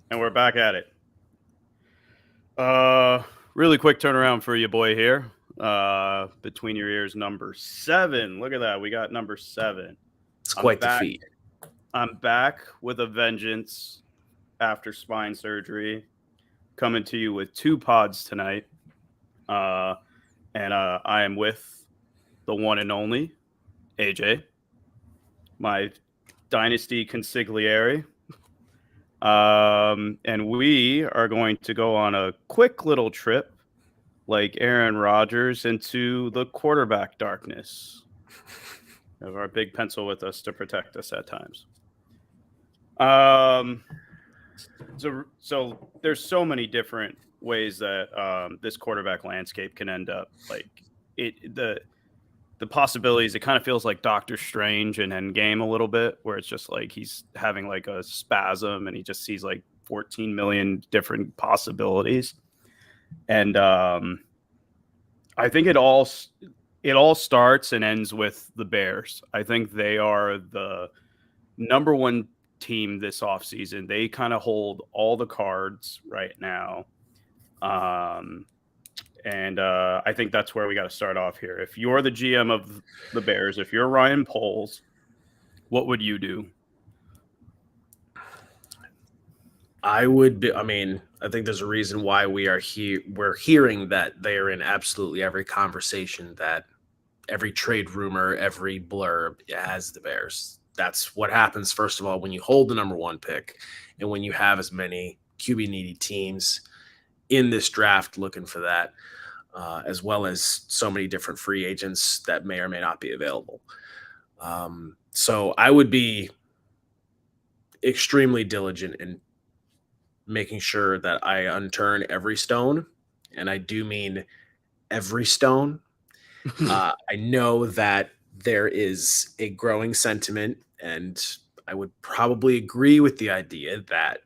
And we're back at it. Really quick turnaround for you, boy. Here, between your ears, number 7. Look at that. We got number 7. It's I'm quite the back. feat. I'm back with a vengeance after spine surgery. Coming to you with 2 pods tonight. Uh, and I am with the one and only AJ, my dynasty consigliere. And we are going to go on a quick little trip like Aaron Rodgers into the quarterback darkness. We have our big pencil with us to protect us at times. So there's so many different ways that this quarterback landscape can end up. Like the possibilities, it kind of feels like Doctor Strange and Endgame a little bit, where it's just like he's having like a spasm and he just sees like 14 million different possibilities. And I think it all starts and ends with the Bears. I think they are the number one team this offseason. They kind of hold all the cards right now. And I think that's where we got to start off here. If you're the GM of the Bears, if you're Ryan Poles, what would you do? I think there's a reason why we are here. We're hearing that they are in absolutely every conversation, that every trade rumor, every blurb has the Bears. That's what happens, first of all, when you hold the number 1 pick and when you have as many QB needy teams in this draft looking for that, as well as so many different free agents that may or may not be available. So I would be extremely diligent in making sure that I unturn every stone. And I do mean every stone. I know that there is a growing sentiment, and I would probably agree with the idea that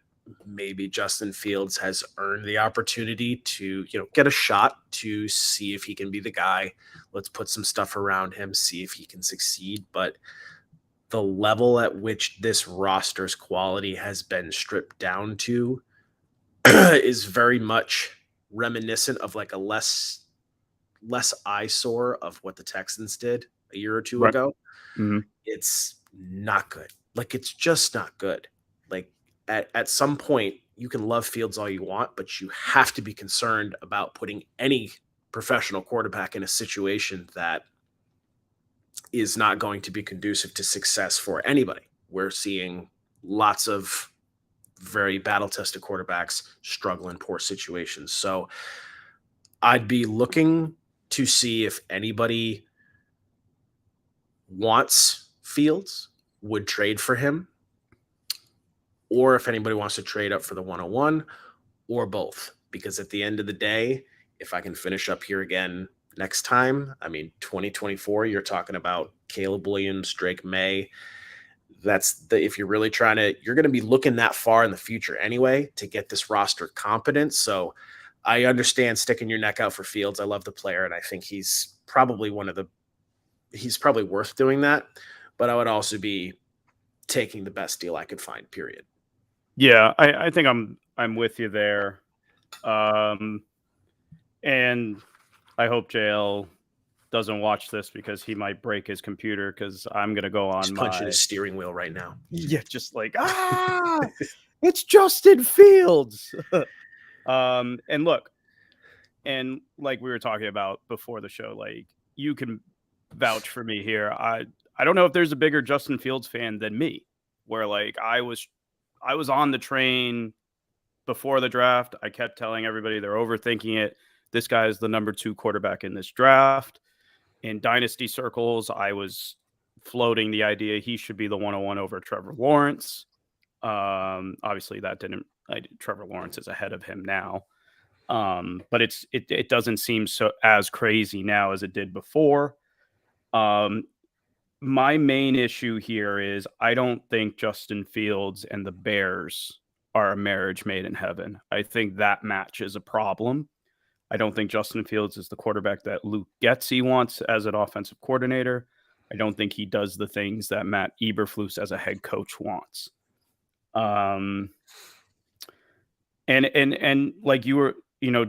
maybe Justin Fields has earned the opportunity to, get a shot to see if he can be the guy. Let's put some stuff around him, see if he can succeed. But the level at which this roster's quality has been stripped down to is very much reminiscent of like a less eyesore of what the Texans did a year or two Right. ago. Mm-hmm. It's not good. Like, it's just not good. Like, at some point, you can love Fields all you want, but you have to be concerned about putting any professional quarterback in a situation that is not going to be conducive to success for anybody. We're seeing lots of very battle-tested quarterbacks struggle in poor situations. So I'd be looking to see if anybody wants Fields, would trade for him, or if anybody wants to trade up for the 101, or both. Because at the end of the day, if I can finish up here again next time, 2024, you're talking about Caleb Williams, Drake May. If you're really you're going to be looking that far in the future anyway to get this roster competent. So I understand sticking your neck out for Fields. I love the player, and I think he's probably worth doing that. But I would also be taking the best deal I could find, period. Yeah, I think I'm with you there. And I hope JL doesn't watch this because he might break his computer, because I'm gonna go on He's punching his steering wheel right now. Yeah, just like it's Justin Fields. And look, and like we were talking about before the show, like, you can vouch for me here. I don't know if there's a bigger Justin Fields fan than me, where like I was on the train before the draft. I kept telling everybody they're overthinking it. This guy is the number 2 quarterback in this draft. In dynasty circles, I was floating the idea he should be the 101 over Trevor Lawrence. Obviously that didn't. Trevor Lawrence is ahead of him now. But it doesn't seem so as crazy now as it did before. My main issue here is I don't think Justin Fields and the Bears are a marriage made in heaven. I think that match is a problem. I don't think Justin Fields is the quarterback that Luke Getsy wants as an offensive coordinator. I don't think he does the things that Matt Eberflus as a head coach wants. And like you were,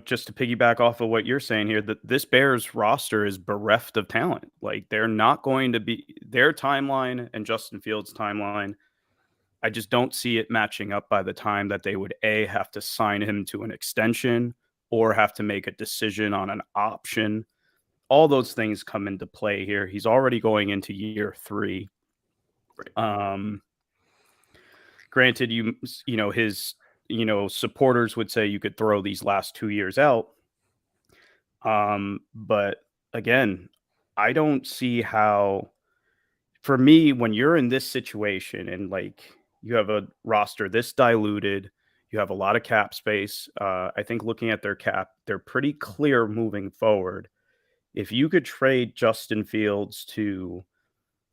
just to piggyback off of what you're saying here, that this Bears roster is bereft of talent. Like they're not going to be their timeline and Justin Fields' timeline. I just don't see it matching up by the time that they would have to sign him to an extension or have to make a decision on an option. All those things come into play here. He's already going into year 3. Right. Granted, his supporters would say you could throw these last 2 years out. But again, I don't see how. For me, when you're in this situation and like you have a roster this diluted, you have a lot of cap space. I think looking at their cap, they're pretty clear moving forward. If you could trade Justin Fields to,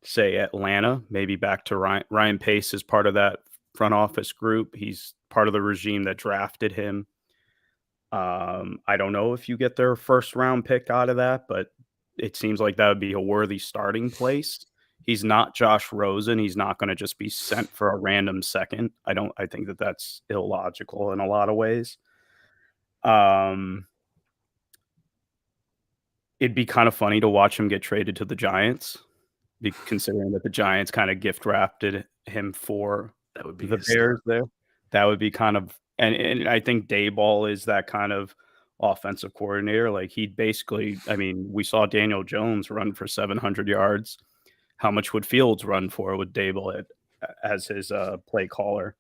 say, Atlanta, maybe back to Ryan Pace is part of that front office group. He's part of the regime that drafted him. I don't know if you get their first round pick out of that, but it seems like that would be a worthy starting place. He's not Josh Rosen. He's not going to just be sent for a random second. I think that that's illogical in a lot of ways. It'd be kind of funny to watch him get traded to the Giants, considering that the Giants kind of gift drafted him for That would be the hysterical. Bears there. That would be kind of, and I think Dayball is that kind of offensive coordinator. Like he'd basically, I mean, we saw Daniel Jones run for 700 yards. How much would Fields run for with Dayball as his play caller?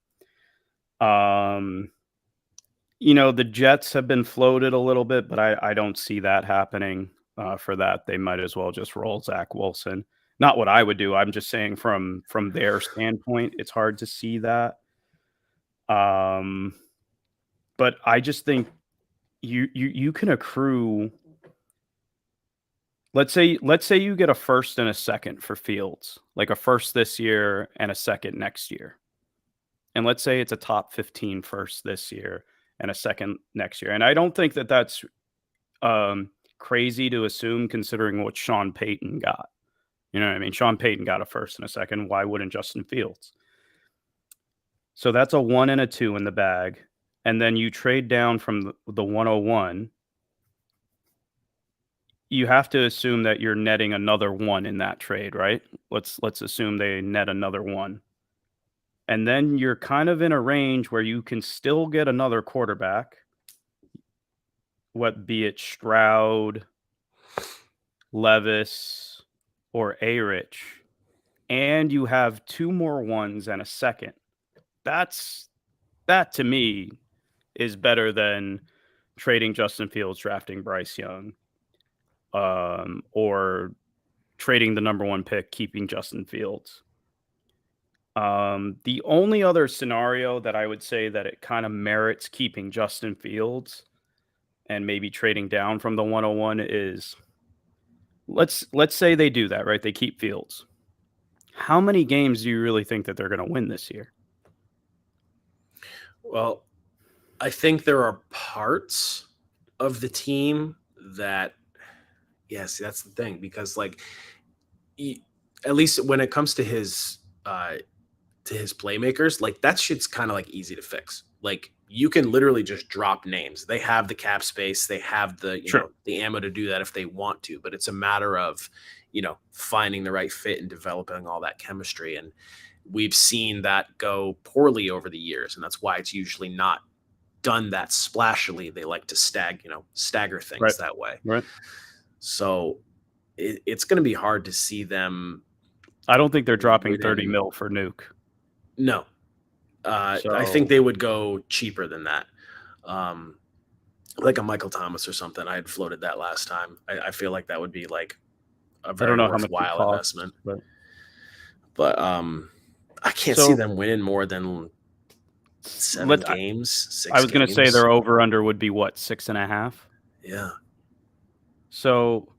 The Jets have been floated a little bit, but I don't see that happening for that. They might as well just roll Zach Wilson. Not what I would do. I'm just saying from their standpoint, it's hard to see that. But I just think you can accrue. Let's say you get a first and a second for Fields, like a first this year and a second next year. And let's say it's a top 15 first this year and a second next year. And I don't think that that's crazy to assume considering what Sean Payton got. You know what I mean? Sean Payton got a first and a second. Why wouldn't Justin Fields? So that's a 1 and a 2 in the bag. And then you trade down from the 101. You have to assume that you're netting another 1 in that trade, right? Let's assume they net another 1. And then you're kind of in a range where you can still get another quarterback, be it Stroud, Levis, or A-Rich, and you have 2 more 1s and a second. That to me is better than trading Justin Fields, drafting Bryce Young, or trading the number 1 pick, keeping Justin Fields. The only other scenario that I would say that it kind of merits keeping Justin Fields and maybe trading down from the 101 is let's say they do that, right? They keep Fields. How many games do you really think that they're going to win this year? Well, I think there are parts of the team that, yes, that's the thing, because like, at least when it comes to his playmakers, like that shit's kind of like easy to fix. Like you can literally just drop names. They have the cap space, they have the the ammo to do that if they want to, but it's a matter of finding the right fit and developing all that chemistry. And we've seen that go poorly over the years, and that's why it's usually not done that splashily. They like to stagger things that way. Right. So it's going to be hard to see them. I don't think they're dropping 30 mil for Nuke. No. I think they would go cheaper than that. Like a Michael Thomas or something. I had floated that last time. I feel like that would be like a very worthwhile investment. But I can't see them winning more than 7 games, 6 I was going to say their over-under would be what, 6.5? Yeah. So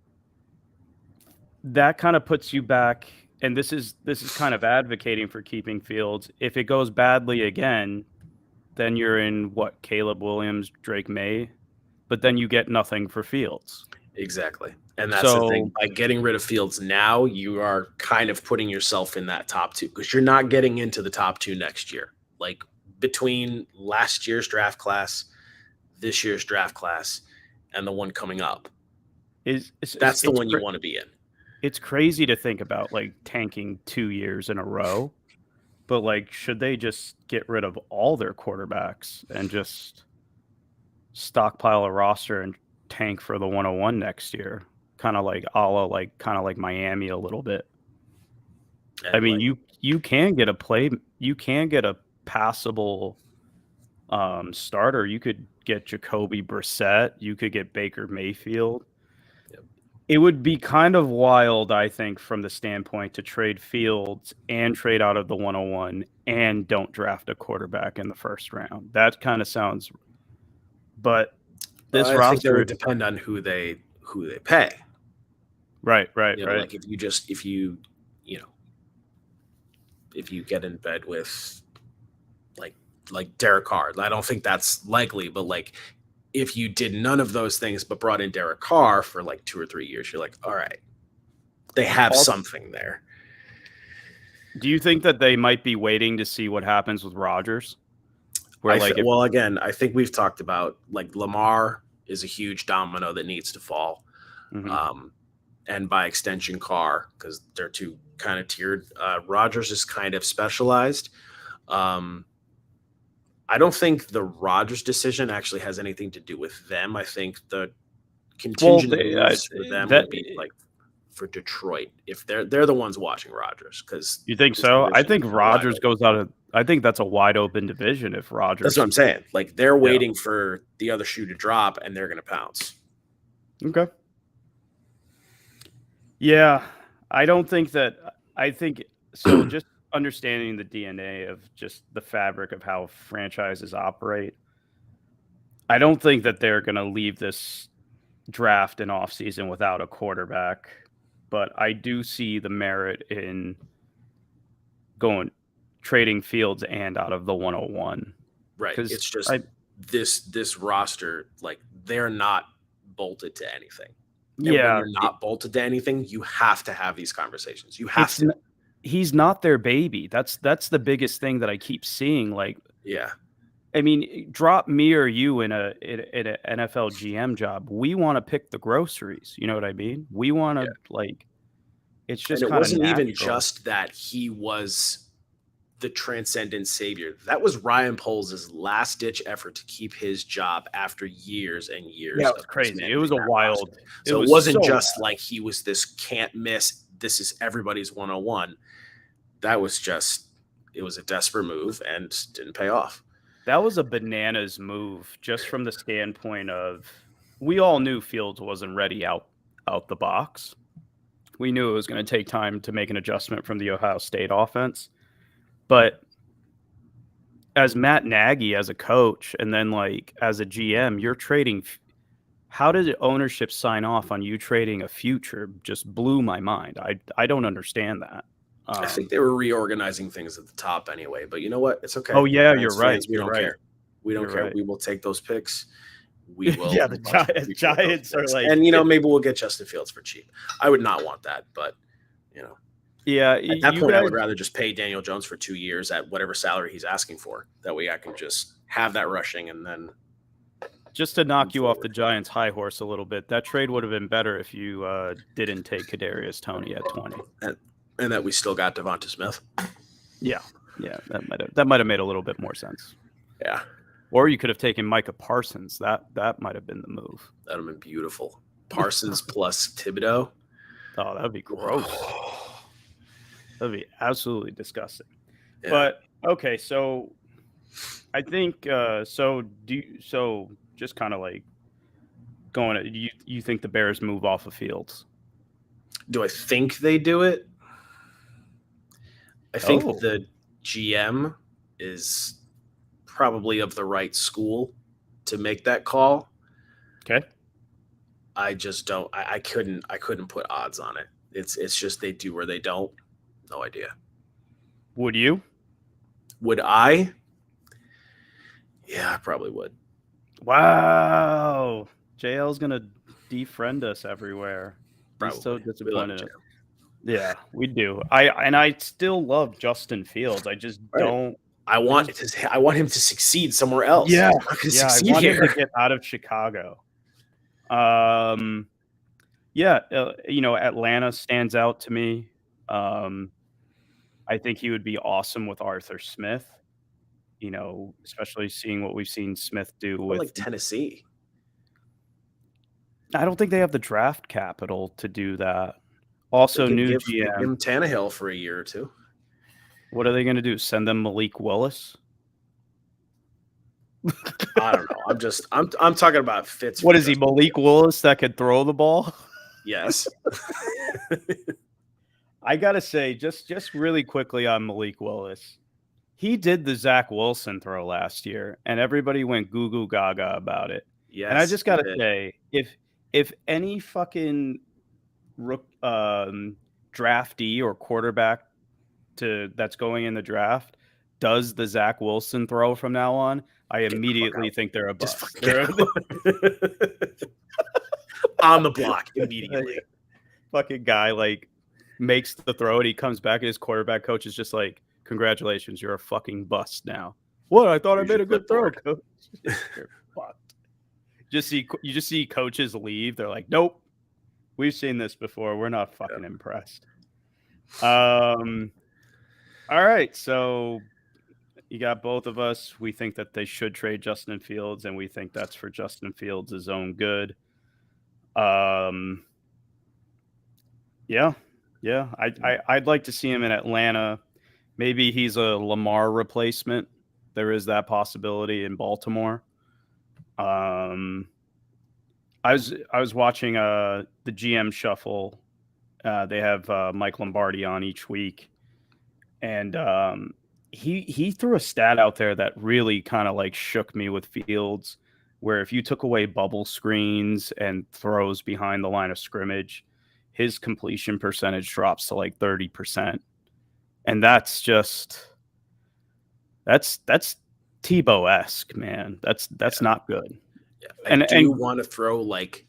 that kind of puts you back, and this is kind of advocating for keeping Fields. If it goes badly again, then you're in what, Caleb Williams, Drake May, but then you get nothing for Fields. Exactly. And that's the thing. By getting rid of Fields now, you are kind of putting yourself in that top 2 because you're not getting into the top 2 next year. Like between last year's draft class, this year's draft class, and the one coming up. That's the one you want to be in. It's crazy to think about like tanking 2 years in a row, but like, should they just get rid of all their quarterbacks and just stockpile a roster and tank for the 101 next year? Kind of like Miami a little bit. And I mean, you can get a passable starter. You could get Jacoby Brissett. You could get Baker Mayfield. Yep. It would be kind of wild, I think, from the standpoint to trade Fields and trade out of the 101 and don't draft a quarterback in the first round. That kind of sounds. But this I roster think it would depend on who they pay. Right. Like if you get in bed with like Derek Carr, I don't think that's likely, but like if you did none of those things but brought in Derek Carr for like 2 or 3 years, you're like, all right, they have something there. Do you think that they might be waiting to see what happens with Rodgers? Again, I think we've talked about like Lamar is a huge domino that needs to fall. Mm-hmm. And by extension, Carr, because they're two kind of tiered. Rodgers is kind of specialized. I don't think the Rodgers decision actually has anything to do with them. I think the contingent moves for them would be like for Detroit if they're the ones watching Rodgers. Because you think so? I think Rodgers goes out of. I think that's a wide open division if Rodgers. That's what I'm saying. Like they're waiting for the other shoe to drop, and they're going to pounce. Okay. Yeah, I don't think that. I think so. Just understanding the DNA of just the fabric of how franchises operate, I don't think that they're going to leave this draft and offseason without a quarterback. But I do see the merit in trading Fields and out of the 101. Right. It's just this roster, like they're not bolted to anything. And when you're not bolted to anything, you have to have these conversations. You have to. He's not their baby. That's the biggest thing that I keep seeing. Like, yeah. I mean, drop me or you in an NFL GM job. We want to pick the groceries. You know what I mean? We want to like. It's just. And it wasn't even just that he was the transcendent savior. That was Ryan Poles' last ditch effort to keep his job after years and years. Yeah, it was crazy. It was a wild. So it wasn't just like he was this can't miss. This is everybody's 101. That was just, it was a desperate move and didn't pay off. That was a bananas move just from the standpoint of we all knew Fields wasn't ready out the box. We knew it was going to take time to make an adjustment from the Ohio State offense. But as Matt Nagy, as a coach, and then like as a GM, you're trading. How did ownership sign off on you trading a future? Just blew my mind. I don't understand that. I think they were reorganizing things at the top anyway, but you know what? It's okay. Oh yeah, you're right. We don't care. We don't care. Right. We will take those picks. We will. Yeah, the Giants are like, and maybe we'll get Justin Fields for cheap. I would not want that, but yeah. At that point, I would rather just pay Daniel Jones for 2 years at whatever salary he's asking for. That way, I can just have that rushing and then. Just to knock you off the Giants' high horse a little bit, that trade would have been better if you didn't take Kadarius Toney at 20, and that we still got Devonta Smith. Yeah, that might have made a little bit more sense. Yeah, or you could have taken Micah Parsons. That might have been the move. That would have been beautiful. Parsons plus Thibodeau. Oh, that would be gross. That'd be absolutely disgusting. Yeah. But okay, so I think just kind of like going. You think the Bears move off of Fields? Do I think they do it? I think the GM is probably of the right school to make that call. Okay. I just don't. I couldn't put odds on it. It's just they do or they don't. No idea. Would you? Would I? Yeah, I probably would. Wow. JL's gonna defriend us everywhere. Probably. He's so disappointed. Yeah, we do. I still love Justin Fields. I just don't. I want him to succeed somewhere else. Yeah, He's not going to yeah. I succeed want him here. to get out of Chicago. Yeah, Atlanta stands out to me. Um, I think he would be awesome with Arthur Smith. Especially seeing what we've seen Smith do Or with. like Tennessee. I don't think they have the draft capital to do that. Also, new They GM. give him Tannehill for a year or two. What are they going to do? Send them Malik Willis? I don't know. I'm talking about Fitz. What is he, Malik Willis that could throw the ball? Yes. I gotta say, just really quickly on Malik Willis, he did the Zach Wilson throw last year, and everybody went goo goo gaga about it. Yes. And I just gotta say, if any fucking draftee or quarterback that's going in the draft does the Zach Wilson throw from now on, I immediately think they're a bust. On the block immediately. Fucking guy like makes the throw and he comes back and his quarterback coach is just like, congratulations, you're a fucking bust now. What? I thought I made a good throw, coach. You're fucked. You just see coaches leave. They're like, nope, we've seen this before. We're not fucking impressed. All right, so you got both of us. We think that they should trade Justin Fields, and we think that's for Justin Fields' own good. Yeah. I'd like to see him in Atlanta. Maybe he's a Lamar replacement. There is that possibility in Baltimore. I was watching the GM shuffle. They have Mike Lombardi on each week, and he threw a stat out there that really kind of like shook me with Fields, where if you took away bubble screens and throws behind the line of scrimmage, his completion percentage drops to like 30%. And that's Tebow-esque, man. That's not good. Yeah, I do want to throw, like,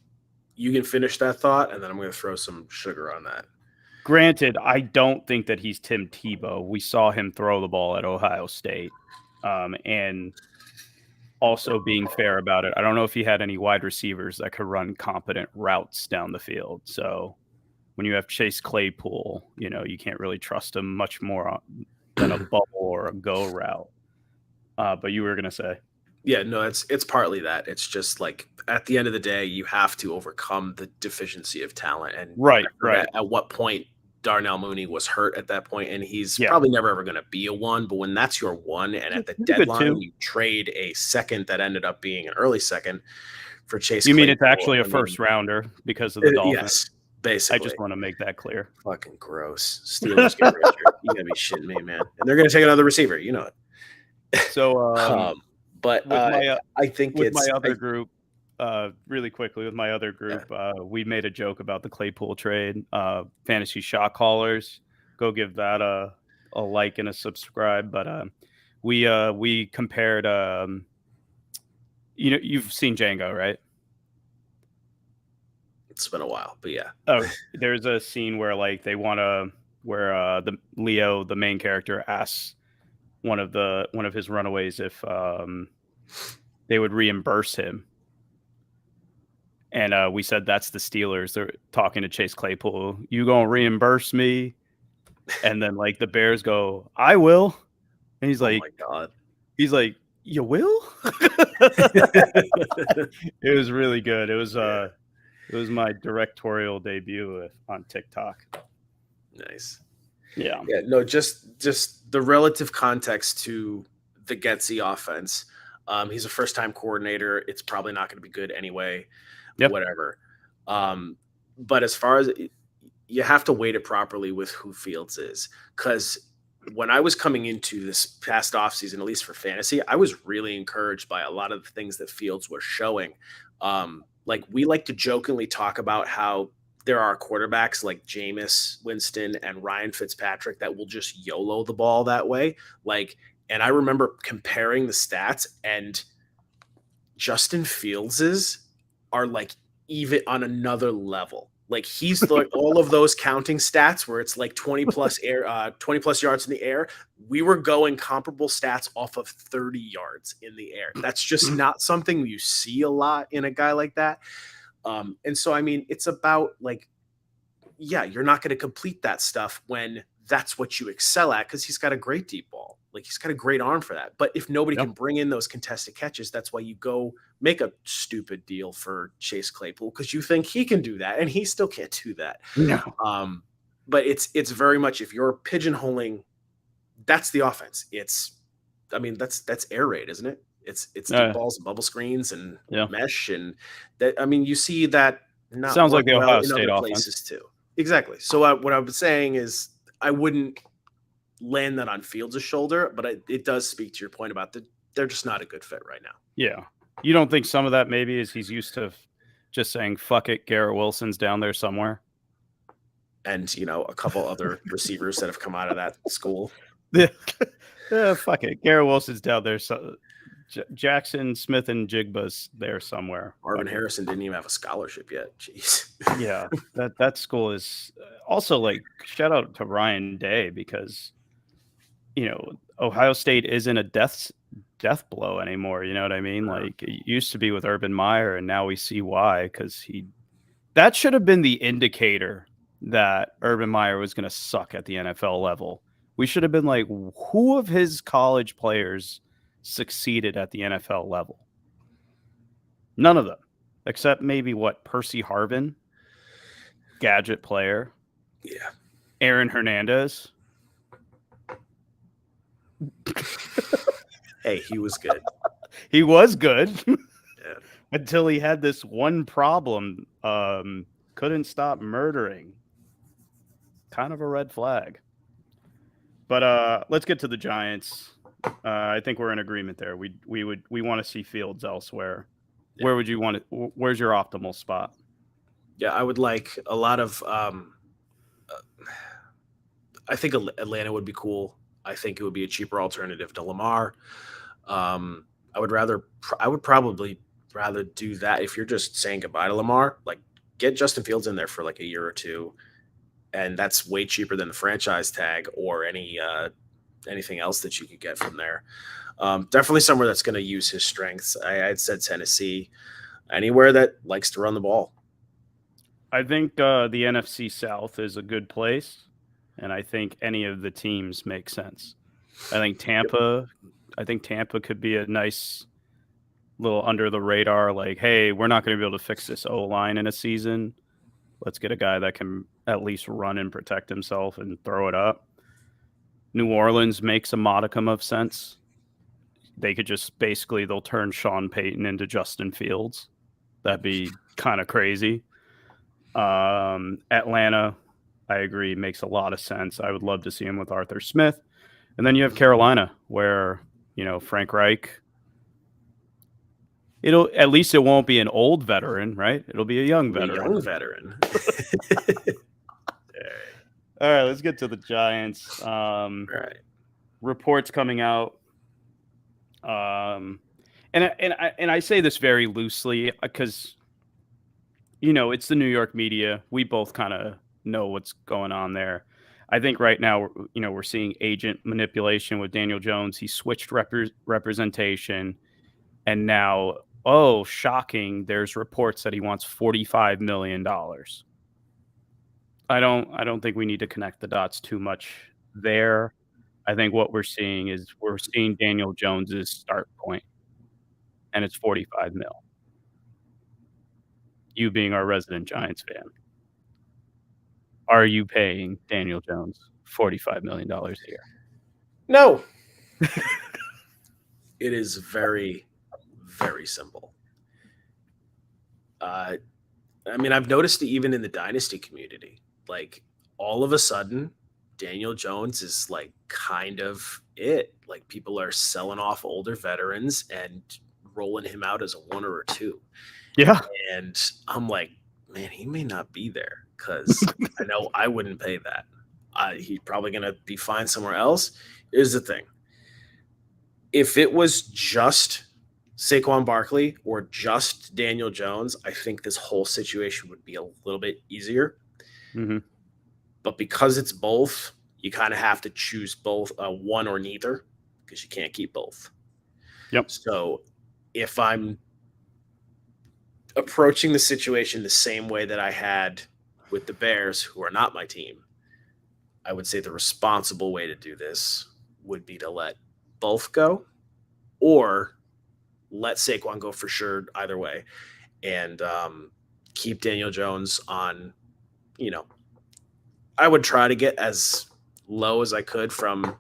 you can finish that thought, and then I'm going to throw some sugar on that. Granted, I don't think that he's Tim Tebow. We saw him throw the ball at Ohio State. And also being fair about it, I don't know if he had any wide receivers that could run competent routes down the field. So when you have Chase Claypool, you can't really trust him much more than a bubble or a go route. But you were going to say. Yeah, no, it's partly that. It's just like at the end of the day, you have to overcome the deficiency of talent. And right. At what point Darnell Mooney was hurt at that point, and he's probably never ever going to be a one. But when that's your one, and at the deadline you trade a second that ended up being an early second for Chase. You mean it's actually a first rounder because of the Dolphins? Yes, basically. I just want to make that clear. Fucking gross. Steelers get Richard. You gotta be shitting me, man. And they're gonna take another receiver. You know it. So, but I think with my other group, really quickly with my other group, we made a joke about the Claypool trade. Fantasy Shot Callers, go give that a like and a subscribe. But we compared. You've seen Django, right? It's been a while, but yeah. Oh, there's a scene where like they want to where the main character asks one of his runaways if they would reimburse him. And we said that's the Steelers. They're talking to Chase Claypool. You gonna reimburse me? And then like the Bears go, I will. And he's like, oh my God. He's like, you will? It was really good. It was my directorial debut on TikTok. Nice. Yeah. Yeah. No, just the relative context to the Getsy offense. He's a first-time coordinator. It's probably not going to be good anyway. Yep. Whatever. But as far as you have to weight it properly with who Fields is, because when I was coming into this past offseason, at least for fantasy, I was really encouraged by a lot of the things that Fields was showing. Like we like to jokingly talk about how there are quarterbacks like Jameis Winston and Ryan Fitzpatrick that will just YOLO the ball that way. And I remember comparing the stats, and Justin Fields's are like even on another level. Like he's like all of those counting stats where it's like 20 plus air, 20 plus yards in the air. We were going comparable stats off of 30 yards in the air. That's just not something you see a lot in a guy like that. And so, I mean, it's about like, yeah, you're not going to complete that stuff when that's what you excel at because he's got a great deep ball. Like he's got a great arm for that. But if nobody Yep. can bring in those contested catches, that's why you go make a stupid deal for Chase Claypool because you think he can do that and he still can't do that. No. But it's very much if you're pigeonholing, that's the offense. I mean, that's air raid, isn't it? It's deep balls and bubble screens and mesh and that. I mean, you see that not sounds like work the well Ohio in State other offense. places too. Exactly. So what I was saying is I wouldn't land that on Fields' shoulder, but it does speak to your point about they're just not a good fit right now. Yeah. You don't think some of that maybe is he's used to just saying, fuck it, Garrett Wilson's down there somewhere? And, a couple other receivers that have come out of that school. Yeah, fuck it. Garrett Wilson's down there. So Jackson Smith and Jigba's there somewhere. Marvin Harrison didn't even have a scholarship yet. Jeez. Yeah, that school is also like shout out to Ryan Day because Ohio State isn't a death blow anymore. You know what I mean? Like it used to be with Urban Meyer, and now we see why because that should have been the indicator that Urban Meyer was going to suck at the NFL level. We should have been like, who of his college players succeeded at the NFL level? None of them, except maybe Percy Harvin, gadget player. Yeah. Aaron Hernandez. Hey, he was good. He was good. Yeah. Until he had this one problem. Couldn't stop murdering. Kind of a red flag. But let's get to the Giants. I think we're in agreement there. We want to see Fields elsewhere. Yeah. Where would you want it? Where's your optimal spot? Yeah, I would like a lot of. I think Atlanta would be cool. I think it would be a cheaper alternative to Lamar. I would probably rather do that if you're just saying goodbye to Lamar. Like get Justin Fields in there for like a year or two. And that's way cheaper than the franchise tag or anything else that you could get from there. Definitely somewhere that's going to use his strengths. I had said Tennessee, anywhere that likes to run the ball. I think the NFC South is a good place, and I think any of the teams make sense. I think Tampa. Yep. I think Tampa could be a nice little under the radar. Like, hey, we're not going to be able to fix this O-line in a season. Let's get a guy that can at least run and protect himself and throw it up. New Orleans makes a modicum of sense. They could just they'll turn Sean Payton into Justin Fields. That'd be kind of crazy. Atlanta, I agree, makes a lot of sense. I would love to see him with Arthur Smith. And then you have Carolina where, Frank Reich. At least it won't be an old veteran, right? It'll be a young veteran. A young veteran. All right, let's get to the Giants. Right. Reports coming out. And I say this very loosely because, it's the New York media. We both kind of know what's going on there. I think right now, we're seeing agent manipulation with Daniel Jones. He switched representation, and now, shocking! There's reports that he wants $45 million. I don't think we need to connect the dots too much there. I think what we're seeing is Daniel Jones's start point, and it's 45 mil. You being our resident Giants fan, are you paying Daniel Jones $45 million a year? No. It is very, very simple. I mean, I've noticed it even in the dynasty community. Like, all of a sudden, Daniel Jones is, like, kind of it. Like, people are selling off older veterans and rolling him out as a one or a two. Yeah. And I'm like, man, he may not be there because I know I wouldn't pay that. He's probably going to be fine somewhere else. Here's the thing. If it was just Saquon Barkley or just Daniel Jones, I think this whole situation would be a little bit easier. Mm-hmm. But because it's both, you kind of have to choose both, one or neither, because you can't keep both. Yep. So if I'm approaching the situation the same way that I had with the Bears, who are not my team, I would say the responsible way to do this would be to let both go or let Saquon go for sure either way and keep Daniel Jones on, I would try to get as low as I could from,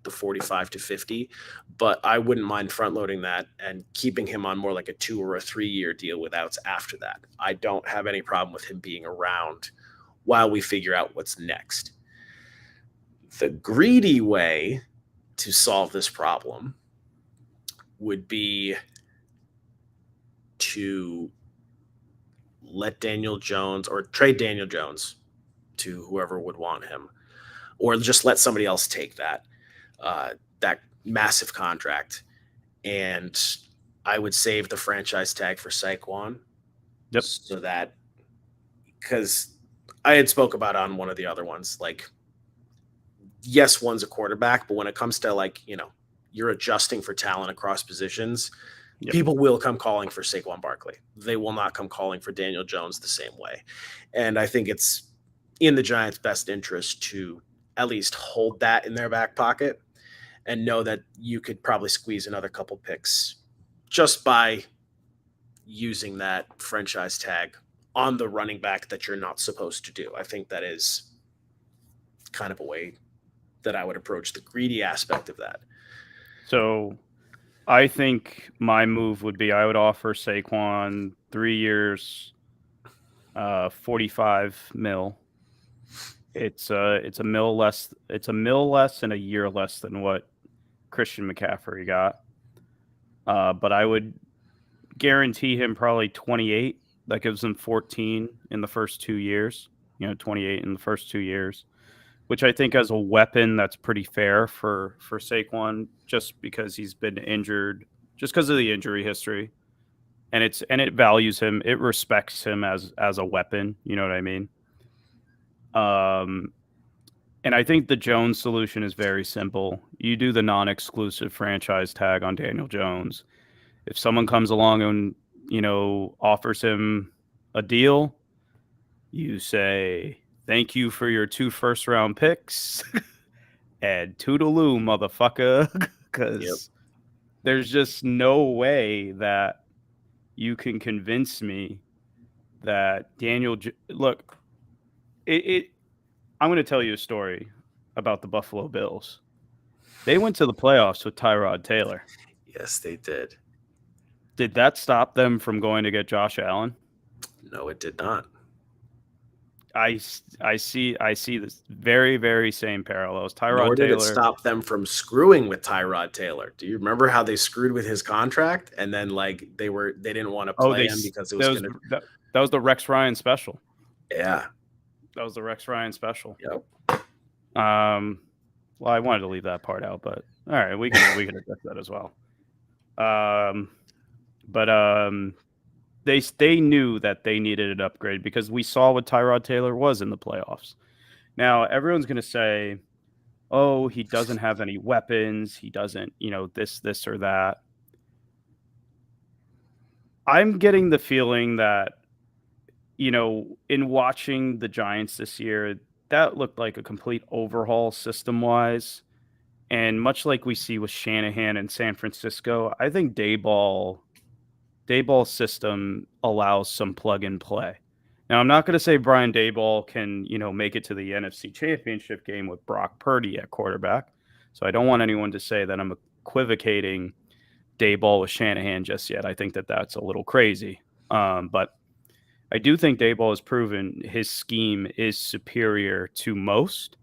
the 45 to 50, but I wouldn't mind front loading that and keeping him on more like a 2 or a 3 year deal with outs after that. I don't have any problem with him being around while we figure out what's next. The greedy way to solve this problem would be to let Daniel Jones or trade Daniel Jones to whoever would want him, or just let somebody else take that massive contract. And I would save the franchise tag for Saquon. Yep. So that, because I had spoke about on one of the other ones, like, yes, one's a quarterback, but when it comes to you're adjusting for talent across positions, Yep. people will come calling for Saquon Barkley. They will not come calling for Daniel Jones the same way. And I think it's in the Giants' best interest to at least hold that in their back pocket and know that you could probably squeeze another couple picks just by using that franchise tag on the running back that you're not supposed to do. I think that is kind of a way that I would approach the greedy aspect of that. So I think my move would be I would offer Saquon 3 years, 45 mil. It's a mil less. It's a mil less and a year less than what Christian McCaffrey got. But I would guarantee him probably 28. That gives him 14 in the first 2 years. 28 in the first 2 years, which I think as a weapon, that's pretty fair for Saquon, just because he's been injured, just because of the injury history, and it values him, it respects him as a weapon. You know what I mean? And I think the Jones solution is very simple. You do the non-exclusive franchise tag on Daniel Jones. If someone comes along and offers him a deal, you say, thank you for your 2 first-round picks and toodaloo, motherfucker, because there's just no way that you can convince me that look, I'm going to tell you a story about the Buffalo Bills. They went to the playoffs with Tyrod Taylor. Yes, they did. Did that stop them from going to get Josh Allen? No, it did not. I see this very, very same parallels. Nor Tyrod did it Taylor. stop them from screwing with Tyrod Taylor. Do you remember how they screwed with his contract? And then they didn't want to play him because it was going to. That was the Rex Ryan special. Yeah. That was the Rex Ryan special. Yep. Well, I wanted to leave that part out, but all right, we can address that as well. They knew that they needed an upgrade because we saw what Tyrod Taylor was in the playoffs. Now everyone's going to say, "Oh, he doesn't have any weapons. He doesn't, this or that." I'm getting the feeling that, in watching the Giants this year, that looked like a complete overhaul system-wise. And much like we see with Shanahan in San Francisco, I think Daboll's system allows some plug and play. Now, I'm not going to say Brian Daboll can, make it to the NFC Championship game with Brock Purdy at quarterback. So I don't want anyone to say that I'm equivocating Daboll with Shanahan just yet. I think that that's a little crazy. But I do think Daboll has proven his scheme is superior to most.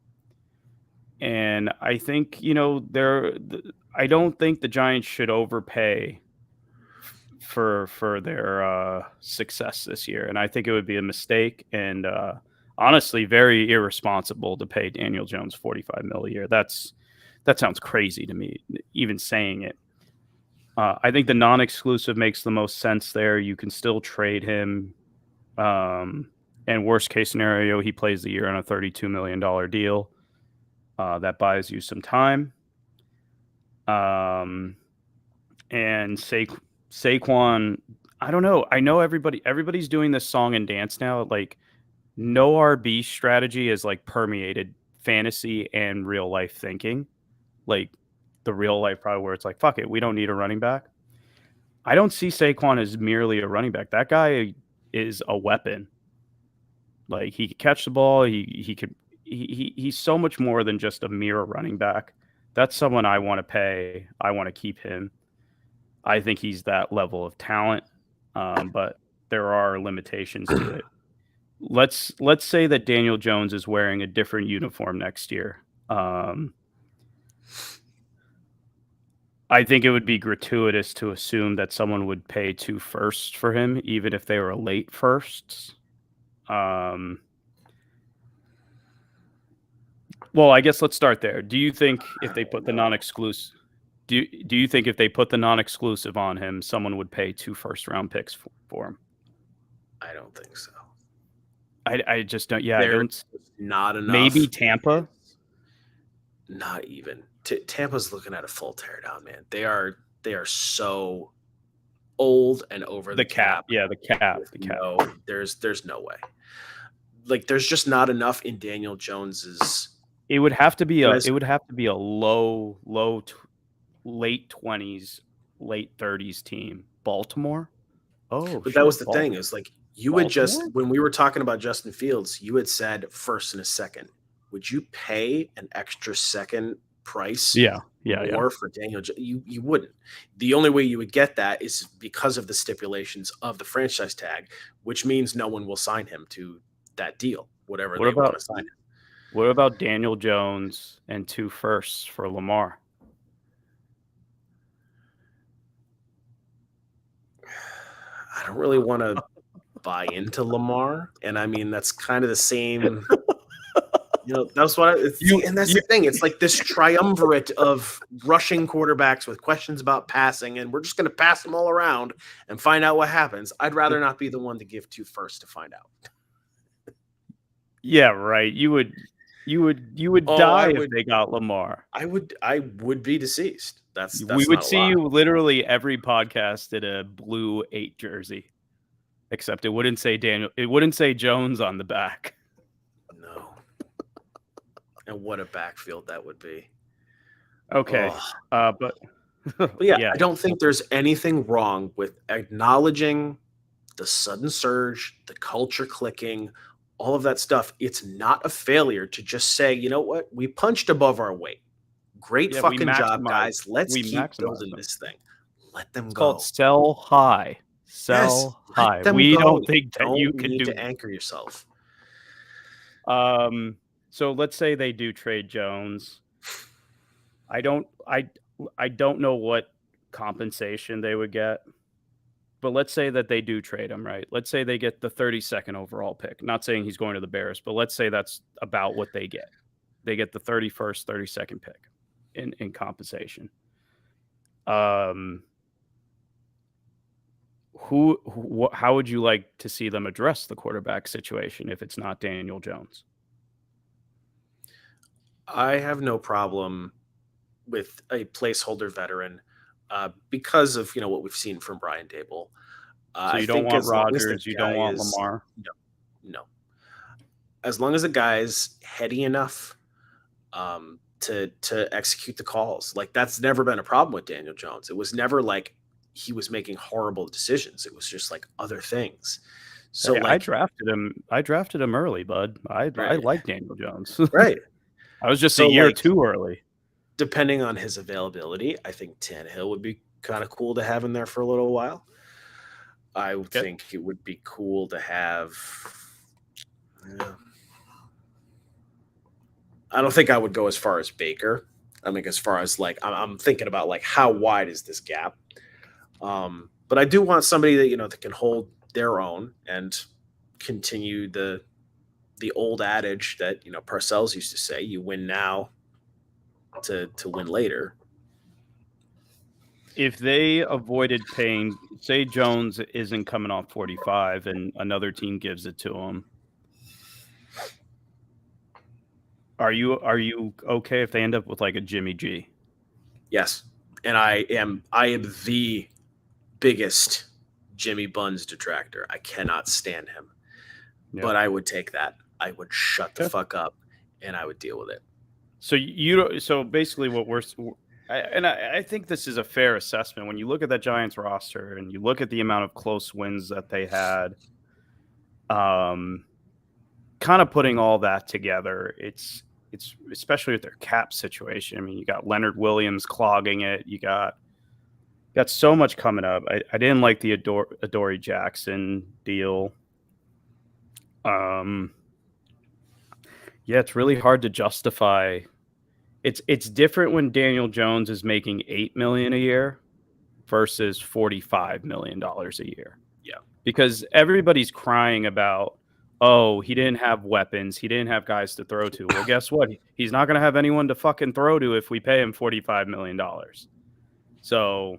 And I think, I don't think the Giants should overpay for their success this year. And I think it would be a mistake and honestly very irresponsible to pay Daniel Jones $45 million a year. That sounds crazy to me, even saying it. I think the non-exclusive makes the most sense there. You can still trade him. And worst case scenario, he plays the year on a $32 million deal. That buys you some time. And Saquon, I don't know. I know everybody's doing this song and dance now. Like, no RB strategy is like permeated fantasy and real life thinking. Like the real life probably where it's like, fuck it, we don't need a running back. I don't see Saquon as merely a running back. That guy is a weapon. Like, he could catch the ball. He's so much more than just a mere running back. That's someone I want to pay. I want to keep him. I think he's that level of talent, but there are limitations to it. Let's say that Daniel Jones is wearing a different uniform next year. I think it would be gratuitous to assume that someone would pay 2 firsts for him, even if they were late firsts. Well, I guess let's start there. Do you think if they put the non-exclusive, do you think if they put the non-exclusive on him, someone would pay 2 first-round picks for him? I don't think so. I just don't. Yeah, There's I don't. Not enough. Maybe Tampa. Not even. Tampa's looking at a full teardown, man. They are so old and over the cap. Yeah, the cap. No, there's no way. Like, there's just not enough in Daniel Jones's. It would have to be a low late 20s, late 30s team. Baltimore. Oh, but that was the thing, is like, you would just, when we were talking about Justin Fields, you had said first and a second. Would you pay an extra second price? More for Daniel? You wouldn't. The only way you would get that is because of the stipulations of the franchise tag, which means no one will sign him to that deal, whatever they want to sign him. What about Daniel Jones and 2 firsts for Lamar? I don't really want to buy into Lamar, and I mean, that's kind of the same. That's what and that's the thing. It's like this triumvirate of rushing quarterbacks with questions about passing, and we're just going to pass them all around and find out what happens. I'd rather not be the one to give 2 firsts to find out. Yeah, right. You would die if they got Lamar. I would be deceased. We would see you literally every podcast in a blue 8 jersey, except it wouldn't say Daniel. It wouldn't say Jones on the back. No. And what a backfield that would be. Okay, but yeah, I don't think there's anything wrong with acknowledging the sudden surge, the culture clicking, all of that stuff. It's not a failure to just say, you know what, we punched above our weight. Great fucking job, guys. Let's keep building this thing. Let them go. It's called sell high. Sell high. We don't think that you can do to anchor yourself. So let's say they do trade Jones. I don't know what compensation they would get. But let's say that they do trade him, right? Let's say they get the 32nd overall pick. Not saying he's going to the Bears, but let's say that's about what they get. They get the 31st, 32nd pick in compensation. How would you like to see them address the quarterback situation if it's not Daniel Jones? I have no problem with a placeholder veteran. Because of what we've seen from Brian Dable. So you don't want Rodgers, you don't want Lamar? No. As long as a guy's heady enough to execute the calls. Like, that's never been a problem with Daniel Jones. It was never like he was making horrible decisions. It was just like other things. So I drafted him early, bud. I like Daniel Jones. Right. I was just a year too early. Depending on his availability, I think Tannehill would be kind of cool to have in there for a little while. I would think it would be cool to have. I don't think I would go as far as Baker. I mean, as far as like, I'm thinking about like, how wide is this gap? But I do want somebody that that can hold their own and continue the old adage that Parcells used to say: "You win now to win later." if they avoided paying, say Jones isn't coming off 45 and another team gives it to him, are you okay if they end up with like a Jimmy G? Yes. And I am the biggest Jimmy Buns detractor. I cannot stand him. Yeah. But I would take that. I would shut the Yeah. fuck up and I would deal with it. So basically what I think this is a fair assessment when you look at that Giants roster and you look at the amount of close wins that they had, kind of putting all that together, it's especially with their cap situation. I mean, you got Leonard Williams clogging it. You got so much coming up. I didn't like the Adoree Jackson deal. Yeah, it's really hard to justify. It's different when Daniel Jones is making $8 million a year versus $45 million a year. Yeah. Because everybody's crying about, oh, he didn't have weapons. He didn't have guys to throw to. Well, guess what? He's not going to have anyone to fucking throw to if we pay him $45 million. So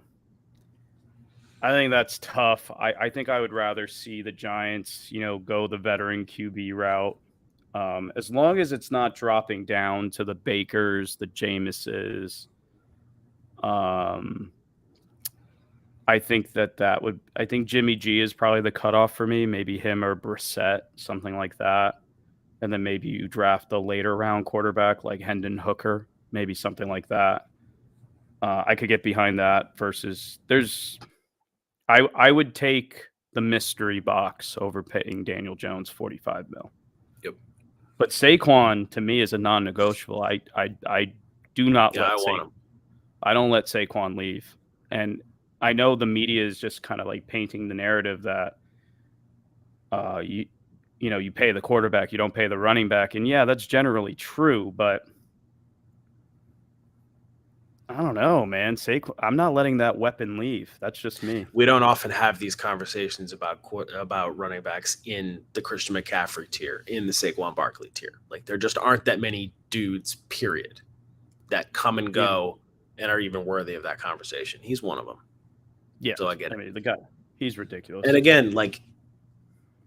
I think that's tough. I think I would rather see the Giants, go the veteran QB route. As long as it's not dropping down to the Bakers, the Jameses. I think I think Jimmy G is probably the cutoff for me. Maybe him or Brissett, something like that. And then maybe you draft a later round quarterback like Hendon Hooker, maybe something like that. I could get behind that versus I would take the mystery box over paying Daniel Jones 45 mil. Yep. But Saquon to me is a non-negotiable. I do not let Saquon. I don't let Saquon leave. And I know the media is just kind of like painting the narrative that you pay the quarterback, you don't pay the running back. And yeah, that's generally true, but I don't know, man. I'm not letting that weapon leave. That's just me. We don't often have these conversations about running backs in the Christian McCaffrey tier, in the Saquon Barkley tier. Like there just aren't that many dudes, period, that come and go and are even worthy of that conversation. He's one of them. Yeah. So I get it. I mean, the guy, he's ridiculous. And again, like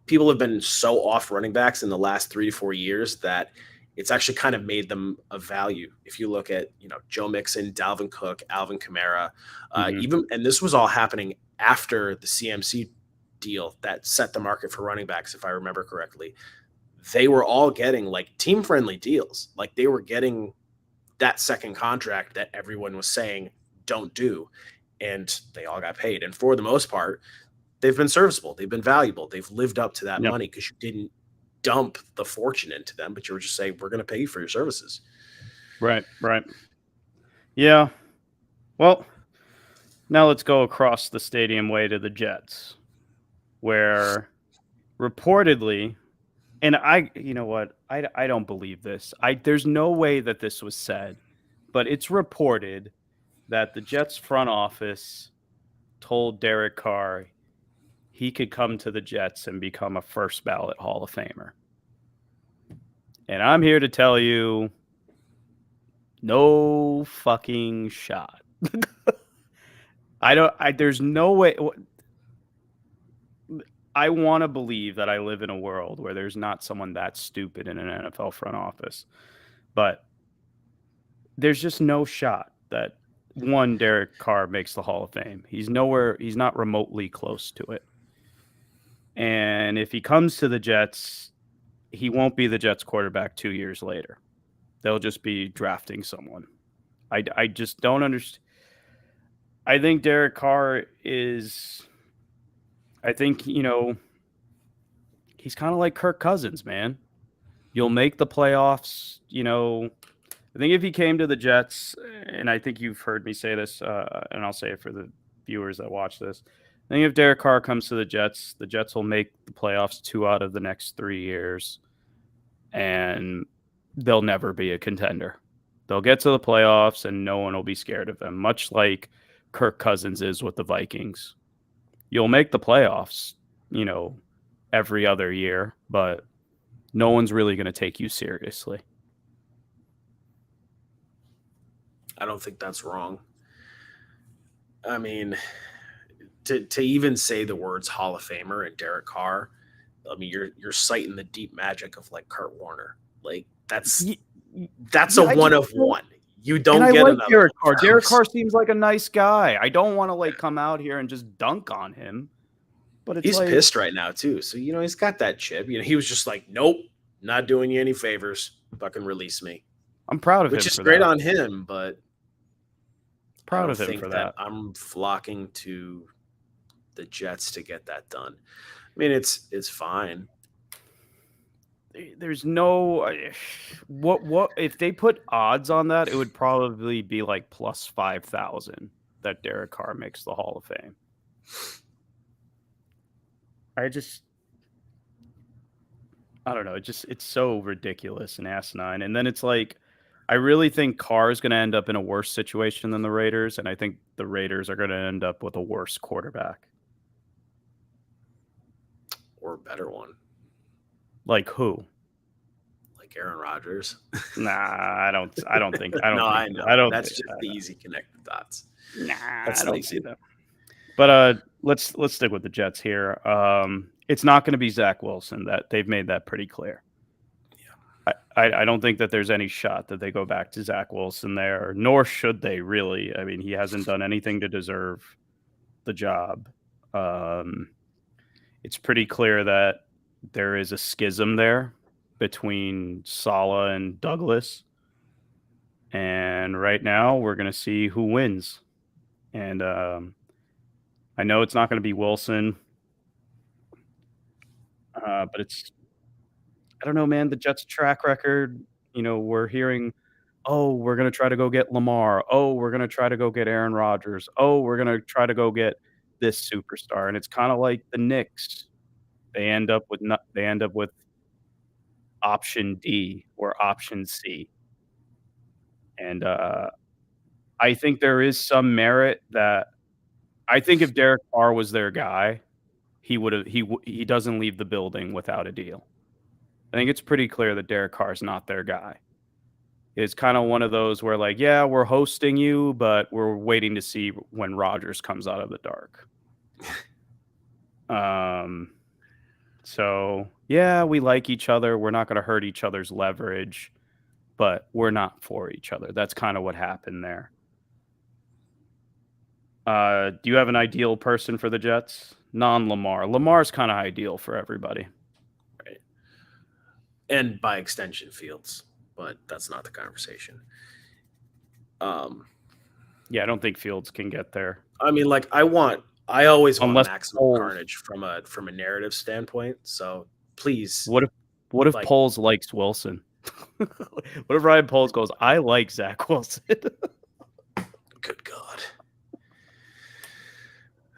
people have been so off running backs in the last 3 to 4 years that it's actually kind of made them a value. If you look at, Joe Mixon, Dalvin Cook, Alvin Kamara, and this was all happening after the CMC deal that set the market for running backs, if I remember correctly. They were all getting like team-friendly deals. Like they were getting that second contract that everyone was saying don't do, and they all got paid. And for the most part, they've been serviceable. They've been valuable. They've lived up to that money because you didn't dump the fortune into them, but you were just saying, we're going to pay you for your services. Right. Yeah. Well, now let's go across the stadium way to the Jets, where reportedly, and you know what? I don't believe this. There's no way that this was said, but it's reported that the Jets front office told Derek Carr he could come to the Jets and become a first ballot Hall of Famer. And I'm here to tell you, no fucking shot. There's no way. I want to believe that I live in a world where there's not someone that stupid in an NFL front office. But there's just no shot that Derek Carr makes the Hall of Fame. He's not remotely close to it. And if he comes to the Jets, he won't be the Jets quarterback 2 years later. They'll just be drafting someone. I just don't understand. I think Derek Carr is, he's kind of like Kirk Cousins, man. You'll make the playoffs. I think if he came to the Jets, and I think you've heard me say this, and I'll say it for the viewers that watch this. I think if Derek Carr comes to the Jets will make the playoffs 2 out of the next 3 years, and they'll never be a contender. They'll get to the playoffs, and no one will be scared of them, much like Kirk Cousins is with the Vikings. You'll make the playoffs, every other year, but no one's really going to take you seriously. I don't think that's wrong. I mean, to even say the words Hall of Famer and Derek Carr, I mean, you're citing the deep magic of like Kurt Warner. Like Y- that's a Yeah, I one just of one. You and don't I get like another Derek one Carr. of Derek those. Carr seems like a nice guy. I don't want to like come out here and just dunk on him, but it's He's like pissed right now too. So he's got that chip. He was just like, nope, not doing you any favors. Fucking release me, I'm proud of which him is for great that. on him. But I Proud don't of him for think that that. I'm flocking to the Jets to get that done. I mean, it's fine. There's no what if they put odds on that, it would probably be like plus 5,000 that Derek Carr makes the Hall of Fame. I don't know. It's so ridiculous and asinine. And then it's like, I really think Carr is going to end up in a worse situation than the Raiders, and I think the Raiders are going to end up with a worse quarterback. Or a better one, Like who? like Aaron Rodgers. Nah, I don't. I don't think. I No, don't think. I know. I don't. That's just the easy connected dots. Nah, That's I don't see lazy. that. But let's stick with the Jets here. It's not going to be Zach Wilson. That they've made that pretty clear. I don't think that there's any shot that they go back to Zach Wilson there, nor should they really. I mean, he hasn't done anything to deserve the job. It's pretty clear that there is a schism there between Saleh and Douglas. And right now, we're going to see who wins. And I know it's not going to be Wilson, but I don't know, man. The Jets' track record, we're hearing, oh, we're going to try to go get Lamar. Oh, we're going to try to go get Aaron Rodgers. Oh, we're going to try to go get this superstar. And it's kind of like the Knicks. They end up with option D or option C. And I think there is some merit that I think if Derek Carr was their guy, he doesn't leave the building without a deal. I think it's pretty clear that Derek Carr is not their guy. It's kind of one of those where like, yeah, we're hosting you, but we're waiting to see when Rodgers comes out of the dark. So yeah, we like each other. We're not going to hurt each other's leverage, but we're not for each other. That's kind of what happened there. Do you have an ideal person for the Jets? Non-Lamar. Lamar's kind of ideal for everybody. Right. And by extension, Fields, but that's not the conversation. Yeah, I don't think Fields can get there. I mean, like I always want Unless maximum Poles- carnage from a narrative standpoint. So please, What if like- Poles likes Wilson? What if Ryan Poles goes, I like Zach Wilson? good God.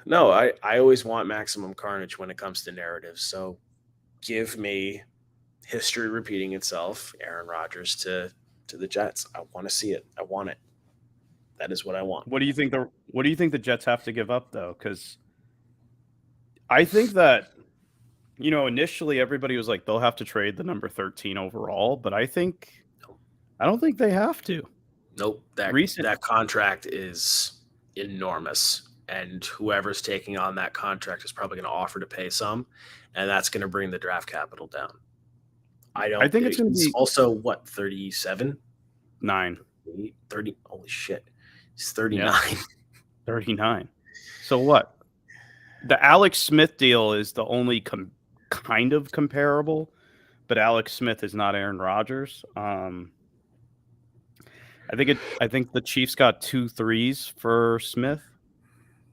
No, I always want maximum carnage when it comes to narratives. So give me history repeating itself, Aaron Rodgers to the Jets. I want to see it. I want it. That is what I want. What do you think the Jets have to give up though? Because I think that initially everybody was like they'll have to trade the number 13 overall, but I don't think they have to. Nope. That contract is enormous. And whoever's taking on that contract is probably going to offer to pay some, and that's going to bring the draft capital down. I think it's going to be also what 37, 9, 30. Holy shit, he's 39. Yeah. 39. So what? The Alex Smith deal is the only kind of comparable, but Alex Smith is not Aaron Rodgers. I think the Chiefs got 2 3s for Smith.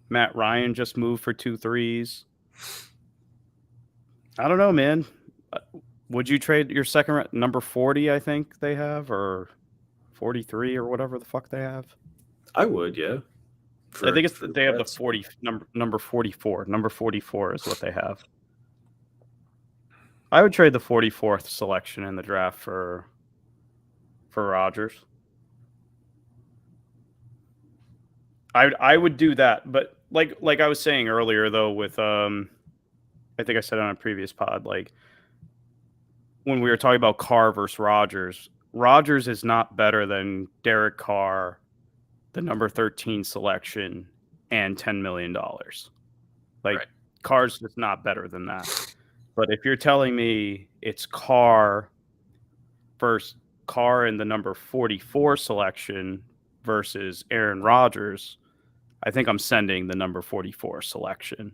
Matt Ryan just moved for 2 3s. I don't know, man. Would you trade your second number 40? I think they have, or 43, or whatever the fuck they have. I would, yeah. I think they have the 40 number 44. Number 44 is what they have. I would trade the 44th selection in the draft for Rodgers. I would do that, but like I was saying earlier though, with I think I said on a previous pod, like when we were talking about Carr versus Rodgers is not better than Derek Carr, the number 13 selection, and $10 million. Like, Right. Carr's just not better than that. But if you're telling me it's Carr in the number 44 selection versus Aaron Rodgers, I think I'm sending the number 44 selection.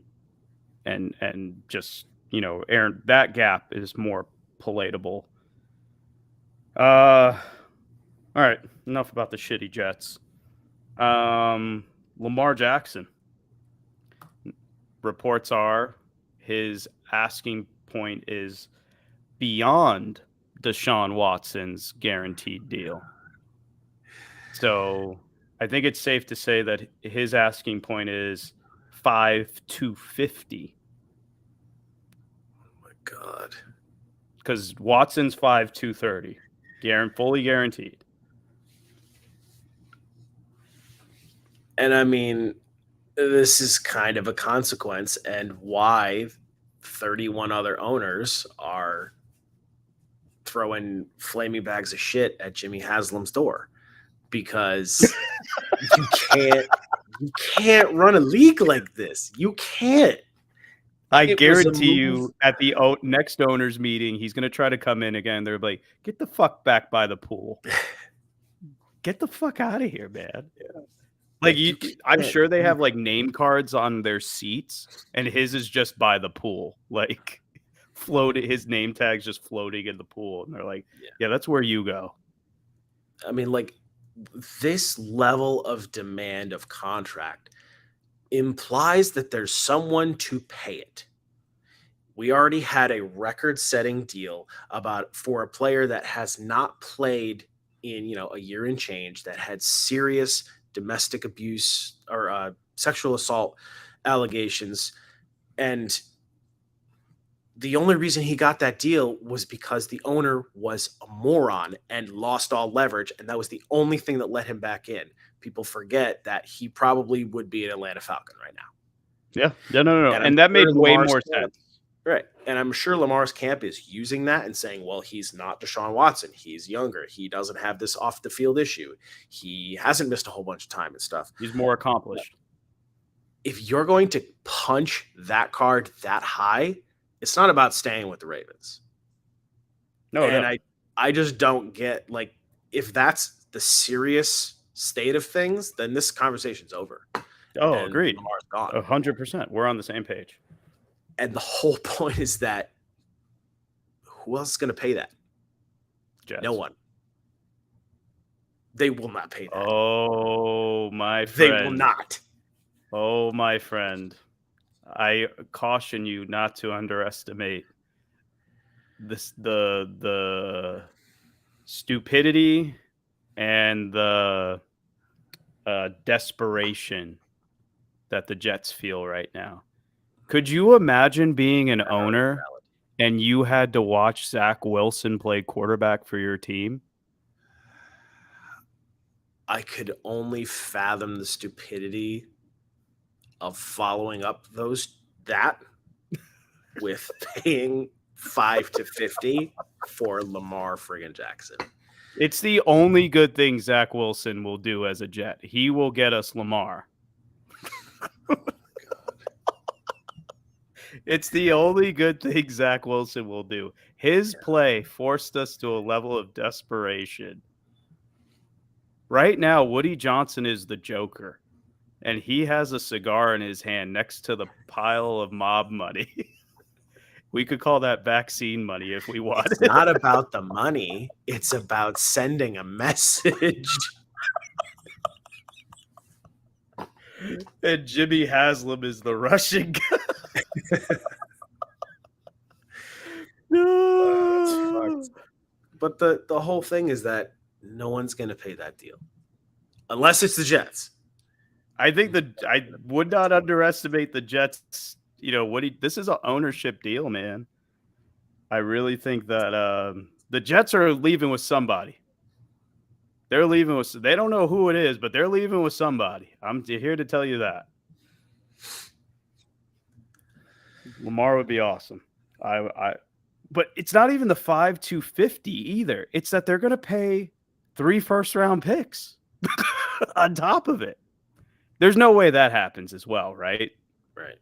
And just, Aaron, that gap is more palatable. All right, enough about the shitty Jets. Lamar Jackson. Reports are his asking point is beyond Deshaun Watson's guaranteed deal. So I think it's safe to say that his asking point is $5,250. Oh my God. Because Watson's $5,230. Fully guaranteed. And I mean, this is kind of a consequence and why 31 other owners are throwing flaming bags of shit at Jimmy Haslam's door, because you can't run a league like this. You can't. I It was a guarantee you move. at the next owners meeting, he's going to try to come in again. They're like, get the fuck back by the pool. Get the fuck out of here, man. Yeah. Like, I'm can't. sure they have like name cards on their seats, and his is just by the pool, like his name tag's just floating in the pool, and they're like, yeah, that's where you go. I mean, like, this level of demand of contract implies that there's someone to pay it. We already had a record-setting deal for a player that has not played in a year and change, that had serious domestic abuse or sexual assault allegations, and the only reason he got that deal was because the owner was a moron and lost all leverage, and that was the only thing that let him back in. People forget that he probably would be an Atlanta Falcon right now. Yeah, no. And that made way more sense. Right. And I'm sure Lamar's camp is using that and saying, well, he's not Deshaun Watson. He's younger. He doesn't have this off the field issue. He hasn't missed a whole bunch of time and stuff. He's more accomplished. If you're going to punch that card that high, it's not about staying with the Ravens. No, and I just don't get, like, if that's the serious state of things, then this conversation's over. Oh, agreed. Lamar's gone. 100%. We're on the same page. And the whole point is that who else is going to pay that? Jets. No one. They will not pay that. Oh, my friend. They will not. Oh, my friend. I caution you not to underestimate the stupidity and the desperation that the Jets feel right now. Could you imagine being an owner and you had to watch Zach Wilson play quarterback for your team? I could only fathom the stupidity of following up that with paying $5,250 for Lamar friggin' Jackson. It's the only good thing Zach Wilson will do as a Jet. He will get us Lamar. It's the only good thing Zach Wilson will do. His play forced us to a level of desperation. Right now, Woody Johnson is the Joker, and he has a cigar in his hand next to the pile of mob money. We could call that vaccine money if we wanted. It's not about the money. It's about sending a message. And Jimmy Haslam is the Russian guy. No. But the whole thing is that no one's going to pay that deal unless it's the Jets. I think I would not underestimate the Jets. This is an ownership deal, man. I really think that the Jets are leaving with somebody. They're leaving with. They don't know who it is, but they're leaving with somebody. I'm here to tell you that. Lamar would be awesome. But it's not even the $5,250 either. It's that they're going to pay 3 first-round picks on top of it. There's no way that happens as well, right? Right.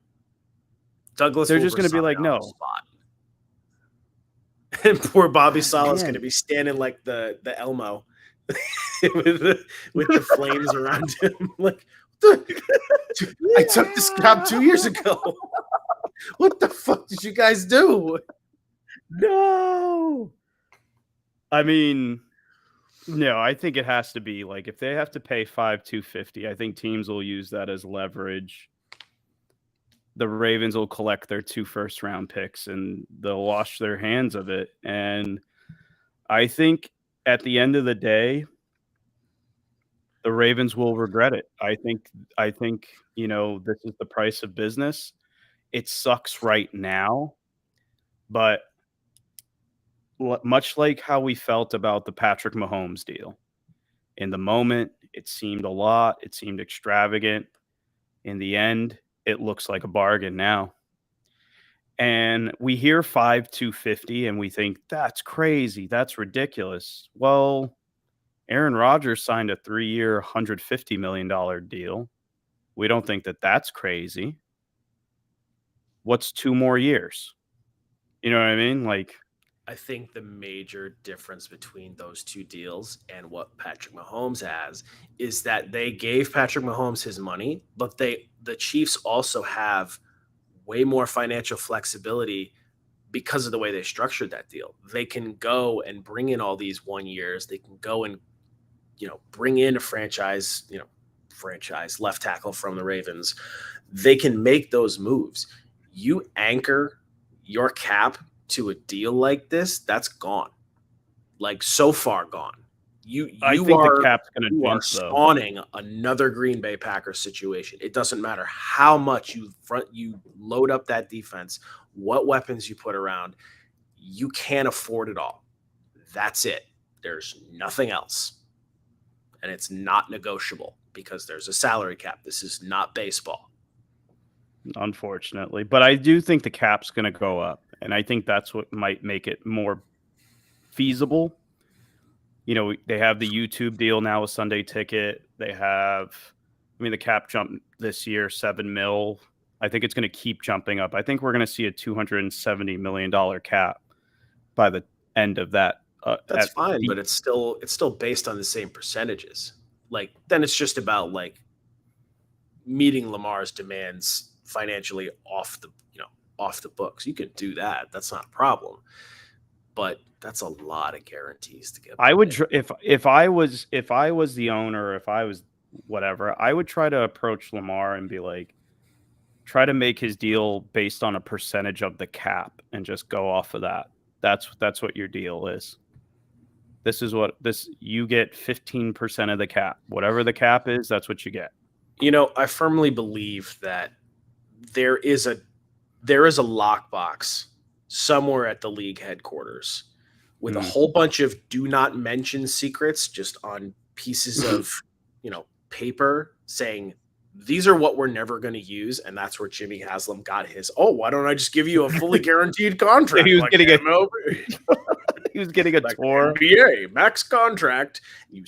Douglas They're will just going to be like, resign on the no. spot. And poor Bobby God, Sala's going to man. be standing like the Elmo with the flames around him. Like, I took this job 2 years ago. What the fuck did you guys do? No. I mean, no, I think it has to be like if they have to pay $5,250, I think teams will use that as leverage. The Ravens will collect their 2 first-round picks and they'll wash their hands of it. And I think at the end of the day, the Ravens will regret it. I think, this is the price of business. It sucks right now, but much like how we felt about the Patrick Mahomes deal. In the moment, it seemed a lot. It seemed extravagant. In the end, it looks like a bargain now. And we hear 5,250 and we think that's crazy. That's ridiculous. Well, Aaron Rodgers signed a 3-year, $150 million deal. We don't think that that's crazy. What's 2 more years? You know what I mean? Like, I think the major difference between those two deals and what Patrick Mahomes has is that they gave Patrick Mahomes his money, but the Chiefs also have way more financial flexibility because of the way they structured that deal. They can go and bring in all these 1 years. They can go and bring in a franchise left tackle from the Ravens. They can make those moves. You anchor your cap to a deal like this, that's gone. Like so far gone. I think the cap's going to jump though. Spawning another Green Bay Packers situation. It doesn't matter how much you load up that defense, what weapons you put around. You can't afford it all. That's it. There's nothing else. And it's not negotiable because there's a salary cap. This is not baseball. Unfortunately. But I do think the cap's going to go up. And I think that's what might make it more feasible. They have the YouTube deal now with Sunday Ticket. They have, the cap jumped this year, $7 million. I think it's going to keep jumping up. I think we're going to see a $270 million cap by the end of that. That's fine, but it's still based on the same percentages. Like then it's just about like meeting Lamar's demands financially off the books. You can do that. That's not a problem. But that's a lot of guarantees to get. I would if I was the owner, if I was whatever, I would try to approach Lamar and be like, try to make his deal based on a percentage of the cap and just go off of that. That's what your deal is. You get 15% of the cap. Whatever the cap is, that's what you get. I firmly believe that there is a lockbox somewhere at the league headquarters with a whole bunch of do not mention secrets just on pieces of, paper saying these are what we're never going to use. And that's where Jimmy Haslam got his, why don't I just give you a fully guaranteed contract? He was getting a like tour. NBA max contract. You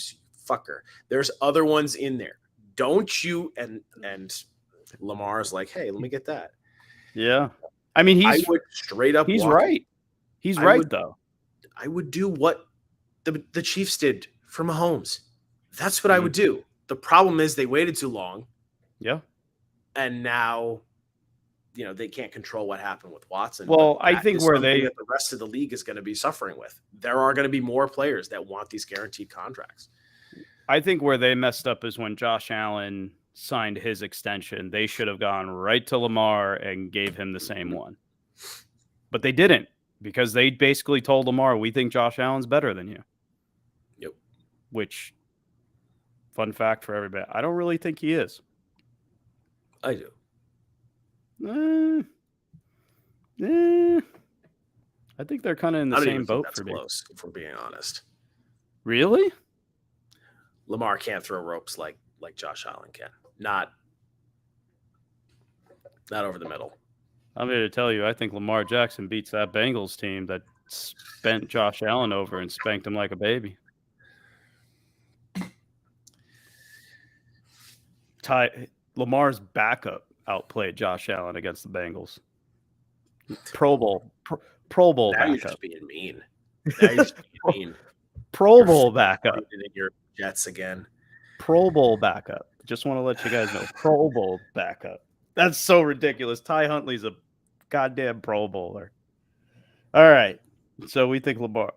fucker. There's other ones in there. Don't you? And Lamar's like, hey, let me get that. Yeah. I would straight up. He's right. He's right, though. I would do what the Chiefs did for Mahomes. That's what I would do. The problem is they waited too long. Yeah. And now, they can't control what happened with Watson. Well, I think where the rest of the league is going to be suffering with. There are going to be more players that want these guaranteed contracts. I think where they messed up is when Josh Allen signed his extension. They should have gone right to Lamar and gave him the same one. But they didn't because they basically told Lamar, we think Josh Allen's better than you. Yep. Which, fun fact for everybody, I don't really think he is. I do. I think they're kind of in the same boat for me. Close, if we're being honest. Really? Lamar can't throw ropes like Josh Allen can. Not over the middle. I'm here to tell you, I think Lamar Jackson beats that Bengals team that bent Josh Allen over and spanked him like a baby. Lamar's backup outplayed Josh Allen against the Bengals. Pro Bowl Now backup. you're just being mean. Now you're just being mean. Pro Bowl backup. In your Jets again. Pro Bowl backup. Just want to let you guys know. Pro Bowl backup. That's so ridiculous. Ty Huntley's a goddamn Pro Bowler. All right. So we think Lamar.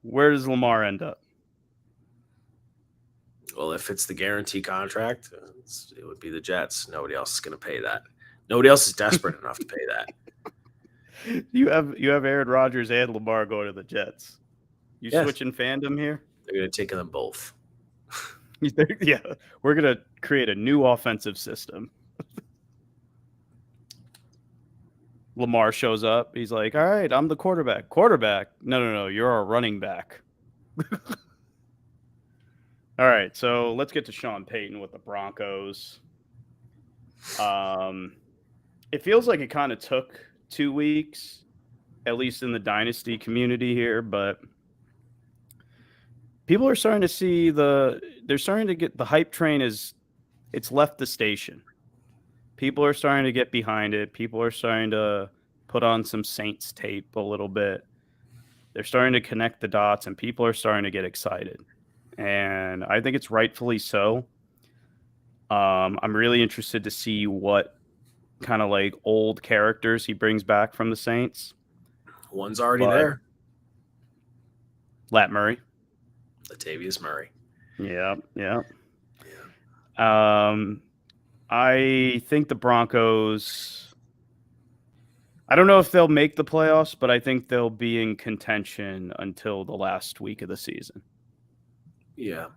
Where does Lamar end up? Well, if it's the guarantee contract, it would be the Jets. Nobody else is going to pay that. Nobody else is desperate enough to pay that. You have Aaron Rodgers and Lamar going to the Jets. You switching fandom here? They're going to take them both. Yeah, we're going to create a new offensive system. Lamar shows up. He's like, all right, I'm the quarterback. Quarterback? No, you're a running back. All right, so let's get to Sean Payton with the Broncos. It feels like it kind of took 2 weeks, at least in the dynasty community here, but people are starting to see they're starting to get the hype train it's left the station. People are starting to get behind it. People are starting to put on some Saints tape a little bit. They're starting to connect the dots, and people are starting to get excited. And I think it's rightfully so. I'm really interested to see what kind of like old characters he brings back from the Saints. One's already there. Lat Murray. Latavius Murray. Yeah. I think the Broncos, I don't know if they'll make the playoffs, but I think they'll be in contention until the last week of the season. Yeah.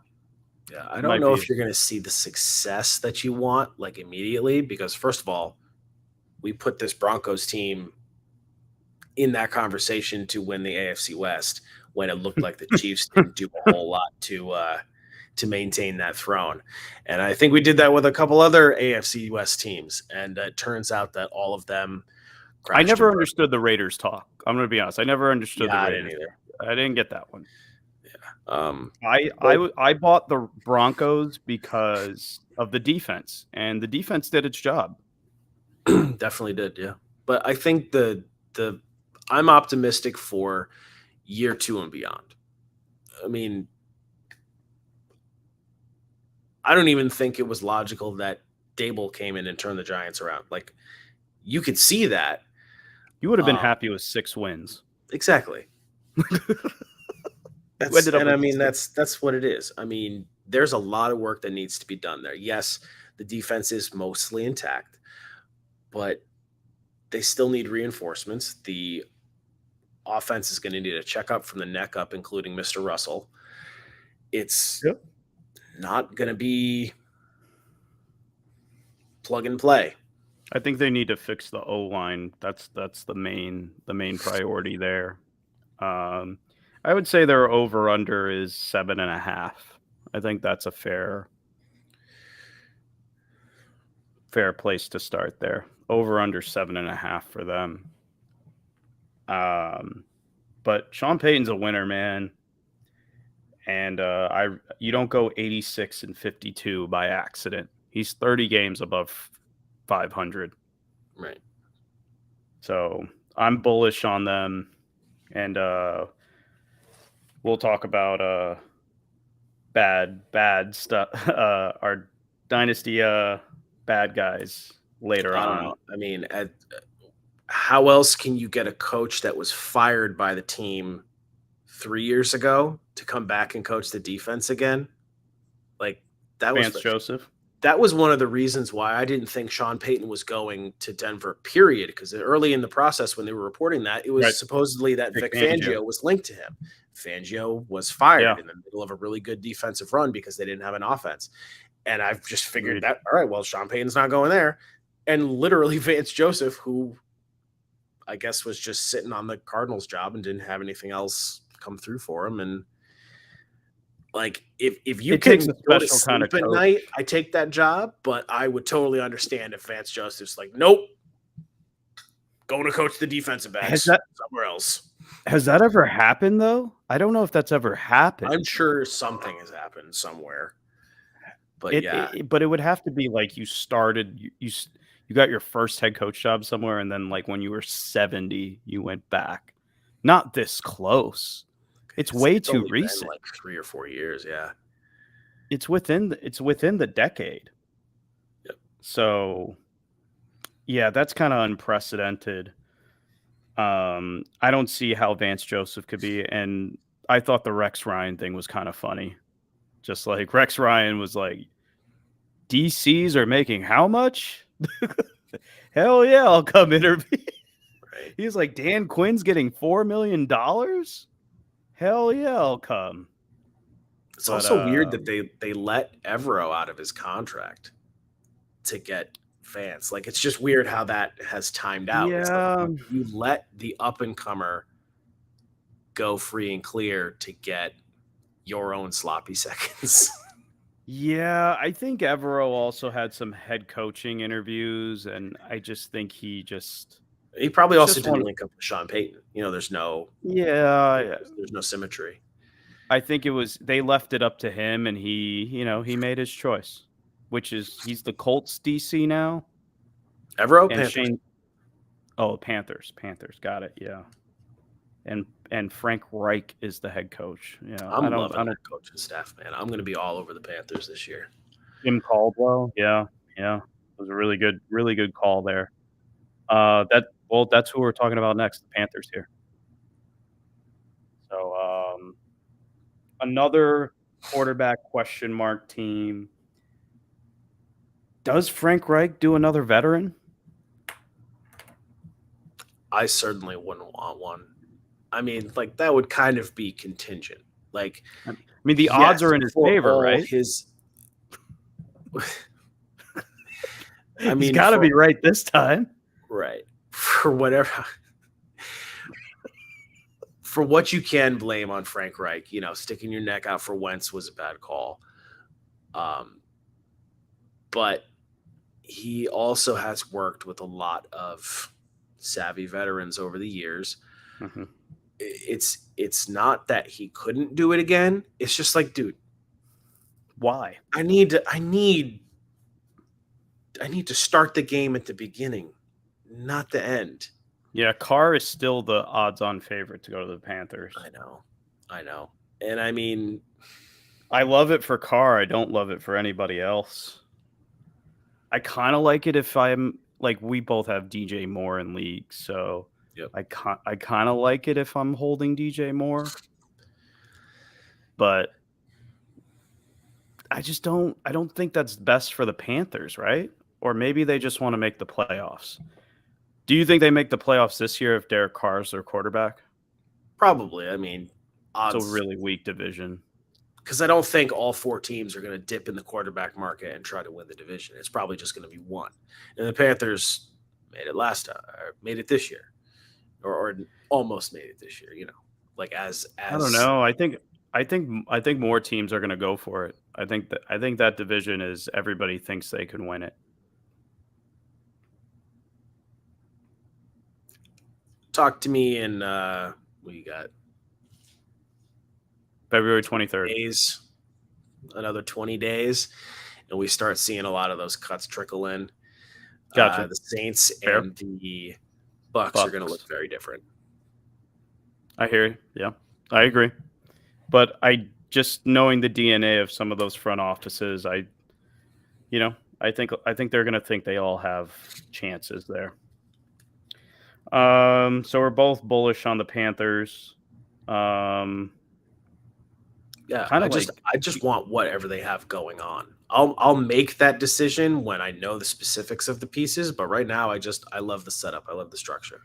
I don't know if you're going to see the success that you want like immediately, because first of all, we put this Broncos team in that conversation to win the AFC West when it looked like the Chiefs didn't do a whole lot to maintain that throne. And I think we did that with a couple other AFC West teams. And it turns out that all of them I never understood the Raiders talk. I'm going to be honest. I never understood the Raiders. I didn't either. I didn't get that one. Yeah. I bought the Broncos because of the defense, and the defense did its job. Definitely did, yeah. But I think I'm optimistic for year 2 and beyond. I mean, I don't even think it was logical that Dable came in and turned the Giants around. Like, you could see that. You would have been happy with 6 wins. Exactly. That's what it is. I mean, there's a lot of work that needs to be done there. Yes, the defense is mostly intact, but they still need reinforcements. The offense is going to need a checkup from the neck up, including Mr. Russell. It's not going to be plug and play. I think they need to fix the O-line. That's the main priority there. I would say their over-under is 7.5. I think that's a fair place to start there. Over-under 7.5 for them. But Sean Payton's a winner, man. And you don't go 86-52 by accident. He's 30 games above 500. Right. So I'm bullish on them. And we'll talk about bad stuff, our dynasty bad guys later on. I don't know. I mean, how else can you get a coach that was fired by the team 3 years ago to come back and coach the defense again? Like, that was Vance Joseph. That was one of the reasons why I didn't think Sean Payton was going to Denver, period. Because early in the process, when they were reporting that, it was supposedly that Vic Fangio was linked to him. Fangio was fired in the middle of a really good defensive run because they didn't have an offense. And I've just figured that, all right, well, Sean Payton's not going there. And literally Vance Joseph, who I guess was just sitting on the Cardinals job and didn't have anything else come through for him. And like, if you can go to sleep at night, I take that job, but I would totally understand if Vance Joseph's like, nope, going to coach the defensive backs somewhere else. Has that ever happened, though? I don't know if that's ever happened. I'm sure something has happened somewhere. But yeah, But it would have to be like you started you got your first head coach job somewhere, and then, like, when you were 70, you went back. Not this close. It's way it's too only been recent. like 3 or 4 years. Yeah. It's within the decade. Yep. So, yeah, that's kinda unprecedented. I don't see how Vance Joseph could be, and I thought the Rex Ryan thing was kinda funny. Just like Rex Ryan was like, "DCs are making how much? Hell yeah, I'll come interview." Right. He's like, "Dan Quinn's getting $4 million? Hell yeah, I'll come." It's But, also weird that they let Evero out of his contract to get fans. Like, it's just weird how that has timed out. It's like yeah, you let the up and comer go free and clear to get your own sloppy seconds. yeah, I think Evero also had some head coaching interviews, and I just think He probably it's also just didn't one. link up with Sean Payton. There's no Yeah, yeah. there's no symmetry. I think it was they left it up to him, and he made his choice, which is he's the Colts DC now, Evero and Panthers. Shane. Oh, Panthers, got it. Yeah, and Frank Reich is the head coach. Yeah, I'm loving I that don't. coaching staff, man. I'm going to be all over the Panthers this year. Jim Caldwell. Yeah, yeah, it was a really good call there. That's who we're talking about next. The Panthers here. So another quarterback question mark team. Does Frank Reich do another veteran? I certainly wouldn't want one. I mean, like, that would kind of be contingent. Like, I mean, the odds yes, are in his for favor, all right? his I He's mean, got to for be right this time. right. For whatever for what you can blame on Frank Reich, sticking your neck out for Wentz was a bad call. But he also has worked with a lot of savvy veterans over the years. Mhm. It's not that he couldn't do it again. It's just like, dude, Why? I need to start the game at the beginning, not the end. Yeah, Carr is still the odds-on favorite to go to the Panthers. I know. And I mean, I love it for Carr. I don't love it for anybody else. I kind of like it if I'm like we both have DJ Moore in league, so yep. I kind of like it if I'm holding DJ Moore, but I don't think that's best for the Panthers, right? Or maybe they just want to make the playoffs. Do you think they make the playoffs this year if Derek Carr's their quarterback? Probably. I mean, It's a odds, really weak division. because I don't think all four teams are going to dip in the quarterback market and try to win the division. It's probably just going to be one. And the Panthers made it last time, or made it this year, or almost made it this year. Like as I don't know. I think more teams are going to go for it. I think that division is everybody thinks they can win it. Talk to me in what you got? February 23rd. Days, another 20 days, and we start seeing a lot of those cuts trickle in. Gotcha. The Saints Fair. and the Bucks are going to look very different. I hear you. Yeah, I agree. But I just knowing the DNA of some of those front offices, I think they're going to think they all have chances there. So we're both bullish on the Panthers. Yeah, I just want whatever they have going on. I'll make that decision when I know the specifics of the pieces, but right now I love the setup. I love the structure.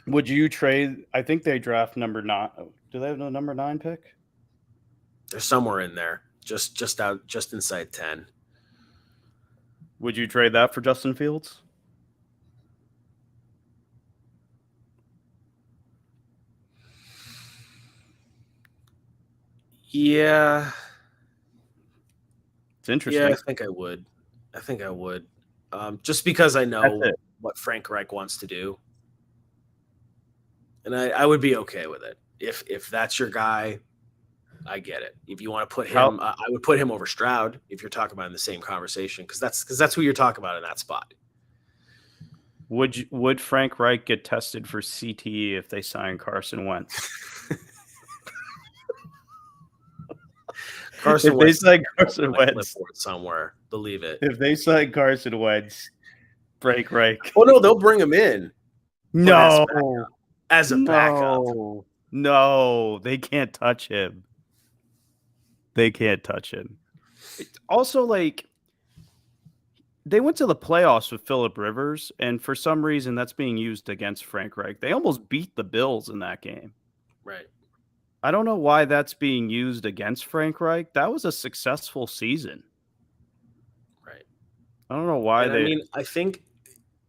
Would you trade? I think they draft number 9. Do they have the number 9 pick? They're somewhere in there, just inside 10. Would you trade that for Justin Fields? Yeah. It's interesting. Yeah, I think I would. Just because I know what Frank Reich wants to do. And I would be okay with it. If that's your guy, I get it. If you want to put How him, I would put him over Stroud if you're talking about in the same conversation, because that's who you're talking about in that spot. would Frank Reich get tested for CTE if they sign Carson Wentz? Carson If they Wentz sign Carson like Wentz, clipboard somewhere. Believe it. if they sign Carson Wentz, Frank Reich. Oh no, they'll bring him in. But No, as a backup. no, they can't touch him. They can't touch him. Also, like, they went to the playoffs with Phillip Rivers, and for some reason, that's being used against Frank Reich. They almost beat the Bills in that game. Right. I don't know why that's being used against Frank Reich. That was a successful season. Right. I don't know why I mean, I think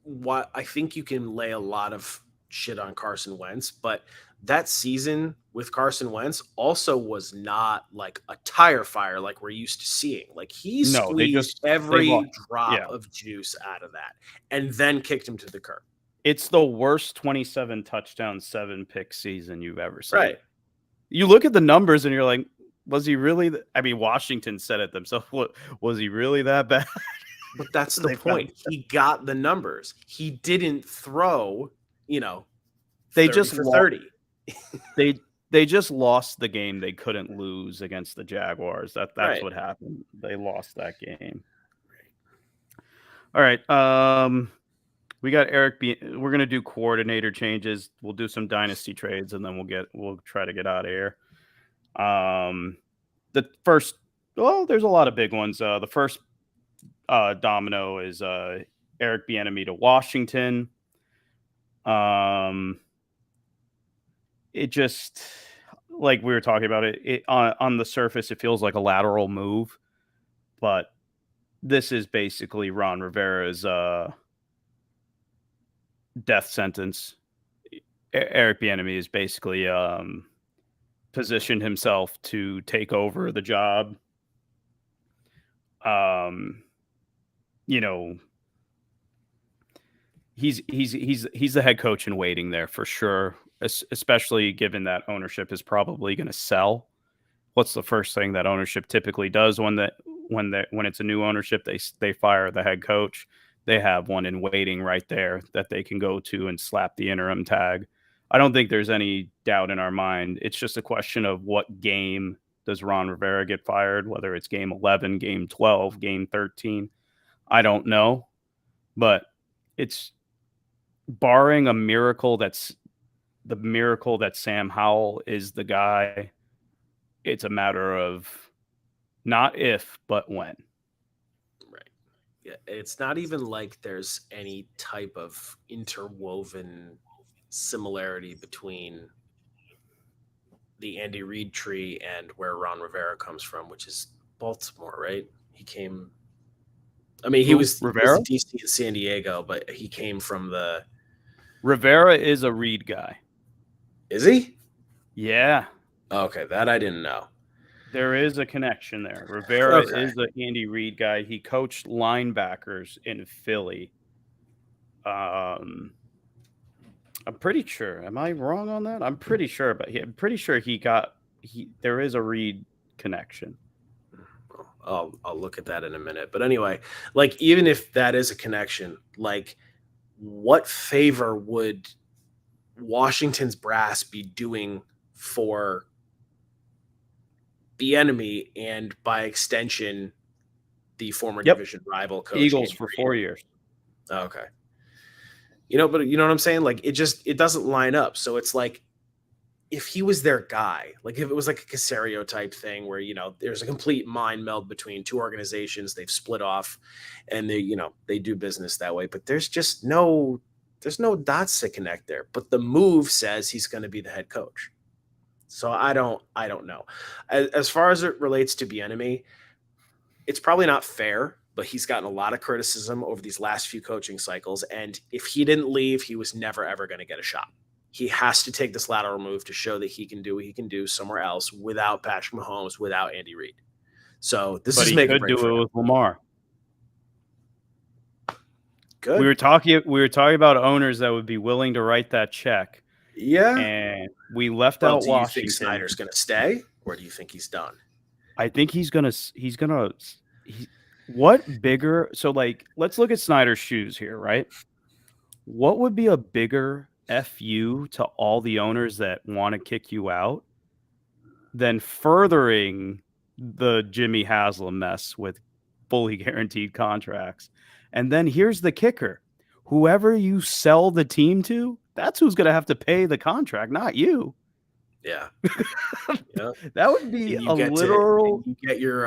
you can lay a lot of shit on Carson Wentz, but that season with Carson Wentz also was not like a tire fire like we're used to seeing. Like he squeezed every drop of juice out of that and then kicked him to the curb. It's the worst 27 touchdown, 7 pick season you've ever seen. Right. You look at the numbers and you're like, was he really? I mean, Washington said it themselves. Was he really that bad? But that's the point. He got the numbers. He didn't throw, they just for 30. They just lost the game they couldn't lose against the Jaguars. That's right. What happened. They lost that game. All right. We got Eric B. We're gonna do coordinator changes. We'll do some dynasty trades, and then we'll try to get out of here. The first, there's a lot of big ones. The first domino is Eric Bieniemy to Washington. It just, like we were talking about it on the surface, it feels like a lateral move, but this is basically Ron Rivera's death sentence. Eric Bieniemy is basically positioned himself to take over the job. He's the head coach in waiting there for sure, especially given that ownership is probably going to sell. What's the first thing that ownership typically does when it's a new ownership? They fire the head coach. They have one in waiting right there that they can go to and slap the interim tag. I don't think there's any doubt in our mind. It's just a question of what game does Ron Rivera get fired, whether it's game 11, game 12, game 13. I don't know, but it's barring a miracle that's the miracle that Sam Howell is the guy. It's a matter of not if, but when. Right. Yeah. It's not even like there's any type of interwoven similarity between the Andy Reid tree and where Ron Rivera comes from, which is Baltimore, right? He was Rivera? DC in San Diego, but he came from the... Rivera is a Reid guy. Is he? Yeah. Okay, that I didn't know. There is a connection there. Rivera is an Andy Reid guy. He coached linebackers in Philly. I'm pretty sure. Am I wrong on that? I'm pretty sure, but I'm pretty sure there is a Reid connection. I'll look at that in a minute. But anyway, like, even if that is a connection, like, what favor would Washington's brass be doing for Bieniemy and by extension the former division rival coach Eagles for 4 years? Okay. But you know what I'm saying? Like, it doesn't line up. So it's like, if he was their guy, like if it was like a Casario type thing where, there's a complete mind meld between two organizations, they've split off and they do business that way, but there's no dots to connect there. But the move says he's going to be the head coach. So I don't know. As far as it relates to Bieniemy, it's probably not fair, but he's gotten a lot of criticism over these last few coaching cycles. And if he didn't leave, he was never, ever going to get a shot. He has to take this lateral move to show that he can do what he can do somewhere else without Patrick Mahomes, without Andy Reid. So this is making it with Lamar. Good. We were talking about owners that would be willing to write that check. Yeah. And we left out Washington. Do you think Snyder's going to stay? Or do you think he's done? I think what bigger? So like, let's look at Snyder's shoes here, right? What would be a bigger FU to all the owners that want to kick you out than furthering the Jimmy Haslam mess with fully guaranteed contracts? And then here's the kicker. Whoever you sell the team to, that's who's going to have to pay the contract, not you. Yeah. Yeah. That would be And a literal. you get your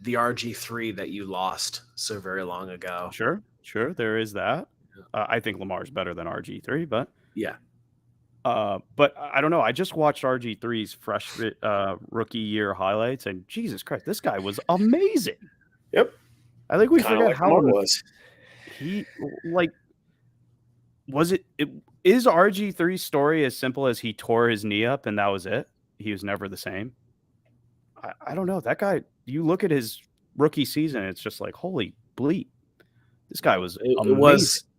the RG3 that you lost so very long ago. Sure, there is that. I think Lamar's better than RG3, but yeah. But I don't know. I just watched RG3's fresh rookie year highlights, and Jesus Christ, this guy was amazing. Yep. I think we Kinda forget like how Lamar was. he like was it is RG3's story as simple as he tore his knee up and that was it? He was never the same. I don't know. That guy, you look at his rookie season, it's just like, holy bleep. This guy was amazing.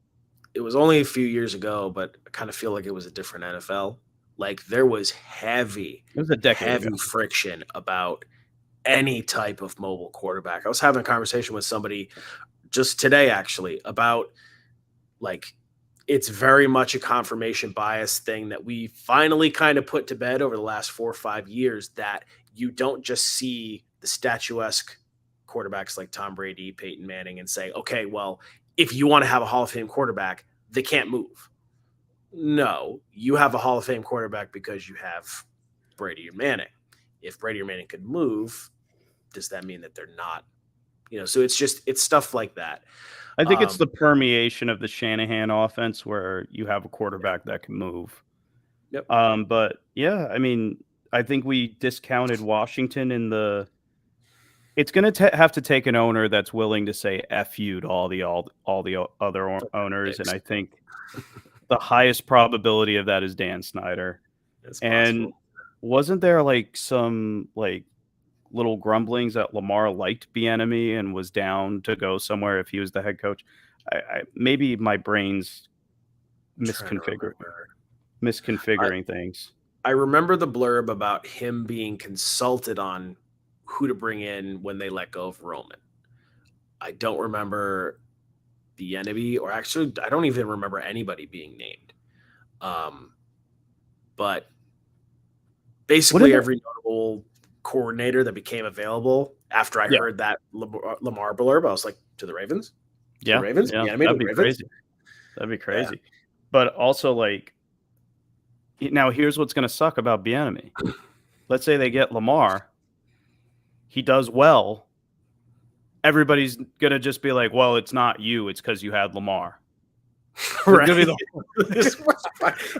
It was only a few years ago, but I kind of feel like it was a different NFL. Like there was It was a decade heavy ago. friction about any type of mobile quarterback. I was having a conversation with somebody just today, actually, about like it's very much a confirmation bias thing that we finally kind of put to bed over the last 4 or 5 years, that you don't just see the statuesque quarterbacks like Tom Brady, Peyton Manning, and say, okay, well, if you want to have a Hall of Fame quarterback, they can't move. No, you have a Hall of Fame quarterback because you have Brady or Manning. If Brady or Manning could move, does that mean that they're not? So it's stuff like that. I think it's the permeation of the Shanahan offense where you have a quarterback that can move. Yep. But yeah, I mean, I think we discounted Washington in the. It's going to have to take an owner that's willing to say "f you" to all the other owners, and I think the highest probability of that is Dan Snyder. And wasn't there like some like little grumblings that Lamar liked Bieniemy and was down to go somewhere if he was the head coach? I maybe my brain's misconfiguring things. I remember the blurb about him being consulted on who to bring in when they let go of Roman. I don't remember Bieniemy, or actually, I don't even remember anybody being named. But basically, every notable coordinator that became available after I heard that Lamar blurb, I was like, to the Ravens? Yeah. The Ravens? Yeah, that'd be crazy. That'd be crazy. Yeah. But also, like, now here's what's going to suck about Bieniemy. Let's say they get Lamar. He does well. Everybody's going to just be like, well, it's not you. It's because you had Lamar. Right.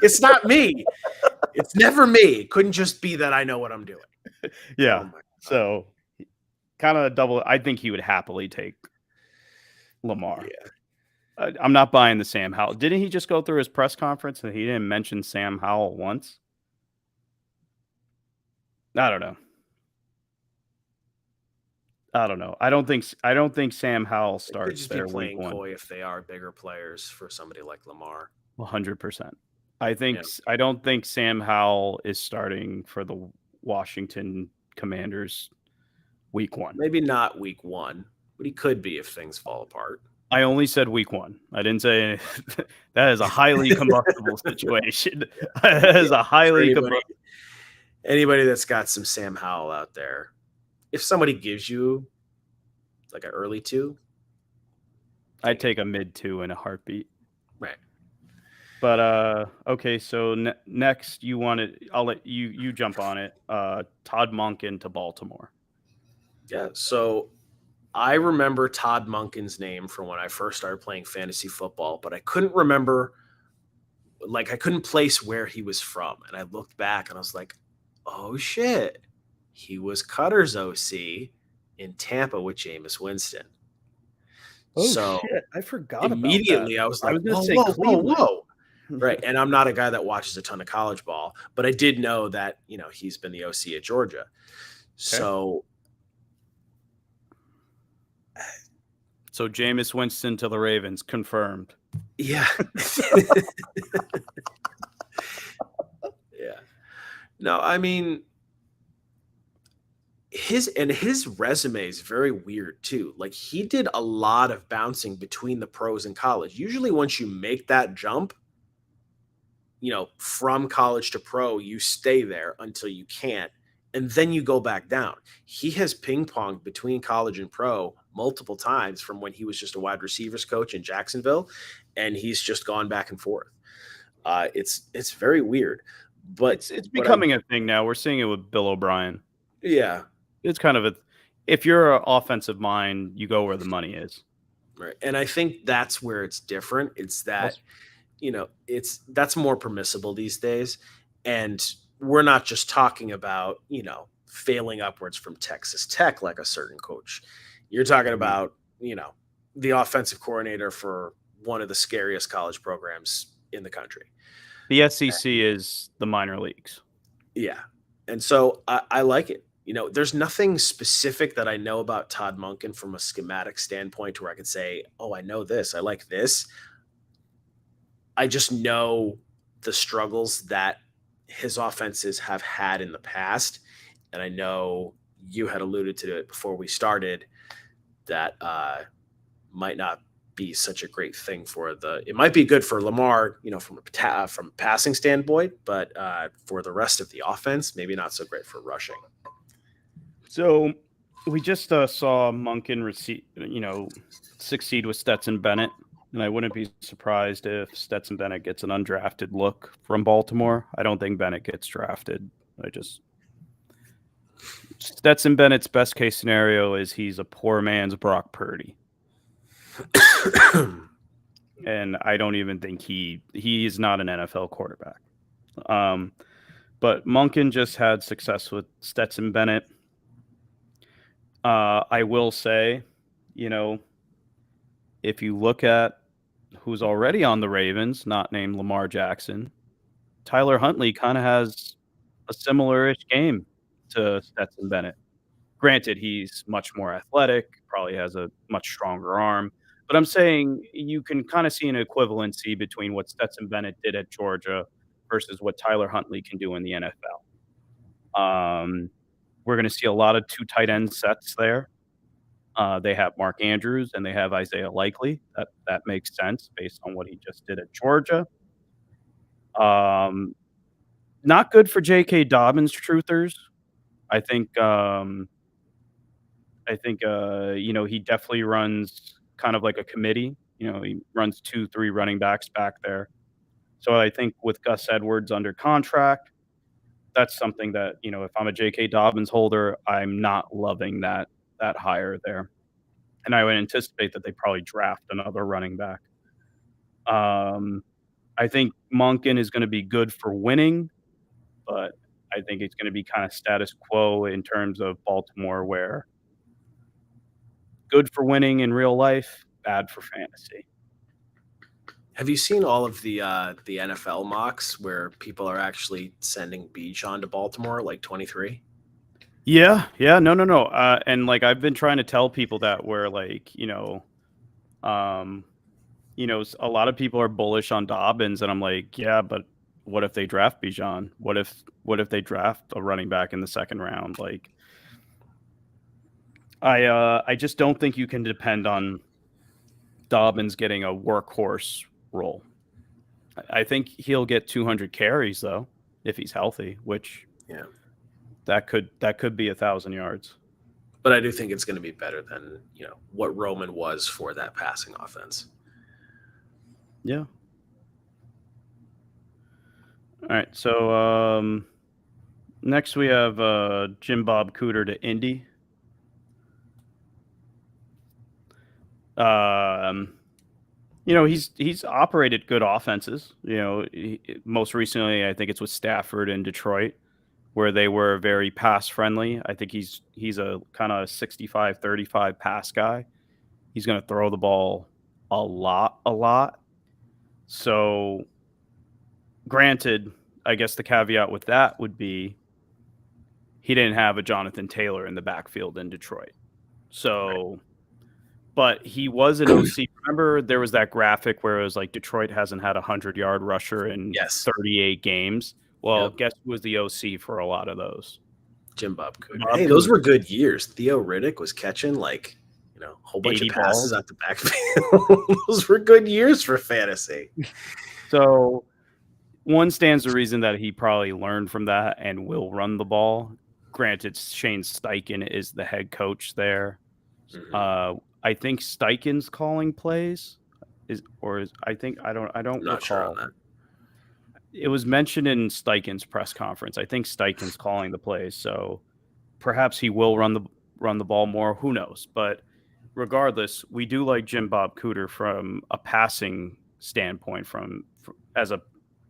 It's not me. It's never me. It couldn't just be that I know what I'm doing. Yeah. So kind of double. I think he would happily take Lamar. Yeah. I'm not buying the Sam Howell. Didn't he just go through his press conference and he didn't mention Sam Howell once? I don't know. I don't think Sam Howell starts there week one. Coy if they are bigger players for somebody like Lamar. 100%. I don't think Sam Howell is starting for the Washington Commanders week one. Maybe not week one, but he could be if things fall apart. I only said week one. I didn't say that is a highly combustible situation. That is a highly anybody that's got some Sam Howell out there. If somebody gives you like an early 2, I'd take a mid 2 in a heartbeat. Right. But okay, so next you wanted, I'll let you jump on it. Todd Monken to Baltimore. Yeah, so I remember Todd Monken's name from when I first started playing fantasy football, but I couldn't remember, like I couldn't place where he was from. And I looked back and I was like, oh shit. He was Cutter's OC in Tampa with Jameis Winston. Oh, so shit. I forgot immediately about that. I was like, whoa. Right. And I'm not a guy that watches a ton of college ball, but I did know that, he's been the OC at Georgia. Okay. So Jameis Winston to the Ravens, confirmed. Yeah. Yeah. No, I mean, his resume is very weird too. Like he did a lot of bouncing between the pros and college. Usually once you make that jump, from college to pro, you stay there until you can't, and then you go back down. He has ping-ponged between college and pro multiple times from when he was just a wide receivers coach in Jacksonville, and he's just gone back and forth. It's very weird, but It's what I becoming a thing now. We're seeing it with Bill O'Brien. yeah, It's kind of if you're an offensive mind, you go where the money is. right. And I think that's where it's different. It's that That's that's more permissible these days, and we're not just talking about failing upwards from Texas Tech like a certain coach. You're talking about the offensive coordinator for one of the scariest college programs in the country. the SEC is the minor leagues. Yeah. And so I like it. There's nothing specific that I know about Todd Monken from a schematic standpoint where I could say, oh, I know this. I like this. I just know the struggles that his offenses have had in the past. And I know you had alluded to it before we started that might not be such a great thing it might be good for Lamar, from a passing standpoint, but for the rest of the offense, maybe not so great for rushing. So we just saw Monken succeed with Stetson Bennett, and I wouldn't be surprised if Stetson Bennett gets an undrafted look from Baltimore. I don't think Bennett gets drafted. Stetson Bennett's best case scenario is he's a poor man's Brock Purdy. And I don't even think he is not an NFL quarterback. But Monken just had success with Stetson Bennett. I will say, if you look at who's already on the Ravens, not named Lamar Jackson, Tyler Huntley kind of has a similar-ish game to Stetson Bennett. Granted, he's much more athletic, probably has a much stronger arm. But I'm saying you can kind of see an equivalency between what Stetson Bennett did at Georgia versus what Tyler Huntley can do in the NFL. We're going to see a lot of two tight end sets there. They have Mark Andrews and they have Isaiah Likely. That makes sense based on what he just did at Georgia. Not good for J.K. Dobbins truthers. I think he definitely runs kind of like a committee. He runs 2-3 running backs back there. So I think with Gus Edwards under contract, that's something that, if I'm a J.K. Dobbins holder, I'm not loving that hire there. And I would anticipate that they probably draft another running back. I think Monken is going to be good for winning, but I think it's going to be kind of status quo in terms of Baltimore, where good for winning in real life, bad for fantasy. Have you seen all of the NFL mocks where people are actually sending Bijan to Baltimore, like 23? Yeah, no. And I've been trying to tell people that where a lot of people are bullish on Dobbins, and I'm like, yeah, but what if they draft Bijan? What if they draft a running back in the second round? I just don't think you can depend on Dobbins getting a workhorse role. I think he'll get 200 carries though if he's healthy, which that could be 1,000 yards. But I do think it's going to be better than what Roman was for that passing offense. Yeah. All right. So next we have Jim Bob Cooter to Indy. He's operated good offenses. Most recently, I think it's with Stafford in Detroit, where they were very pass friendly. I think he's a kind of 65-35 pass guy. He's going to throw the ball a lot. So, granted, I guess the caveat with that would be he didn't have a Jonathan Taylor in the backfield in Detroit. So. Right. But he was an OC. Remember, there was that graphic where it was like Detroit hasn't had a 100-yard rusher in 38 games. Well, guess who was the OC for a lot of those? Jim Bob Cooter. Bob Hey, those Cooter. were good years. Theo Riddick was catching like, a whole bunch of 80 passes balls. out the backfield. Those were good years for fantasy. So one stands to reason that he probably learned from that and will run the ball. Granted, Shane Steichen is the head coach there. Mhm. I think Steichen's calling plays. I don't I'm not sure on recall. that. It was mentioned in Steichen's press conference. I think Steichen's calling the plays, so perhaps he will run the ball more. Who knows? But regardless, we do like Jim Bob Cooter from a passing standpoint, from as a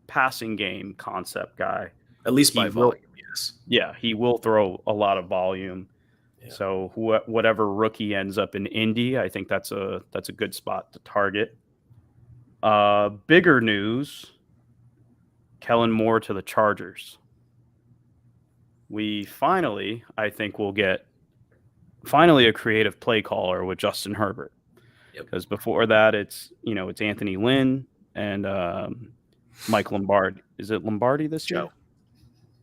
passing game concept guy. At least He by will, volume, yes. yeah, he will throw a lot of volume. Yeah. So whatever rookie ends up in Indy, I think that's a good spot to target. Bigger news: Kellen Moore to the Chargers. We finally, I think, will get a creative play caller with Justin Herbert. Because before that, it's Anthony Lynn and Mike Lombardi. Is it Lombardi this year?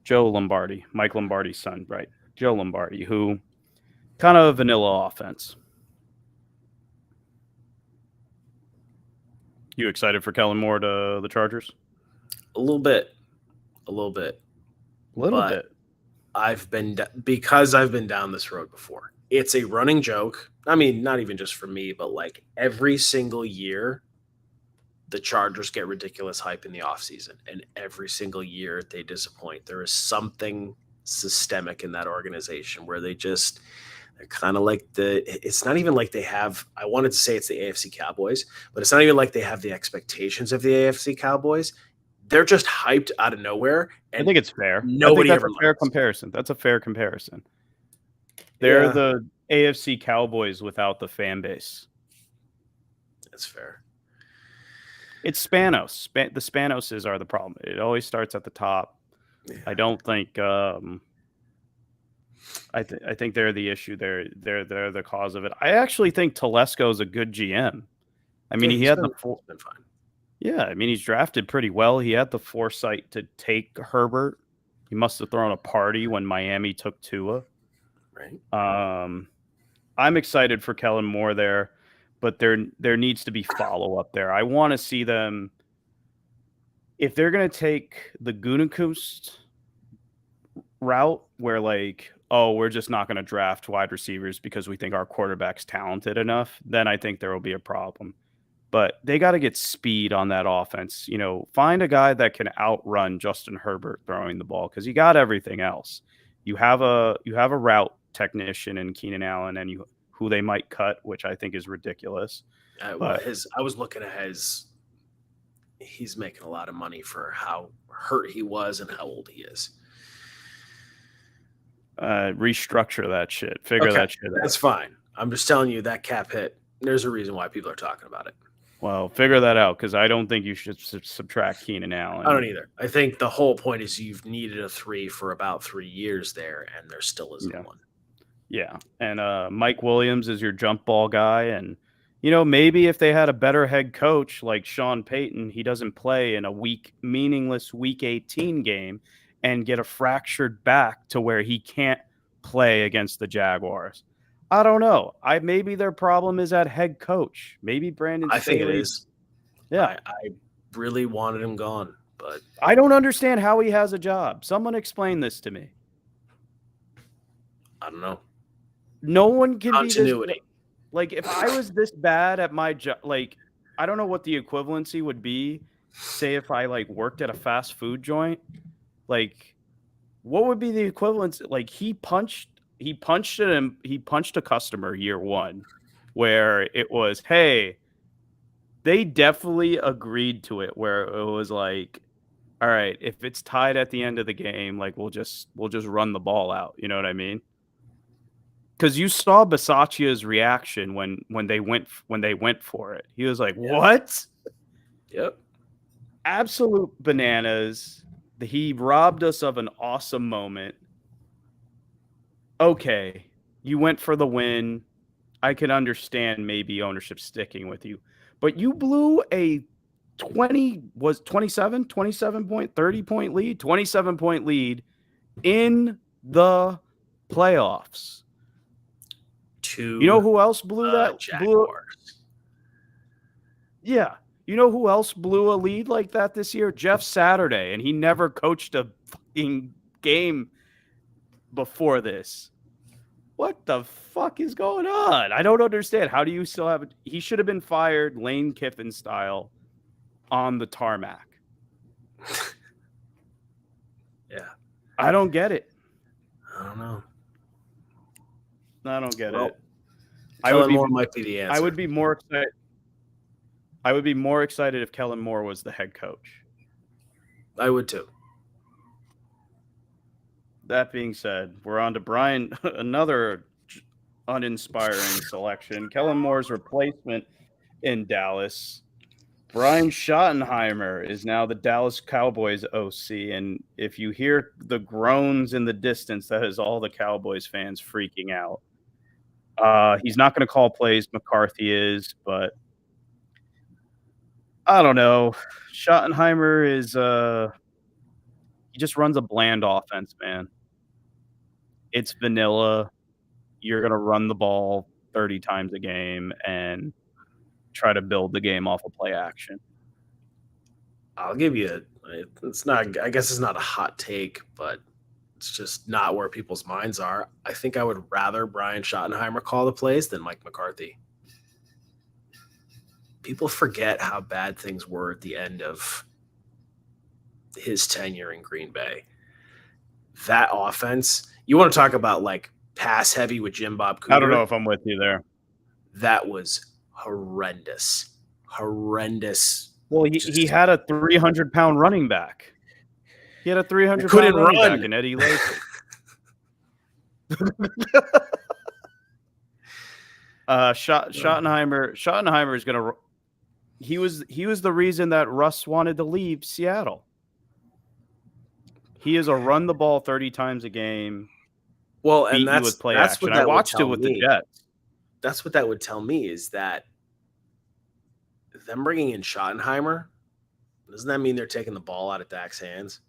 Joe Lombardi, Mike Lombardi's son, right? Joe Lombardi, who kind of vanilla offense. You excited for Kellen Moore to the Chargers? A little bit. Because I've been down this road before. It's a running joke. I mean, not even just for me, but like every single year, the Chargers get ridiculous hype in the offseason, and every single year they disappoint. There is something systemic in that organization where they're kind of like it's not even like they have, I wanted to say it's the AFC Cowboys, but it's not even like they have the expectations of the AFC Cowboys. They're just hyped out of nowhere. And I think it's fair. Nobody that's ever a fair comparison. That's a fair comparison. They're the AFC Cowboys without the fan base. That's fair. It's Spanos. The Spanoses are the problem. It always starts at the top. Yeah. I don't think. I think they're the issue. They're the cause of it. I actually think Telesco is a good GM. I mean, he had been fine. Yeah, I mean, he's drafted pretty well. He had the foresight to take Herbert. He must have thrown a party when Miami took Tua. Right. I'm excited for Kellen Moore there, but there needs to be follow-up there. I want to see them, if they're going to take the Gutekunst route where we're just not going to draft wide receivers because we think our quarterback's talented enough, then I think there will be a problem. But they got to get speed on that offense. Find a guy that can outrun Justin Herbert throwing the ball, because you got everything else. You have a route technician in Keenan Allen, and who they might cut, which I think is ridiculous. I was looking at he's making a lot of money for how hurt he was and how old he is. Restructure that shit. Figure that shit out. That's fine. I'm just telling you that cap hit. There's a reason why people are talking about it. Well, figure that out, because I don't think you should subtract Keenan Allen. I don't either. I think the whole point is you've needed a 3 for about 3 years there, and there still isn't one. Yeah, and Mike Williams is your jump ball guy, and maybe if they had a better head coach like Sean Payton, he doesn't play in a meaningless Week 18 game and get a fractured back to where he can't play against the Jaguars. I don't know. Maybe their problem is at head coach. Maybe Brandon Staley. I think it is. Yeah. I really wanted him gone, but I don't understand how he has a job. Someone explain this to me. I don't know. No one can continuity. Be this, if I was this bad at my job, I don't know what the equivalency would be. Say if I worked at a fast food joint, what would be the equivalence? He punched a customer year one, where it was, hey, they definitely agreed to it, where it was all right, if it's tied at the end of the game, we'll just run the ball out. You know what I mean? Because you saw Bisaccia's reaction when they went for it. He was like, what? Yep. Absolute bananas. He robbed us of an awesome moment. Okay, you went for the win. I can understand maybe ownership sticking with you, but you blew a 27 point lead in the playoffs. To You know who else blew that? Jaguars. Yeah. You know who else blew a lead like that this year? Jeff Saturday, and he never coached a fucking game before this. What the fuck is going on? I don't understand. How do you still have it? He should have been fired Lane Kiffin style on the tarmac. Yeah. I don't get it. I don't know. I don't get Well, it. Kellen Moore might be the answer. I would be more excited. I would be more excited if Kellen Moore was the head coach. I would too. That being said, we're on to Brian, another uninspiring selection. Kellen Moore's replacement in Dallas. Brian Schottenheimer is now the Dallas Cowboys OC. And if you hear the groans in the distance, that is all the Cowboys fans freaking out. He's not going to call plays. McCarthy is, but I don't know. Schottenheimer is he just runs a bland offense, man. It's vanilla. You're going to run the ball 30 times a game and try to build the game off of play action. I'll give you it's not, I guess it's not a hot take, but it's just not where people's minds are. I think I would rather Brian Schottenheimer call the plays than Mike McCarthy. People forget how bad things were at the end of his tenure in Green Bay. That offense, you want to talk about like pass heavy with Jim Bob Cooter? I don't know if I'm with you there. That was horrendous. Horrendous. Well, he had a 300-pound running back. He had a 300-pound couldn't running run. back in Eddie Lacy. Schottenheimer is going to. He was the reason that Russ wanted to leave Seattle. He is a run the ball 30 times a game. Well, and that's with play that's action. what that I watched would it with tell the me. Jets. That's what that would tell me is that them bringing in Schottenheimer, doesn't that mean they're taking the ball out of Dak's hands?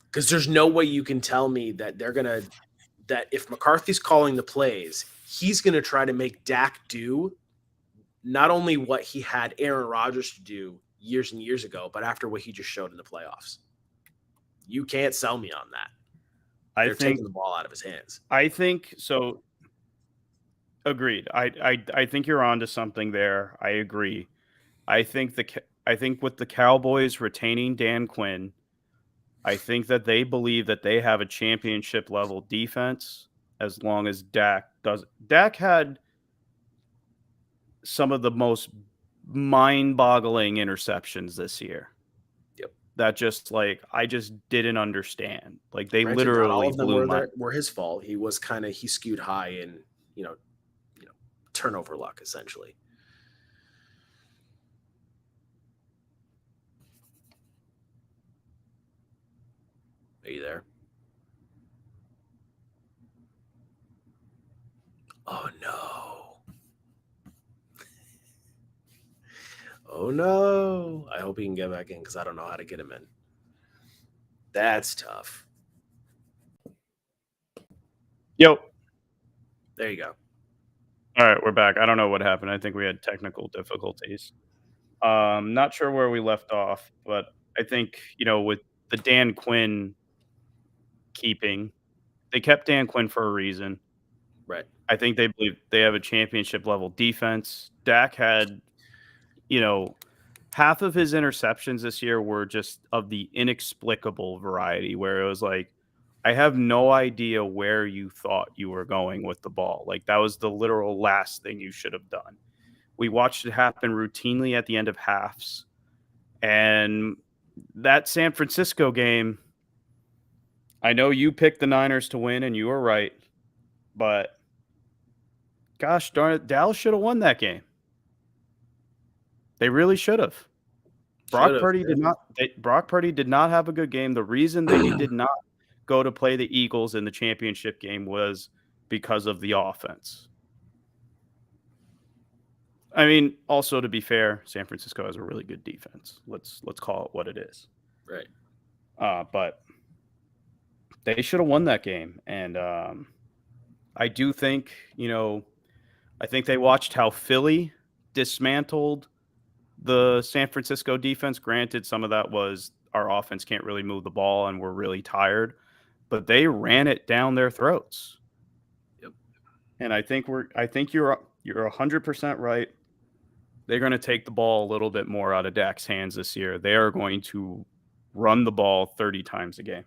Because there's no way you can tell me that that if McCarthy's calling the plays, he's gonna try to make Dak do not only what he had Aaron Rodgers to do years and years ago, but after what he just showed in the playoffs. You can't sell me on that. They're taking the ball out of his hands. I think so. Agreed. I think you're onto something there. I agree. I think with the Cowboys retaining Dan Quinn, I think that they believe that they have a championship level defense as long as Dak does. Dak had some of the most mind-boggling interceptions this year. Yep. That just like I just didn't understand. Like they Granted, literally not all of them blew were his fault. He was he skewed high in, turnover luck essentially. Are you there? Oh no. Oh no. I hope he can get back in because I don't know how to get him in. That's tough. Yo. There you go. All right, we're back. I don't know what happened. I think we had technical difficulties. Not sure where we left off, but I think, with the Dan Quinn keeping, they kept Dan Quinn for a reason. Right. I think they believe they have a championship level defense. Dak had, half of his interceptions this year were just of the inexplicable variety where it was like, I have no idea where you thought you were going with the ball. Like that was the literal last thing you should have done. We watched it happen routinely at the end of halves. And that San Francisco game, I know you picked the Niners to win and you were right, but gosh darn it, Dallas should have won that game. They really should have. Brock Purdy did not have a good game. The reason that he did not go to play the Eagles in the championship game was because of the offense. I mean, also to be fair, San Francisco has a really good defense. Let's call it what it is. Right. But they should have won that game. And I do think, I think they watched how Philly dismantled the San Francisco defense. Granted, some of that was our offense can't really move the ball and we're really tired, but they ran it down their throats. Yep. And I think you're 100% right. They're going to take the ball a little bit more out of Dak's hands this year. They are going to run the ball 30 times a game.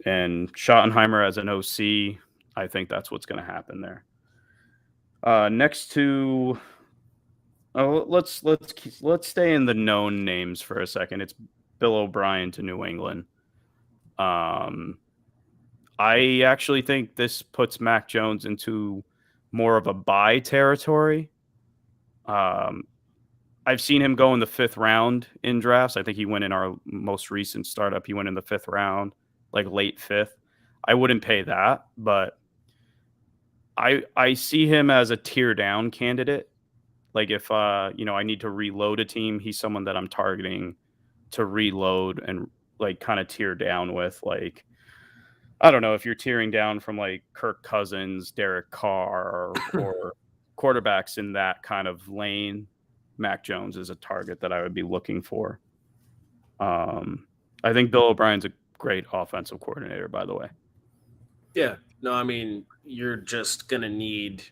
And Schottenheimer as an OC, I think that's what's going to happen there. Next to, let's stay in the known names for a second. It's Bill O'Brien to New England. I actually think this puts Mac Jones into more of a bye territory. I've seen him go in the 5th round in drafts. I think he went in our most recent startup. He went in the 5th round, like late 5th. I wouldn't pay that, but I see him as a tier down candidate. Like if I need to reload a team, he's someone that I'm targeting to reload and like kind of tier down with. Like, I don't know if you're tearing down from like Kirk Cousins, Derek Carr, or quarterbacks in that kind of lane. Mac Jones is a target that I would be looking for. I think Bill O'Brien's a great offensive coordinator, by the way. Yeah. No, I mean, you're just going to need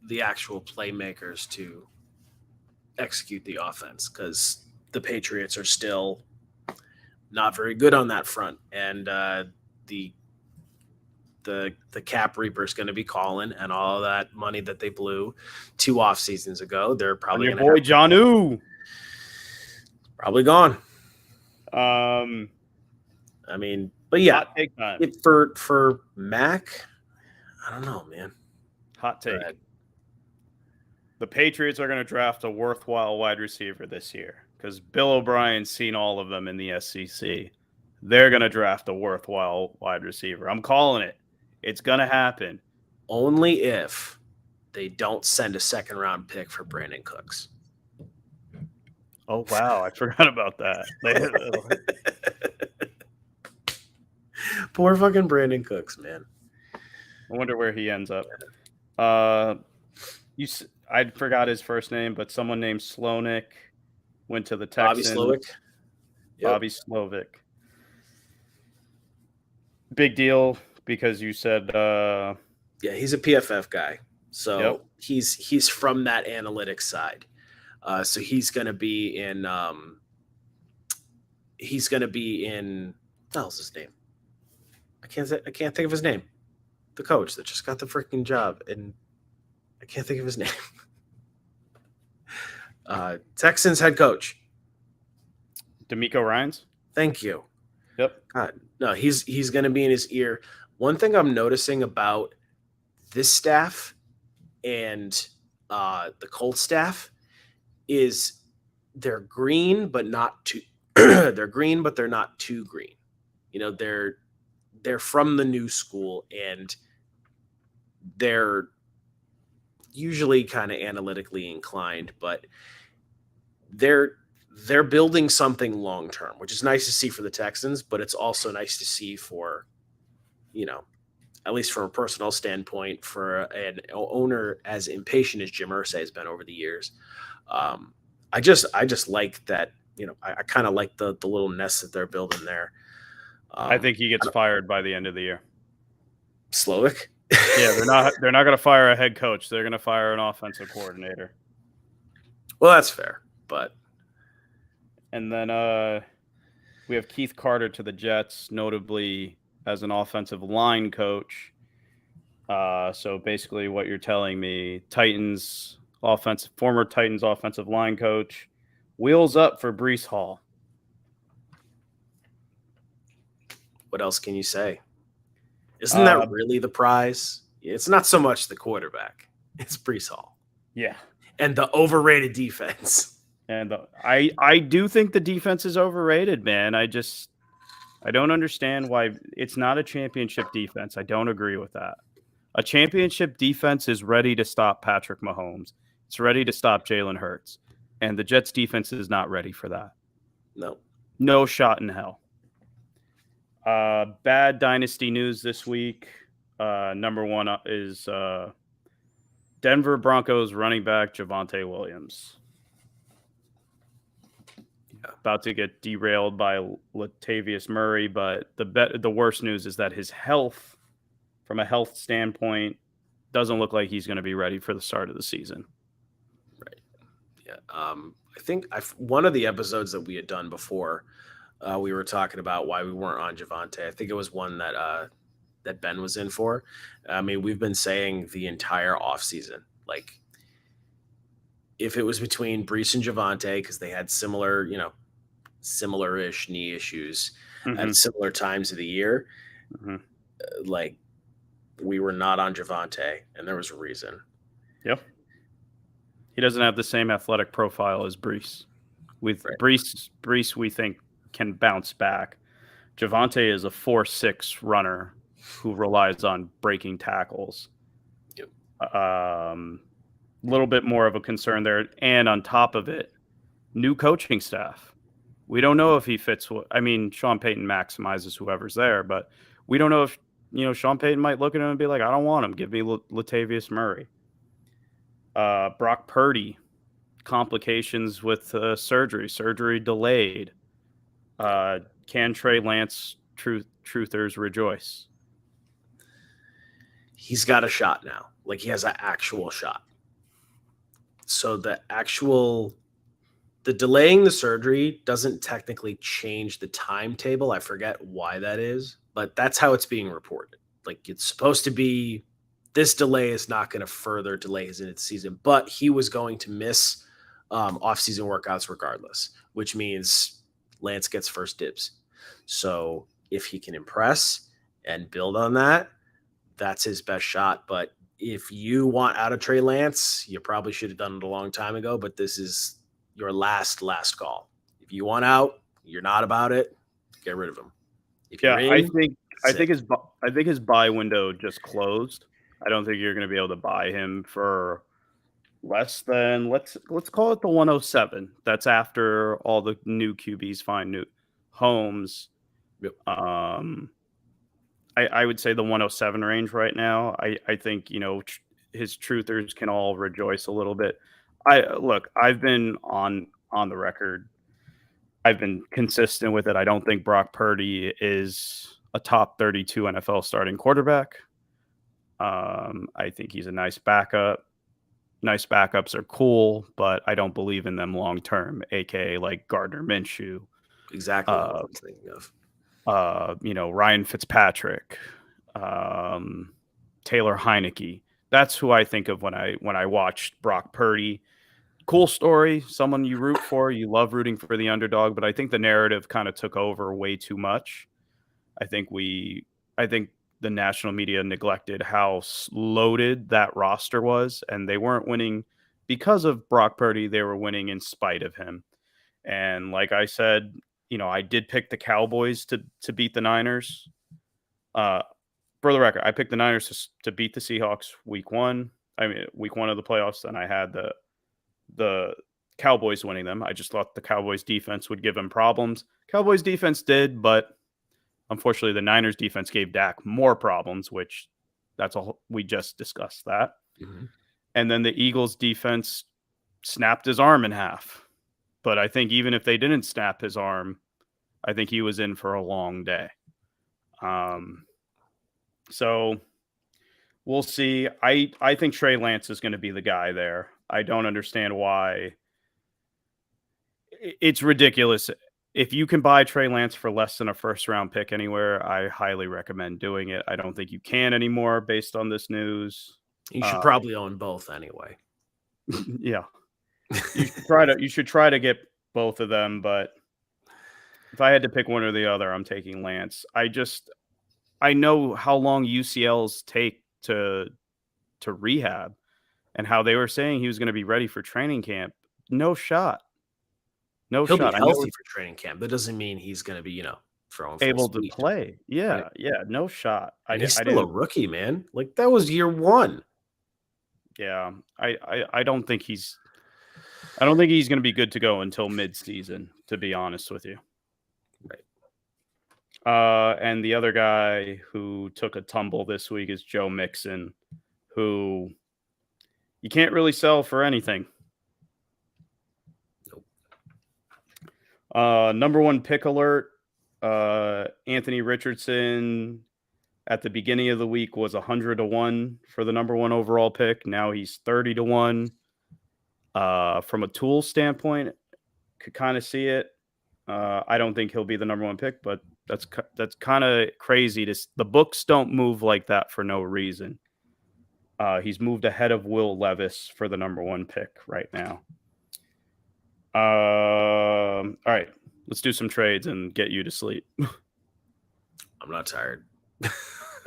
the actual playmakers to execute the offense because the Patriots are still not very good on that front. And the cap reaper is going to be calling, and all that money that they blew 2 off seasons ago, they're probably going to boy Jonnu probably gone. I mean, but yeah, for Mac, I don't know, man. Hot take. The Patriots are going to draft a worthwhile wide receiver this year because Bill O'Brien's seen all of them in the SEC. They're going to draft a worthwhile wide receiver. I'm calling it. It's going to happen. Only if they don't send a 2nd round pick for Brandon Cooks. Oh, wow. I forgot about that. Poor fucking Brandon Cooks, man. I wonder where he ends up. I forgot his first name, but someone named Slonik went to the Texans. Bobby Slovic. Yep. Bobby Slovic. Big deal because you said yeah, he's a PFF guy. So yep. he's from that analytics side. So he's going to be in what the hell's his name? I can't think of his name. The coach that just got the freaking job, and I can't think of his name. Texans head coach. D'Amico Ryans. Thank you. Yep. God, no, he's going to be in his ear. One thing I'm noticing about this staff and the Colts staff is they're green, but not too. They're green, but they're not too green. They're from the new school, and they're usually kind of analytically inclined, but they're building something long term, which is nice to see for the Texans, but it's also nice to see for, at least from a personal standpoint, for an owner as impatient as Jim Irsay has been over the years. I just like that, I kind of like the little nest that they're building there. I think he gets fired by the end of the year. Slovic? Yeah, they're not going to fire a head coach. They're going to fire an offensive coordinator. Well, that's fair, but. And then we have Keith Carter to the Jets, notably as an offensive line coach. So basically what you're telling me, former Titans offensive line coach, wheels up for Breece Hall. What else can you say? Isn't that really the prize? It's not so much the quarterback. It's Breece Hall. Yeah. And the overrated defense. And I do think the defense is overrated, man. I don't understand why it's not a championship defense. I don't agree with that. A championship defense is ready to stop Patrick Mahomes. It's ready to stop Jalen Hurts. And the Jets defense is not ready for that. No. No shot in hell. Bad dynasty news this week. Number one is Denver Broncos running back Javonte Williams. About to get derailed by Latavius Murray, but the worst news is that his health, from a health standpoint, doesn't look like he's going to be ready for the start of the season. Right. Yeah. I think one of the episodes that we had done before, we were talking about why we weren't on Javonte. I think it was one that that Ben was in for. I mean, we've been saying the entire offseason, like, if it was between Brees and Javonte, because they had similar-ish knee issues at similar times of the year, like, we were not on Javonte, and there was a reason. Yep. He doesn't have the same athletic profile as Brees. With Brees, we think, can bounce back. Javonte is a 4.6 runner who relies on breaking tackles. Yep. Little bit more of a concern there. And on top of it, new coaching staff. We don't know if he fits. I mean, Sean Payton maximizes whoever's there, but we don't know if, Sean Payton might look at him and be like, I don't want him. Give me Latavius Murray. Brock Purdy, complications with surgery delayed. Can Trey Lance truthers rejoice? He's got a shot now. Like, he has an actual shot. So the delaying the surgery doesn't technically change the timetable. I forget why that is, but that's how it's being reported. Like, it's supposed to be, this delay is not going to further delay his end of the season, but he was going to miss off-season workouts regardless, which means Lance gets first dibs. So if he can impress and build on that, that's his best shot. But if you want out of Trey Lance, you probably should have done it a long time ago, but this is your last call. If you want out, you're not about it, get rid of him. If you're in, I think his buy window just closed. I don't think you're going to be able to buy him for less than, let's call it the 107. That's after all the new QBs find new homes. Yep. I would say the 107 range right now. I think, his truthers can all rejoice a little bit. I've been on the record. I've been consistent with it. I don't think Brock Purdy is a top 32 NFL starting quarterback. I think he's a nice backup. Nice backups are cool, but I don't believe in them long term, aka like Gardner Minshew. Exactly what I was thinking of. Ryan Fitzpatrick, Taylor Heineke. That's who I think of when I watched Brock Purdy. Cool story, someone you root for. You love rooting for the underdog, but I think the narrative kind of took over way too much. I think the national media neglected how loaded that roster was, and they weren't winning because of Brock Purdy. They were winning in spite of him. And like I said, I did pick the Cowboys to beat the Niners. For the record, I picked the Niners to beat the Seahawks week one of the playoffs, and I had the Cowboys winning them. I just thought the Cowboys defense would give them problems. Cowboys defense did, but unfortunately the Niners defense gave Dak more problems, which that's all. We just discussed that. Mm-hmm. And then the Eagles defense snapped his arm in half. But I think even if they didn't snap his arm, I think he was in for a long day. So we'll see. I think Trey Lance is going to be the guy there. I don't understand why. It's ridiculous. If you can buy Trey Lance for less than a first-round pick anywhere, I highly recommend doing it. I don't think you can anymore based on this news. You should probably own both anyway. Yeah. You should try to get both of them, but if I had to pick one or the other, I'm taking Lance. I know how long UCLs take to rehab, and how they were saying he was going to be ready for training camp. No shot. He'll be healthy for training camp. That doesn't mean he's going to be, throwing able to play. Yeah, no shot. And he's still a rookie, man. Like, that was year one. Yeah, I don't think he's going to be good to go until mid-season, to be honest with you. Right. And the other guy who took a tumble this week is Joe Mixon, who you can't really sell for anything. Number one pick alert. Anthony Richardson at the beginning of the week was 100-1 for the number one overall pick. Now he's 30-1. From a tool standpoint, could kind of see it. I don't think he'll be the number one pick, but that's kind of crazy. The books don't move like that for no reason. He's moved ahead of Will Levis for the number one pick right now. All right, let's do some trades and get you to sleep. I'm not tired.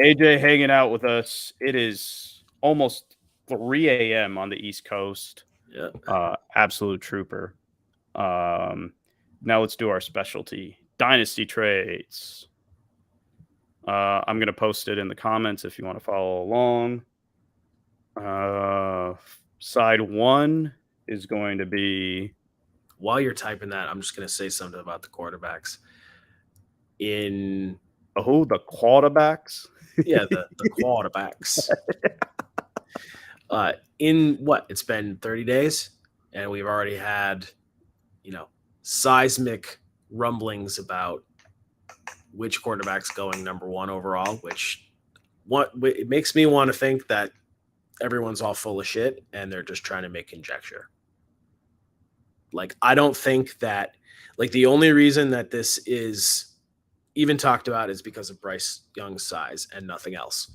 AJ hanging out with us. It is almost 3 a.m. on the East Coast. Yeah. Absolute trooper. Now let's do our specialty, dynasty trades. I'm going to post it in the comments if you want to follow along. Side one is going to be... While you're typing that, I'm just going to say something about the quarterbacks. In... Oh, the quarterbacks? Yeah, the quarterbacks. In what? It's been 30 days, and we've already had, seismic rumblings about which quarterback's going number one overall, it makes me want to think that everyone's all full of shit and they're just trying to make conjecture. Like, I don't think that, the only reason that this is even talked about is because of Bryce Young's size and nothing else.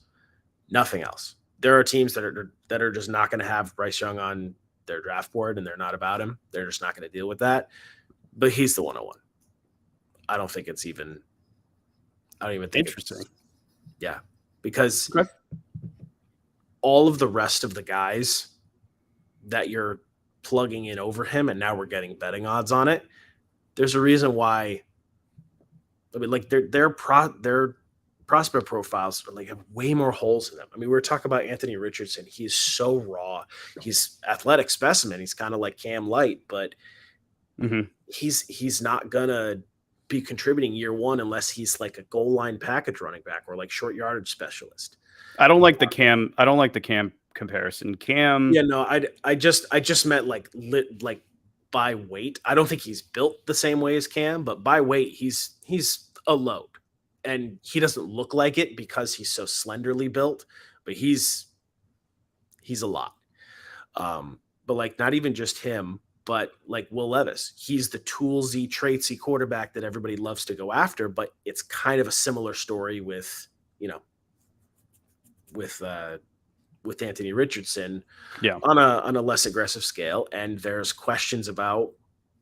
Nothing else. There are teams that are just not going to have Bryce Young on their draft board, and they're not about him. They're just not going to deal with that. But he's the 101. I don't think it's even. I don't even think. Interesting. Yeah, because all of the rest of the guys that you're plugging in over him, and now we're getting betting odds on it. There's a reason why. I mean, their prospect profiles have way more holes in them. I mean, we were talking about Anthony Richardson. He's so raw. He's athletic specimen. He's kind of like Cam Light, but he's not gonna be contributing year one unless he's like a goal line package running back or like short yardage specialist. I don't like the Cam. I don't like the Cam comparison. Cam. Yeah, no, I just meant like by weight. I don't think he's built the same way as Cam, but by weight, he's a load. And he doesn't look like it because he's so slenderly built, but he's a lot. But not even just him, but like Will Levis, he's the toolsy, traitsy quarterback that everybody loves to go after. But it's kind of a similar story with Anthony Richardson, on a less aggressive scale. And there's questions about,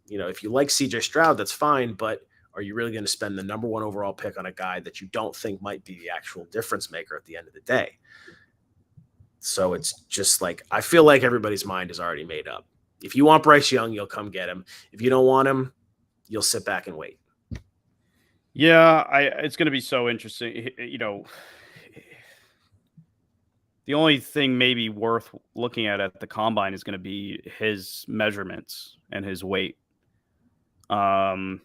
if you like CJ Stroud, that's fine, but are you really going to spend the number one overall pick on a guy that you don't think might be the actual difference maker at the end of the day? So it's just I feel like everybody's mind is already made up. If you want Bryce Young, you'll come get him. If you don't want him, you'll sit back and wait. Yeah, it's going to be so interesting. The only thing maybe worth looking at the combine is going to be his measurements and his weight. It's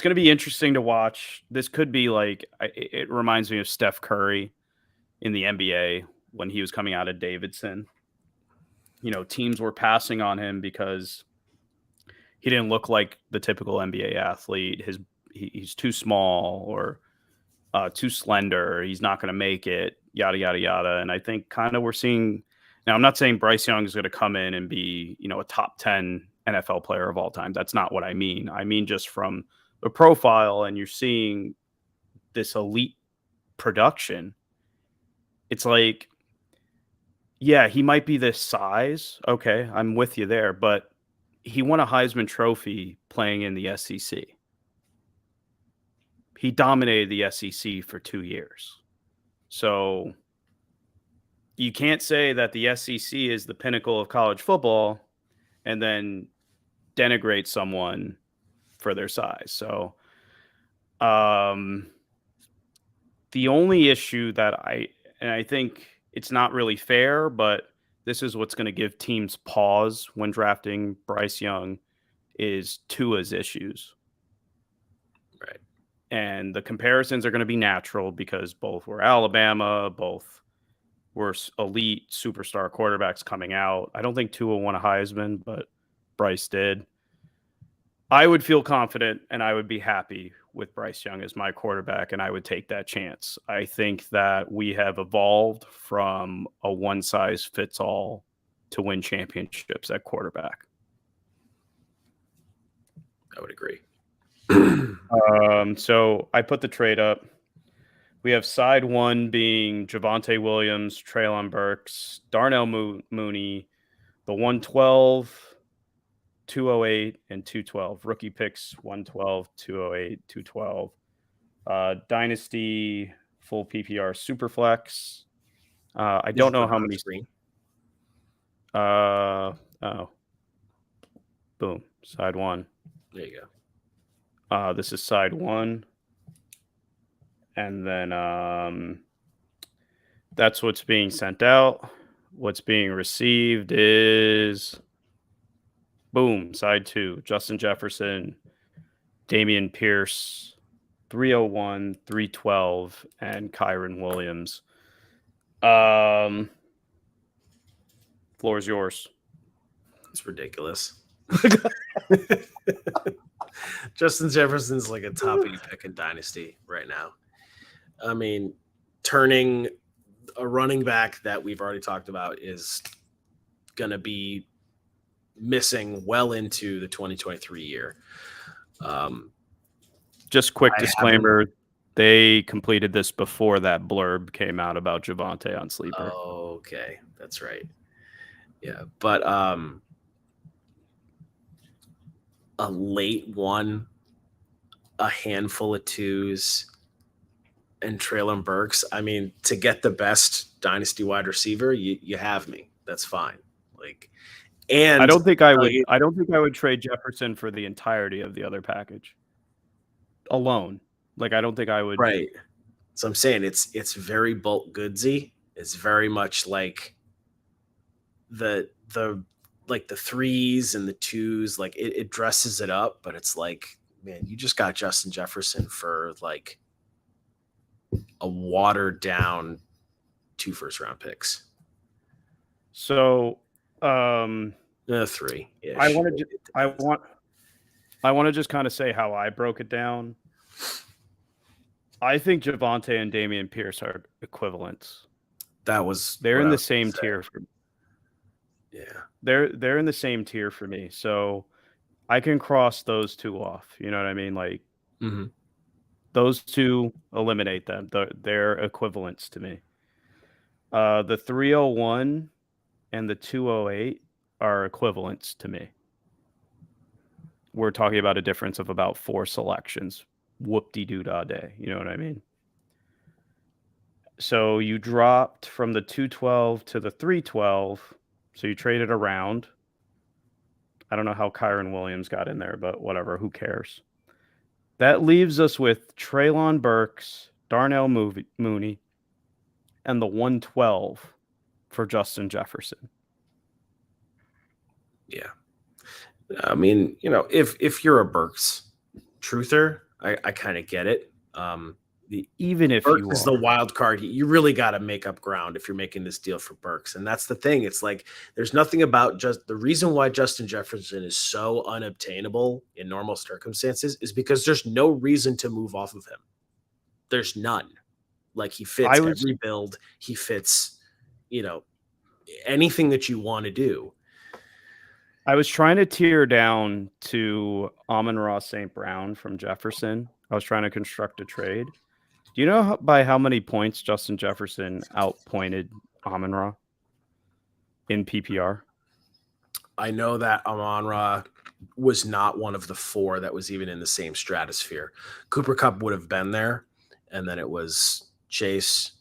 going to be interesting to watch. This could be it reminds me of Steph Curry in the NBA when he was coming out of Davidson. Teams were passing on him because he didn't look like the typical NBA athlete. He's too small or too slender. He's not going to make it, yada, yada, yada. And I think kind of we're seeing now, I'm not saying Bryce Young is going to come in and be, a top 10 NFL player of all time. That's not what I mean. I mean, just from the profile, and you're seeing this elite production. It's yeah, he might be this size. Okay, I'm with you there. But he won a Heisman Trophy playing in the SEC. He dominated the SEC for 2 years. So you can't say that the SEC is the pinnacle of college football and then denigrate someone for their size. So the only issue that I think it's not really fair, but this is what's going to give teams pause when drafting Bryce Young is Tua's issues. Right. And the comparisons are going to be natural because both were Alabama, both were elite superstar quarterbacks coming out. I don't think Tua won a Heisman, but Bryce did. I would feel confident and I would be happy with Bryce Young as my quarterback, and I would take that chance. I think that we have evolved from a one-size-fits-all to win championships at quarterback. I would agree. So I put the trade up. We have side one being Javonte Williams, Treylon Burks, Darnell Mooney, the 112, 208, and 212. Rookie picks 112, 208, 212. Dynasty, full PPR, Superflex. I don't know how many. Screen. Boom. Side one. There you go. This is side one. And then that's what's being sent out. What's being received is boom, side two. Justin Jefferson, Damian Pierce, 301, 312, and Kyron Williams. Floor is yours. It's ridiculous. Justin Jefferson's like a top 8 pick in Dynasty right now. I mean, turning a running back that we've already talked about is going to be missing well into the 2023 year. Just quick disclaimer, they completed this before that blurb came out about Javonte on Sleeper. Oh, okay. That's right. Yeah, but a late one, a handful of twos, and Treylon Burks. I mean, to get the best dynasty wide receiver, you have me. That's fine. And I don't think I would. I don't think I would trade Jefferson for the entirety of the other package alone. I don't think I would. Right. So I'm saying it's very bulk goodsy. It's very much like the threes and the twos. It dresses it up, but it's like, man, you just got Justin Jefferson for a watered down 2 first-round picks. So 3. Yeah, I want to just kind of say how I broke it down. I think Javonte and Damian Pierce are equivalents. They're in the same tier for me. Yeah. They're in the same tier for me. So I can cross those two off. You know what I mean? Mm-hmm. Those two, eliminate them. They're equivalents to me. The 301 and the 208 are equivalents to me. We're talking about a difference of about 4 selections. Whoop-de-doo-dah day. You know what I mean? So you dropped from the 212 to the 312. So you traded around. I don't know how Kyron Williams got in there, but whatever. Who cares? That leaves us with Treylon Burks, Darnell Mooney, and the 112 for Justin Jefferson. Yeah. I mean, if you're a Burks truther, I kind of get it. Even if Burks is the wild card, you really got to make up ground if you're making this deal for Burks. And that's the thing. It's like there's nothing about just the reason why Justin Jefferson is so unobtainable in normal circumstances is because there's no reason to move off of him. There's none. He fits every build. He fits, anything that you want to do. I was trying to tear down to Amon-Ra St. Brown from Jefferson. I was trying to construct a trade. Do you know by how many points Justin Jefferson outpointed Amon-Ra in PPR? I know that Amon-Ra was not one of the 4 that was even in the same stratosphere. Cooper Kupp would have been there, and then it was Chase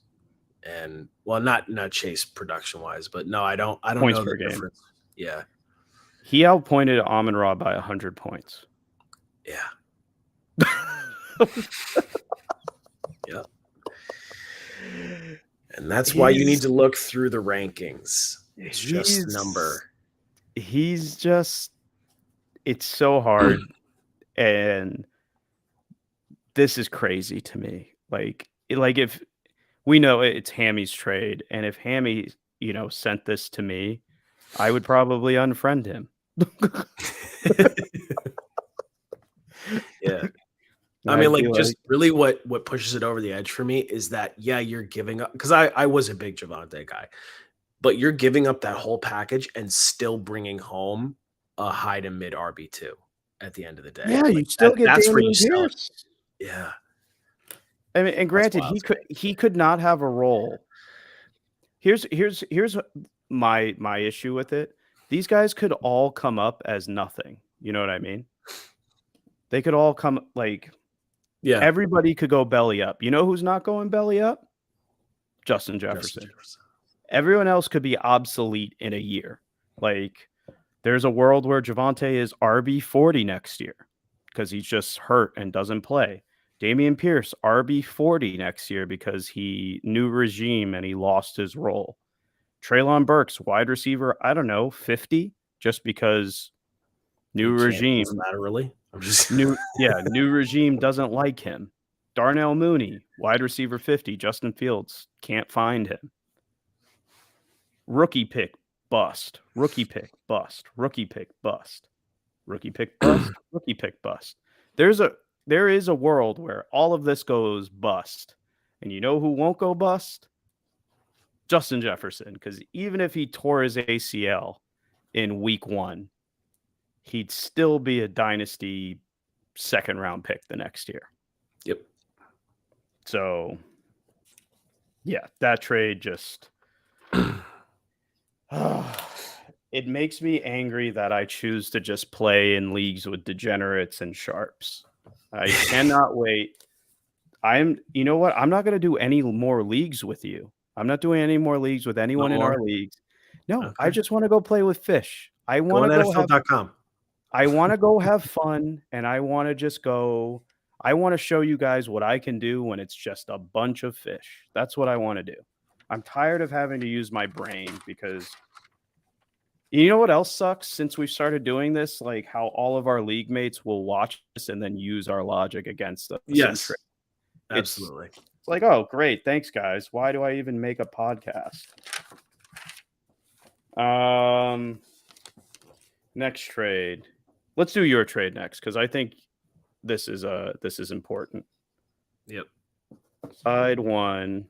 and not Chase production wise, but no, I don't points know per the game. difference. Yeah. He outpointed Amon-Ra by 100 points. Yeah. Yeah. And that's why you need to look through the rankings. It's just a number. It's so hard. And this is crazy to me. Like if we know it's Hammy's trade, and if Hammy, sent this to me, I would probably unfriend him. Yeah. And I mean, I'd be like, like, just really what pushes it over the edge for me is that, yeah, you're giving up, because I was a big Javante guy, but you're giving up that whole package and still bringing home a high to mid RB2 at the end of the day. yeah, you Like, still get that's where you Damian sell it. Pierce. Yeah, I mean, and that's granted, wild. he could not have a role. Here's my issue with it. These guys could all come up as nothing. You know what I mean? They could all come like Yeah. everybody could go belly up. You know who's not going belly up? Justin Justin Jefferson. Jefferson. Everyone else could be obsolete in a year. Like there's a world where Javante is RB40 next year because he's just hurt and doesn't play. Damian Pierce, RB40 next year because he new regime and he lost his role. Treylon Burks, wide receiver, I don't know, 50, just because new regime. Doesn't matter really. I'm just new regime doesn't like him. Darnell Mooney, wide receiver 50, Justin Fields, can't find him. Rookie pick, bust. Rookie pick, bust. Rookie pick, bust. Rookie pick, bust. Rookie pick, bust. There is a world where all of this goes bust. And you know who won't go bust? Justin Jefferson, because even if he tore his ACL in week 1, he'd still be a dynasty second round pick the next year. Yep. So, yeah, that trade just it makes me angry that I choose to just play in leagues with degenerates and sharps. I cannot wait. You know what? I'm not going to do any more leagues with you. I'm not doing any more leagues with anyone in our leagues. No, Okay. I just want to go play with fish. I want to go NFL.com. I want to go have fun, and I want to just go. I want to show you guys what I can do when it's just a bunch of fish. That's what I want to do. I'm tired of having to use my brain because you know what else sucks since we've started doing this? Like how all of our league mates will watch us and then use our logic against us. Yes, absolutely. It's like, oh, great. Thanks, guys. Why do I even make a podcast? Next trade. Let's do your trade next because I think this is important. Yep. Side 1.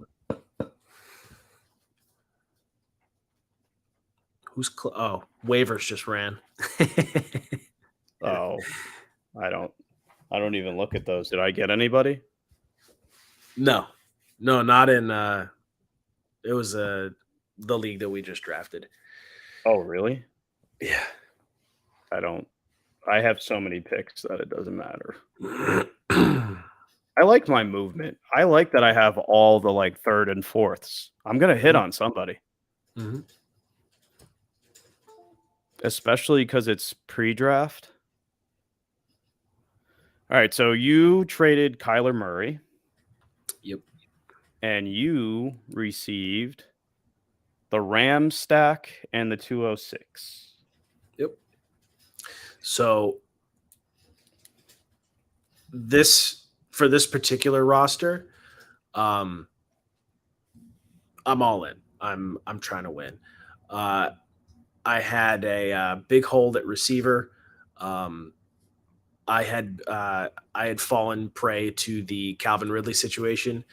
Who's waivers just ran. Oh, I don't even look at those. Did I get anybody? No, not in. It was the league that we just drafted. Oh, really? Yeah. I have so many picks that it doesn't matter. I like my movement. I like that I have all the like third and fourths. I'm gonna hit on somebody. Mm-hmm. Especially because it's pre-draft. All right, so you traded Kyler Murray. Yep. And you received the Ram stack and the 206. Yep. So for this particular roster, I'm all in. I'm trying to win. I had a big hole at receiver. I had fallen prey to the Calvin Ridley situation.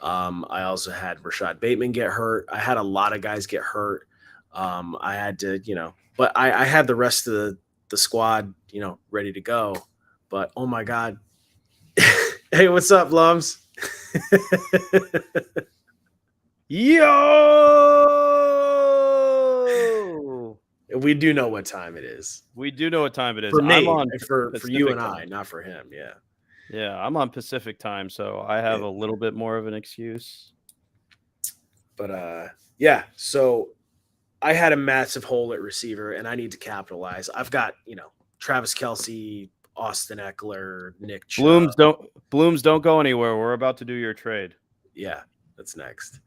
I also had Rashad Bateman get hurt. I had a lot of guys get hurt. I had to, but I had the rest of the squad, ready to go. But oh my God. Hey, what's up, Lums? Yo! We do know what time it is. We do know what time it is. For me, I'm on for you and time. I, not for him. Yeah. Yeah, I'm on Pacific time, so I have a little bit more of an excuse. But yeah, so I had a massive hole at receiver, and I need to capitalize. I've got, Travis Kelce, Austin Eckler, Nick Chubb. Blooms don't go anywhere. We're about to do your trade. Yeah, that's next.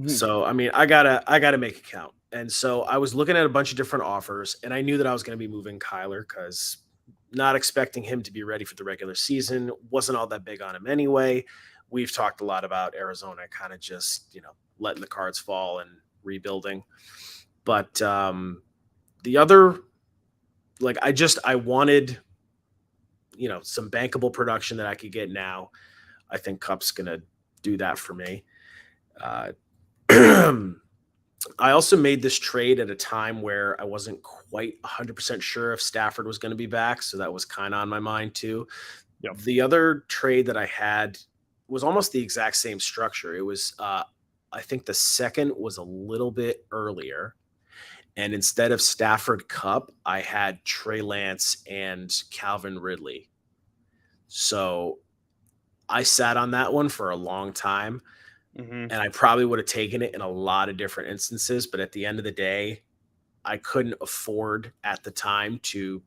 So I mean, I gotta make it count. And so I was looking at a bunch of different offers, and I knew that I was going to be moving Kyler because not expecting him to be ready for the regular season. Wasn't all that big on him anyway. We've talked a lot about Arizona kind of just, letting the cards fall and rebuilding. But the other, like, I wanted, some bankable production that I could get now. I think Cup's going to do that for me. I also made this trade at a time where I wasn't quite 100% sure if Stafford was going to be back. So that was kind of on my mind too. Yep. The other trade that I had was almost the exact same structure. It was, I think the second was a little bit earlier. And instead of Stafford Cup, I had Trey Lance and Calvin Ridley. So I sat on that one for a long time. Mm-hmm. And I probably would have taken it in a lot of different instances. But at the end of the day, I couldn't afford at the time to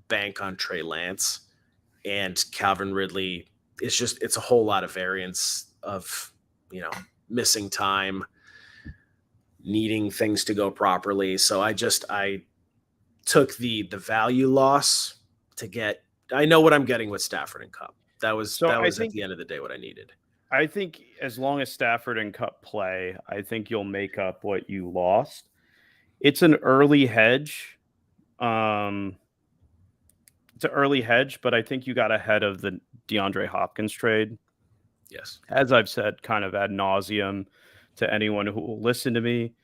bank on Trey Lance and Calvin Ridley. It's a whole lot of variance of, missing time, needing things to go properly. So I took the value loss to get, I know what I'm getting with Stafford and Cup. That was at the end of the day what I needed. I think as long as Stafford and Cup play, I think you'll make up what you lost. It's an early hedge. It's an early hedge, but I think you got ahead of the DeAndre Hopkins trade. Yes. As I've said kind of ad nauseum to anyone who will listen to me,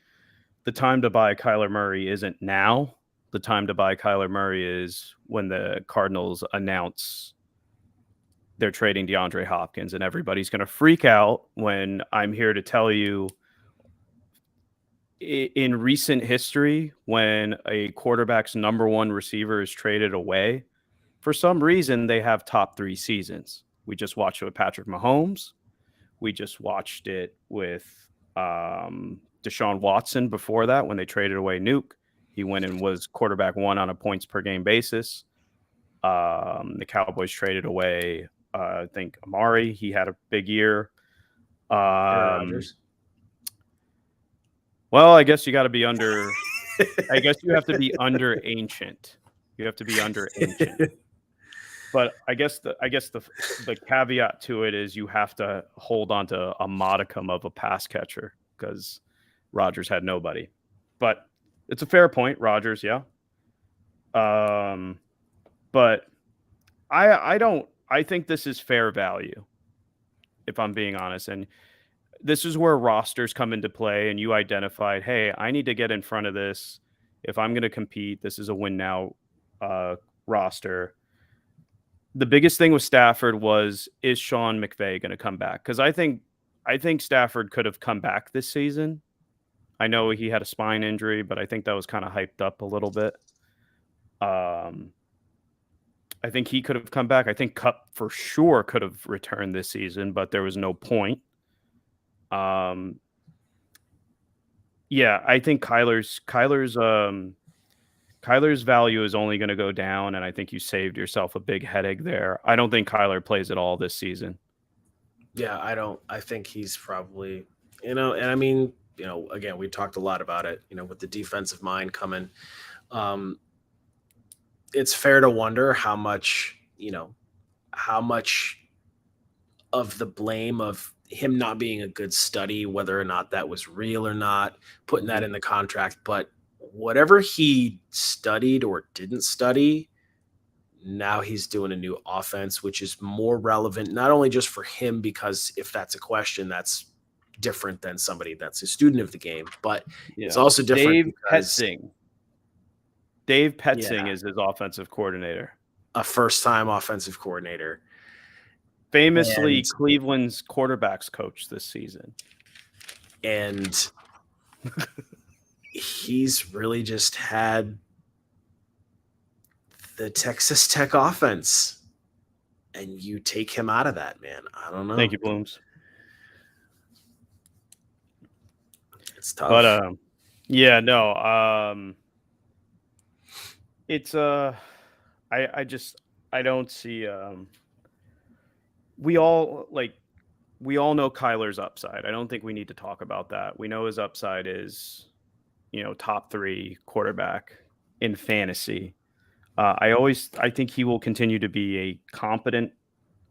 the time to buy Kyler Murray isn't now. The time to buy Kyler Murray is when the Cardinals announce they're trading DeAndre Hopkins, and everybody's going to freak out when I'm here to tell you in recent history, when a quarterback's number one receiver is traded away, for some reason they have top 3 seasons. We just watched it with Patrick Mahomes. We just watched it with Deshaun Watson before that when they traded away Nuke. He went and was quarterback 1 on a points per game basis. The Cowboys traded away I think Amari, he had a big year. Rodgers. Well, I guess you got to be under. I guess you have to be under ancient. You have to be under ancient. But I guess the caveat to it is you have to hold on to a modicum of a pass catcher because Rodgers had nobody. But it's a fair point, Rodgers. Yeah. But I don't. I think this is fair value, if I'm being honest. And this is where rosters come into play. And you identified, hey, I need to get in front of this. If I'm going to compete, this is a win now roster. The biggest thing with Stafford is Sean McVay going to come back? Because I think Stafford could have come back this season. I know he had a spine injury, but I think that was kind of hyped up a little bit. I think he could have come back. I think Cup for sure could have returned this season, but there was no point. Yeah, I think Kyler's value is only going to go down, and I think you saved yourself a big headache there. I don't think Kyler plays at all this season. Yeah, I don't. I think he's probably, and I mean, again, we talked a lot about it, with the defensive mind coming. It's fair to wonder how much of the blame of him not being a good study, whether or not that was real or not, putting that in the contract. But whatever he studied or didn't study, now he's doing a new offense, which is more relevant, not only just for him, because if that's a question, that's different than somebody that's a student of the game, but it's also different Dave Petzing is his offensive coordinator. A first-time offensive coordinator. Famously Cleveland's quarterbacks coach this season. And he's really just had the Texas Tech offense. And you take him out of that, man. I don't know. Thank you, Blooms. It's tough. But yeah, no. It's I don't see we all know Kyler's upside. I don't think we need to talk about that. We know his upside is, top 3 quarterback in fantasy. I think he will continue to be a competent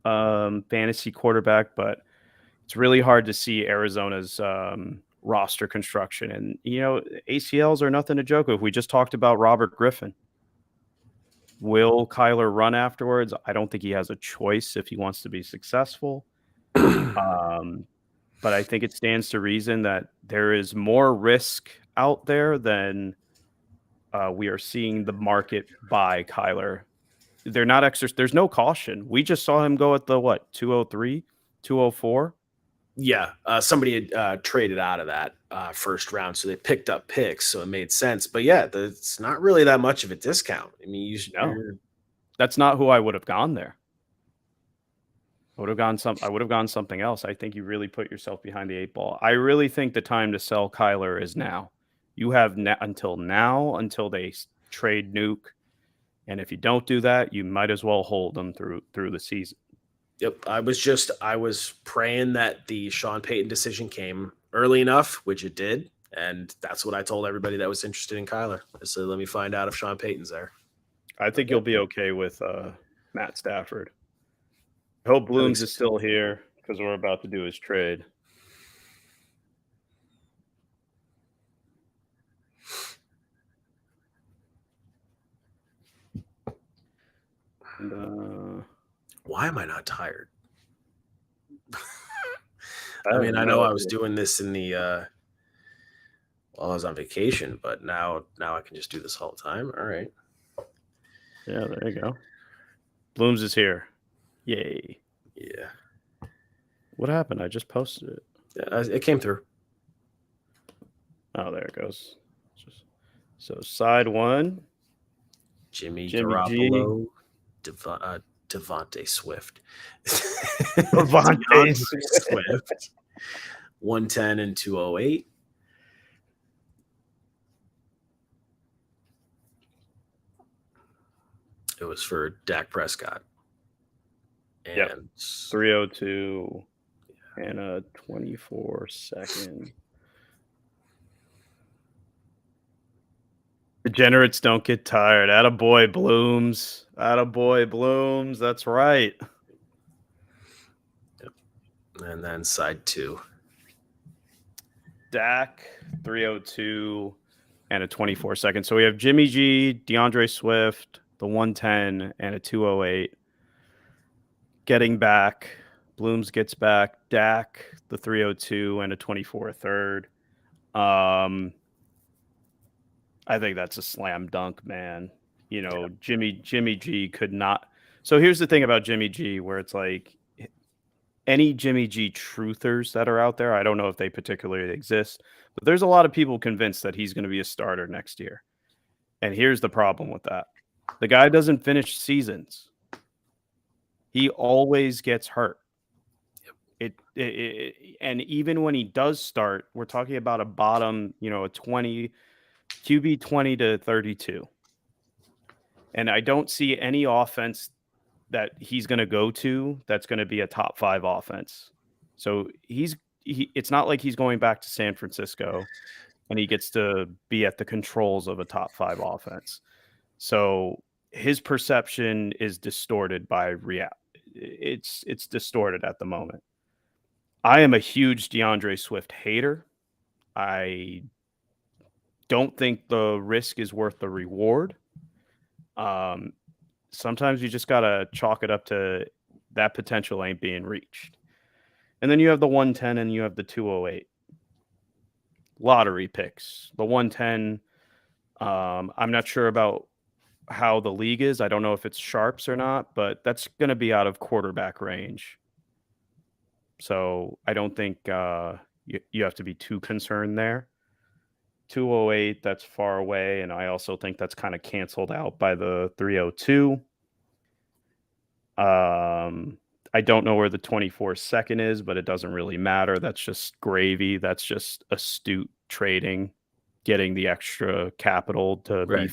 fantasy quarterback, but it's really hard to see Arizona's roster construction. And, ACLs are nothing to joke with. We just talked about Robert Griffin. Will Kyler run afterwards? I don't think he has a choice if he wants to be successful. But I think it stands to reason that there is more risk out there than we are seeing the market buy Kyler. They're not extra. There's no caution. We just saw him go at the 203, 204. Yeah, somebody had traded out of that first round, so they picked up picks, so it made sense. But yeah, it's not really that much of a discount. I mean, that's not who I would have gone there. I would have gone something else. I think you really put yourself behind the 8 ball. I really think the time to sell Kyler is now. You have until they trade Nuke, and if you don't do that, you might as well hold them through the season. Yep, I was praying that the Sean Payton decision came early enough, which it did, and that's what I told everybody that was interested in Kyler. I said, let me find out if Sean Payton's there. I think you'll be okay with Matt Stafford. I hope Blooms is still here because we're about to do his trade. And, why am I not tired? I mean, I know I was doing this in the while I was on vacation, but now I can just do this all the time. All right. Yeah, there you go. Blooms is here. Yay. Yeah. What happened? I just posted it. Yeah, it came through. Oh, there it goes. So side 1. Jimmy Garoppolo, Devontae Swift. Devontae Swift. 110 and 208. It was for Dak Prescott. And 302 and a 24-second. Degenerates don't get tired. Attaboy, Blooms. Attaboy, Blooms. That's right. Yep. And then side 2. Dak, 302 and a 24-second. So we have Jimmy G, DeAndre Swift, the 110 and a 208. Getting back. Blooms gets back. Dak, the 302 and a 24-third. I think that's a slam dunk, man. Jimmy G could not. So here's the thing about Jimmy G, where it's like any Jimmy G truthers that are out there, I don't know if they particularly exist, but there's a lot of people convinced that he's going to be a starter next year. And here's the problem with that. The guy doesn't finish seasons. He always gets hurt. And even when he does start, we're talking about a bottom, a 20 QB 20 to 32. And I don't see any offense that he's going to go to that's going to be a top 5 offense. So it's not like he's going back to San Francisco and he gets to be at the controls of a top 5 offense. So his perception is distorted by reality. It's distorted at the moment. I am a huge DeAndre Swift hater. I don't think the risk is worth the reward. Sometimes you just got to chalk it up to that potential ain't being reached. And then you have the 110 and you have the 208. Lottery picks. The 110, I'm not sure about how the league is. I don't know if it's sharps or not, but that's going to be out of quarterback range. So I don't think you have to be too concerned there. 208, that's far away, and I also think that's kind of canceled out by the 302. I don't know where the 24-second is, but it doesn't really matter. That's just gravy. That's just astute trading, getting the extra capital to right.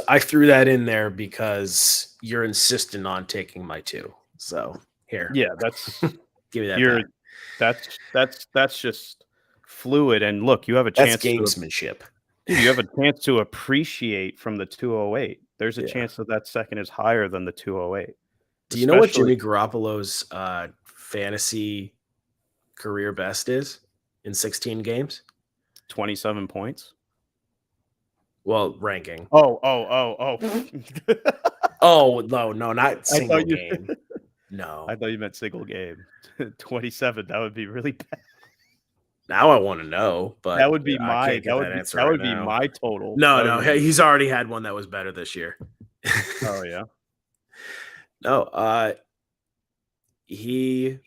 I threw that in there because you're insistent on taking my 2. So here. Yeah, that's give me that back. That's just fluid. And look, you have a chance. That's gamesmanship. You have a chance to appreciate from the 208. there's a chance that second is higher than the 208. Do you know what Jimmy Garoppolo's fantasy career best is in 16 games? 27 points. Well, ranking. Oh. Oh, no, not single game. No. I thought you meant single game. 27. That would be really bad. Now I want to know, but that would be I can't get that answer right be now. my total. No, he's already had one that was better this year. Oh yeah. No, he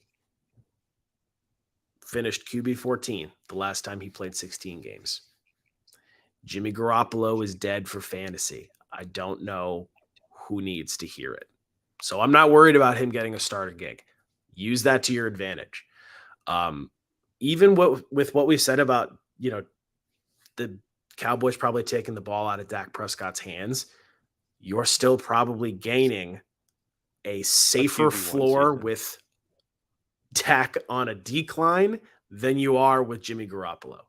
finished QB 14 the last time he played 16 games. Jimmy Garoppolo is dead for fantasy. I don't know who needs to hear it. So I'm not worried about him getting a starter gig. Use that to your advantage. Even with what we said about, the Cowboys probably taking the ball out of Dak Prescott's hands, you're still probably gaining a safer floor with Dak on a decline than you are with Jimmy Garoppolo.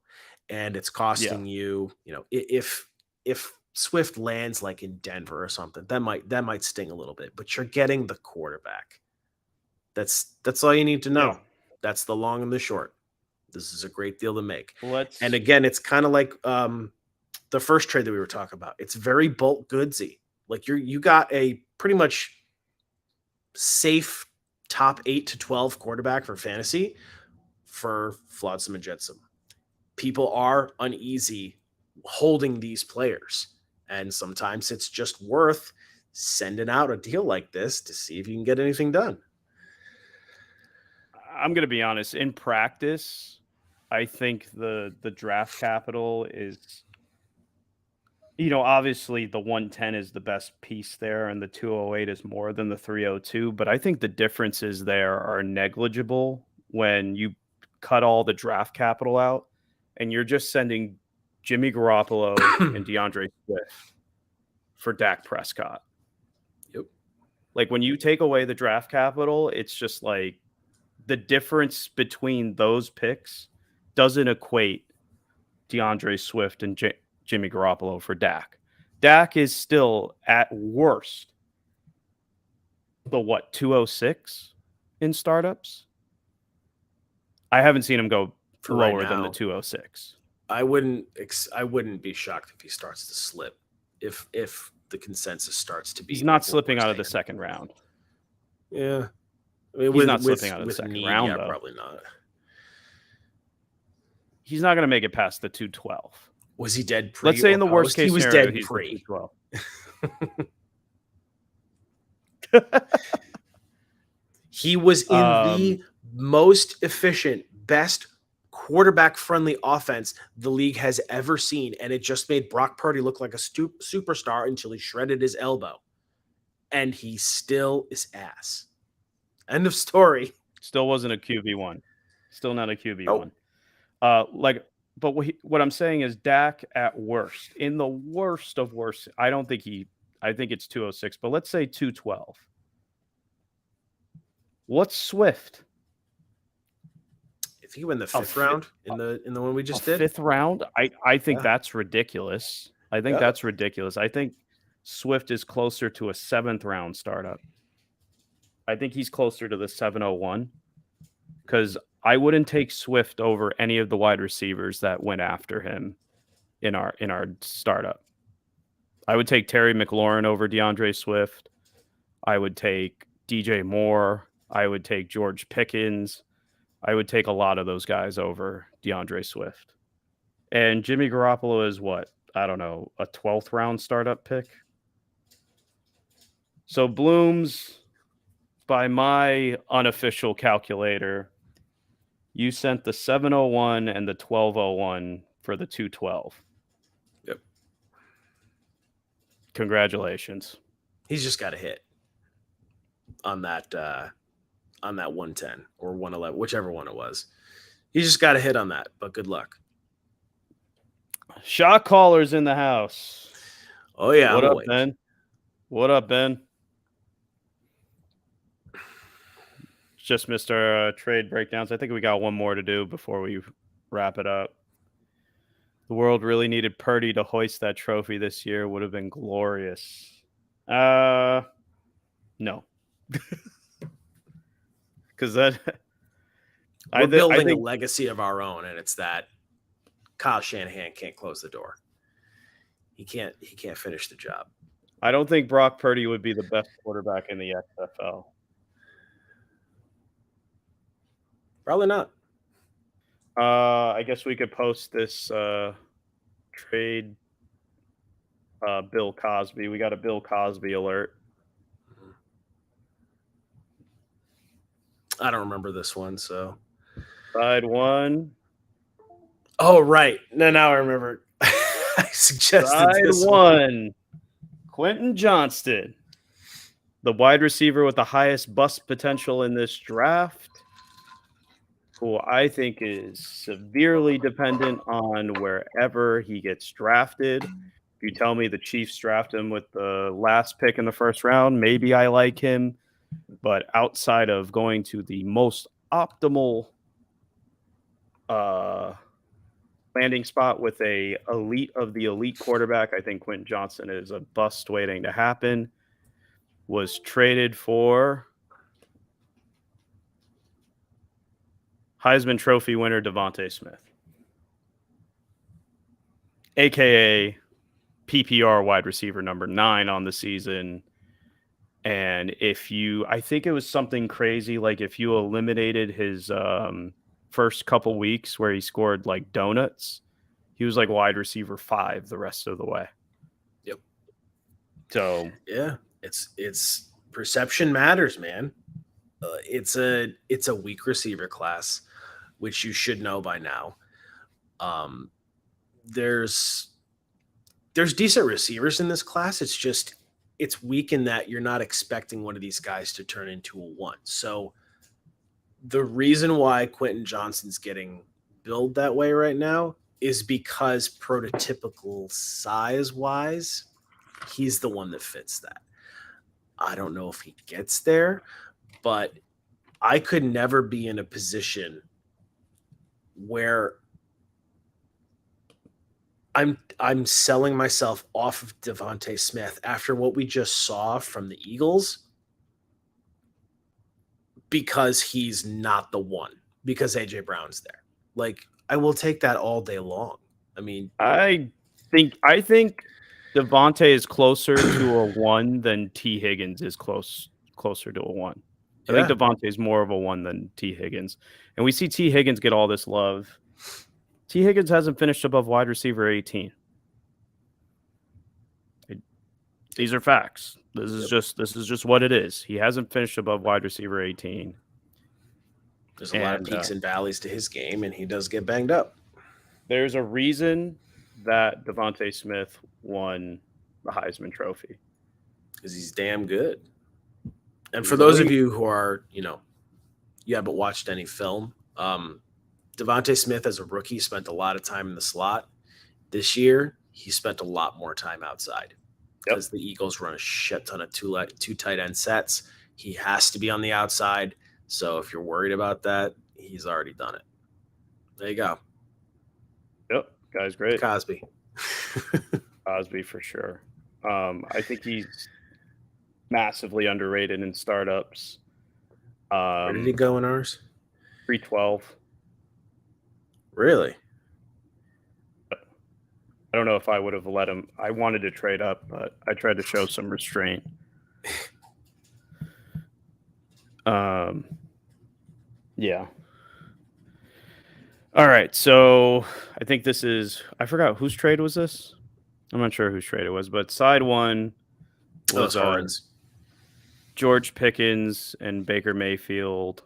And it's costing you, if Swift lands like in Denver or something, that might sting a little bit, but you're getting the quarterback. That's all you need to know. Yeah. That's the long and the short. This is a great deal to make. And again, it's kind of like the first trade that we were talking about. It's very bulk goodsy. Like you got a pretty much safe top 8 to 12 quarterback for fantasy for Flotsam and Jetsam. People are uneasy holding these players. And sometimes it's just worth sending out a deal like this to see if you can get anything done. I'm going to be honest. In practice, I think the draft capital is, obviously the 110 is the best piece there and the 208 is more than the 302. But I think the differences there are negligible when you cut all the draft capital out and you're just sending Jimmy Garoppolo and DeAndre Swift for Dak Prescott. Yep. Like when you take away the draft capital, it's just like the difference between those picks doesn't equate DeAndre Swift and Jimmy Garoppolo for Dak. Dak is still at worst the 206 in startups. I haven't seen him go lower than the 206. I wouldn't be shocked if he starts to slip. If the consensus starts to be, he's not slipping out of the second round. Yeah, I mean, he's not slipping out of the second round. Yeah, probably not. He's not going to make it past the 212. Was he dead pre? Let's say in the worst case scenario, he's dead pre. 212. He was in the most efficient, best quarterback-friendly offense the league has ever seen, and it just made Brock Purdy look like a superstar until he shredded his elbow. And he still is ass. End of story. Still wasn't a QB1. Still not a QB1. But what I'm saying is Dak at worst, in the worst of worst, I think it's 206, but let's say 212. What's Swift? If he win the fifth round in the one we just did? Fifth round? I think that's ridiculous. I think that's ridiculous. I think Swift is closer to a 7th round startup. I think he's closer to the 701 because I wouldn't take Swift over any of the wide receivers that went after him in our startup. I would take Terry McLaurin over DeAndre Swift. I would take DJ Moore. I would take George Pickens. I would take a lot of those guys over DeAndre Swift. And Jimmy Garoppolo is what? I don't know, a 12th round startup pick. So Blooms, by my unofficial calculator, you sent the 701 and the 1201 for the 212. Yep. Congratulations. He's just got a hit on that 110 or 111, whichever one it was. He's just got a hit on that, but good luck. Shot callers in the house. Oh, yeah. What up, Ben? What up, Ben? Just missed our trade breakdowns. I think we got one more to do before we wrap it up. The world really needed Purdy to hoist that trophy this year. Would have been glorious. No, because that We're I building a think legacy of our own, and it's that Kyle Shanahan can't close the door. He can't finish the job. I don't think Brock Purdy would be the best quarterback in the XFL. Probably not. I guess we could post this trade. Bill Cosby. We got a Bill Cosby alert. I don't remember this one, so. Side one. Oh, right. No, now I remember. I suggested Side this one. Quentin Johnston, the wide receiver with the highest bust potential in this draft, who I think is severely dependent on wherever he gets drafted. If you tell me the Chiefs draft him with the last pick in the first round, maybe I like him. But outside of going to the most optimal landing spot with a elite of the elite quarterback, I think Quentin Johnston is a bust waiting to happen. Was traded for Heisman Trophy winner Devontae Smith, aka PPR wide receiver number 9 on the season. And I think it was something crazy, like if you eliminated his first couple weeks where he scored like donuts, he was like wide receiver 5 the rest of the way. Yep. So yeah, it's perception matters, man. It's a weak receiver class, which you should know by now. There's decent receivers in this class. It's weak in that you're not expecting one of these guys to turn into a 1. So the reason why Quentin Johnston's getting billed that way right now is because prototypical size-wise, he's the one that fits that. I don't know if he gets there, but I could never be in a position where I'm selling myself off of Devontae Smith after what we just saw from the Eagles because he's not the one, because AJ Brown's there. Like, I will take that all day long. I mean, I think Devontae is closer to a 1 than T. Higgins is closer to a 1. I think Devontae is more of a 1 than T. Higgins. And we see T. Higgins get all this love. T. Higgins hasn't finished above wide receiver 18. These are facts. This is just what it is. He hasn't finished above wide receiver 18. There's a lot of peaks and valleys to his game, and he does get banged up. There's a reason that Devontae Smith won the Heisman Trophy. Because he's damn good. And for those of you who are, you haven't watched any film, Devontae Smith as a rookie spent a lot of time in the slot. This year, he spent a lot more time outside because the Eagles run a shit ton of two tight end sets. He has to be on the outside. So if you're worried about that, he's already done it. There you go. Yep, guy's great. Cosby. Cosby for sure. I think he's massively underrated in startups. Where did he go in ours? 312. Really? I don't know if I would have let him. I wanted to trade up, but I tried to show some restraint. Yeah. All right. So I think this is, I forgot whose trade was this. I'm not sure whose trade it was, but side one was George Pickens and Baker Mayfield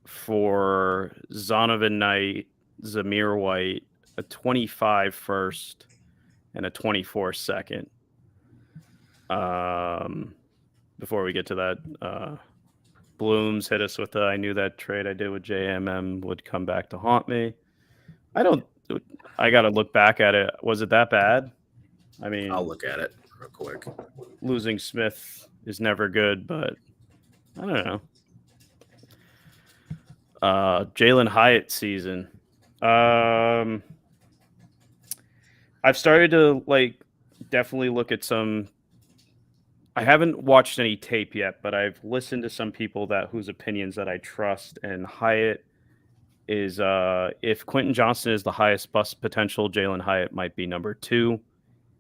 for Zonovan Knight, Zamir White, a 25 first and a 24 second. Before we get to that, Blooms hit us with I knew that trade I did with JMM would come back to haunt me. I got to look back at it. Was it that bad? I mean, I'll look at it real quick. Losing Smith is never good, but I don't know. Jalen Hyatt season. I've started to definitely look at some I haven't watched any tape yet, but I've listened to some people whose opinions that I trust, and Hyatt is if Quentin Johnston is the highest bust potential, Jalen Hyatt might be number 2.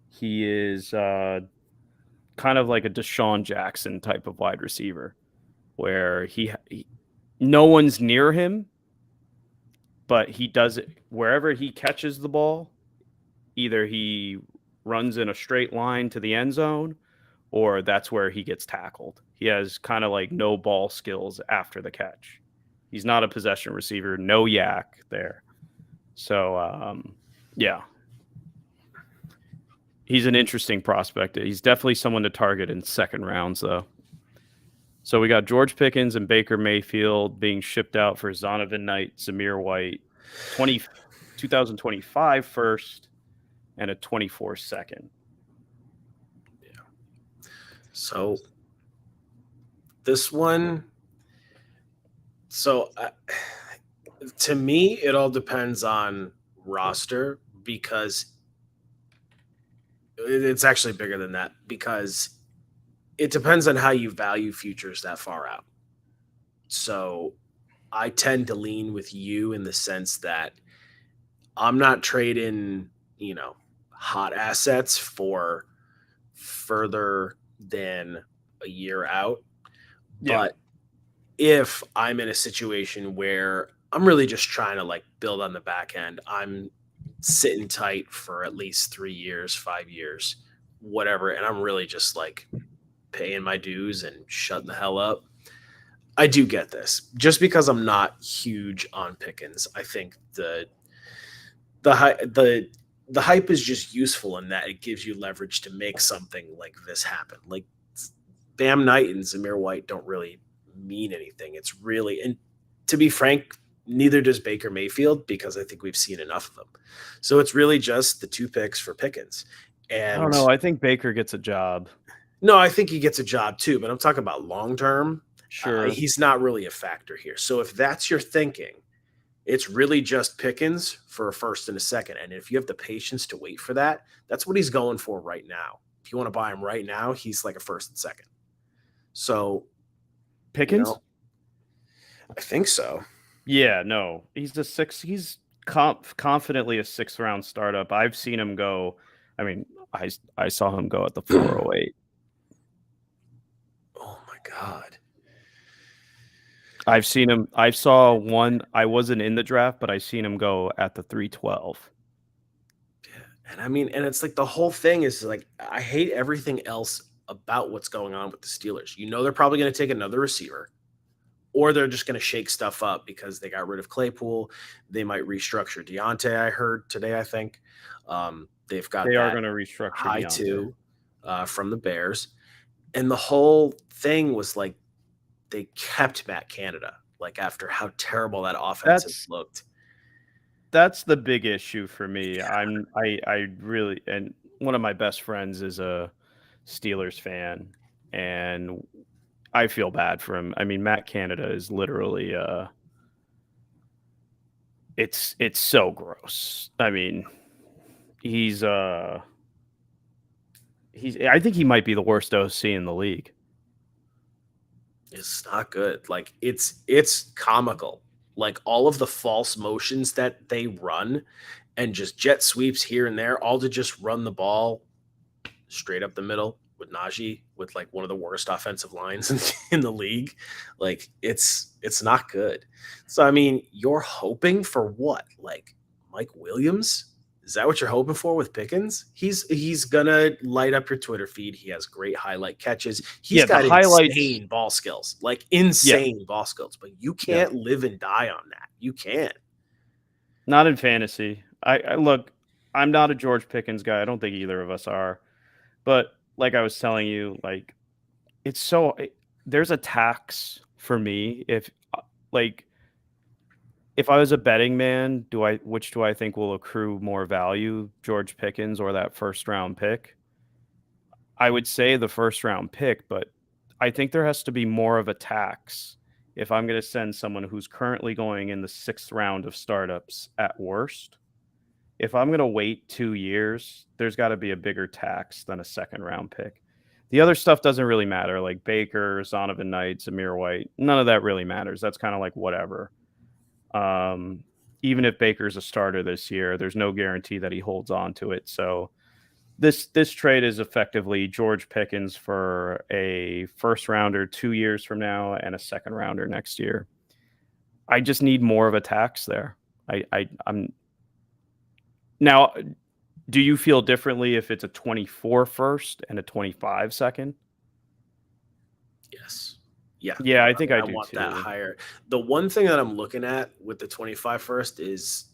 He is kind of like a Deshaun Jackson type of wide receiver, where he no one's near him, but he does it wherever he catches the ball. Either he runs in a straight line to the end zone, or that's where he gets tackled. He has kind of like no ball skills after the catch. He's not a possession receiver, no yak there. So, yeah. He's an interesting prospect. He's definitely someone to target in second rounds, though. So we got George Pickens and Baker Mayfield being shipped out for Zonovan Knight, Zamir White, 2025 first, and a 24 second. So this one, to me, it all depends on roster, because it's actually bigger than that, because it depends on how you value futures that far out. So I tend to lean with you in the sense that I'm not trading, hot assets for further than a year out. Yeah. But if I'm in a situation where I'm really just trying to like build on the back end, I'm sitting tight for at least 3 years, 5 years, whatever, and I'm really just like paying my dues and shutting the hell up, I do get this. Just because I'm not huge on Pickens, I think the hype is just useful in that it gives you leverage to make something like this happen. Like Bam Knight and Zamir White don't really mean anything. It's really, and to be frank, neither does Baker Mayfield, because I think we've seen enough of them. So it's really just the 2 picks for Pickens. And I don't know. I think Baker gets a job. No, I think he gets a job too, but I'm talking about long term. Sure. He's not really a factor here. So if that's your thinking, it's really just Pickens for a first and a second. And if you have the patience to wait for that, that's what he's going for right now. If you want to buy him right now, he's like a first and second. So Pickens? I think so. Yeah, no. He's confidently a 6th round startup. I've seen him go. I mean, I saw him go at the 408. Oh my God. I've seen him. I saw one. I wasn't in the draft, but I seen him go at the 312. Yeah. And I mean, and it's like the whole thing is like, I hate everything else about what's going on with the Steelers. They're probably going to take another receiver, or they're just going to shake stuff up because they got rid of Claypool. They might restructure Deontay. I heard today, I think. They are going to restructure high Deontay. 2 from the Bears. And the whole thing was like, they kept Matt Canada, like after how terrible that offense has looked. That's the big issue for me. Yeah. I really, and one of my best friends is a Steelers fan, and I feel bad for him. I mean, Matt Canada is literally it's so gross. I mean, I think he might be the worst OC in the league. It's not good. Like it's comical. Like all of the false motions that they run and just jet sweeps here and there, all to just run the ball straight up the middle with Najee, with like one of the worst offensive lines in the league. Like it's not good. So I mean, you're hoping for what? Like Mike Williams? Is that what you're hoping for with Pickens? He's gonna light up your Twitter feed. He has great highlight catches. He's got insane ball skills, like insane ball skills. But you can't live and die on that. You can't. Not in fantasy. I look. I'm not a George Pickens guy. I don't think either of us are. But like I was telling you, like there's a tax for me if I was a betting man, which do I think will accrue more value, George Pickens or that first round pick? I would say the first round pick, but I think there has to be more of a tax if I'm going to send someone who's currently going in the 6th round of startups at worst. If I'm going to wait 2 years, there's got to be a bigger tax than a 2nd round pick. The other stuff doesn't really matter, like Baker, Zonovan Knight, Amir White. None of that really matters. That's kind of like whatever. Even if Baker's a starter this year, there's no guarantee that he holds on to it. So this trade is effectively George Pickens for a first rounder 2 years from now and a second rounder next year. I just need more of a tax there. I'm now. Do you feel differently if it's a 24 first and a 25 second? Yes. Yeah. Yeah, I think I do want too. that higher. The one thing that I'm looking at with the 25 first is,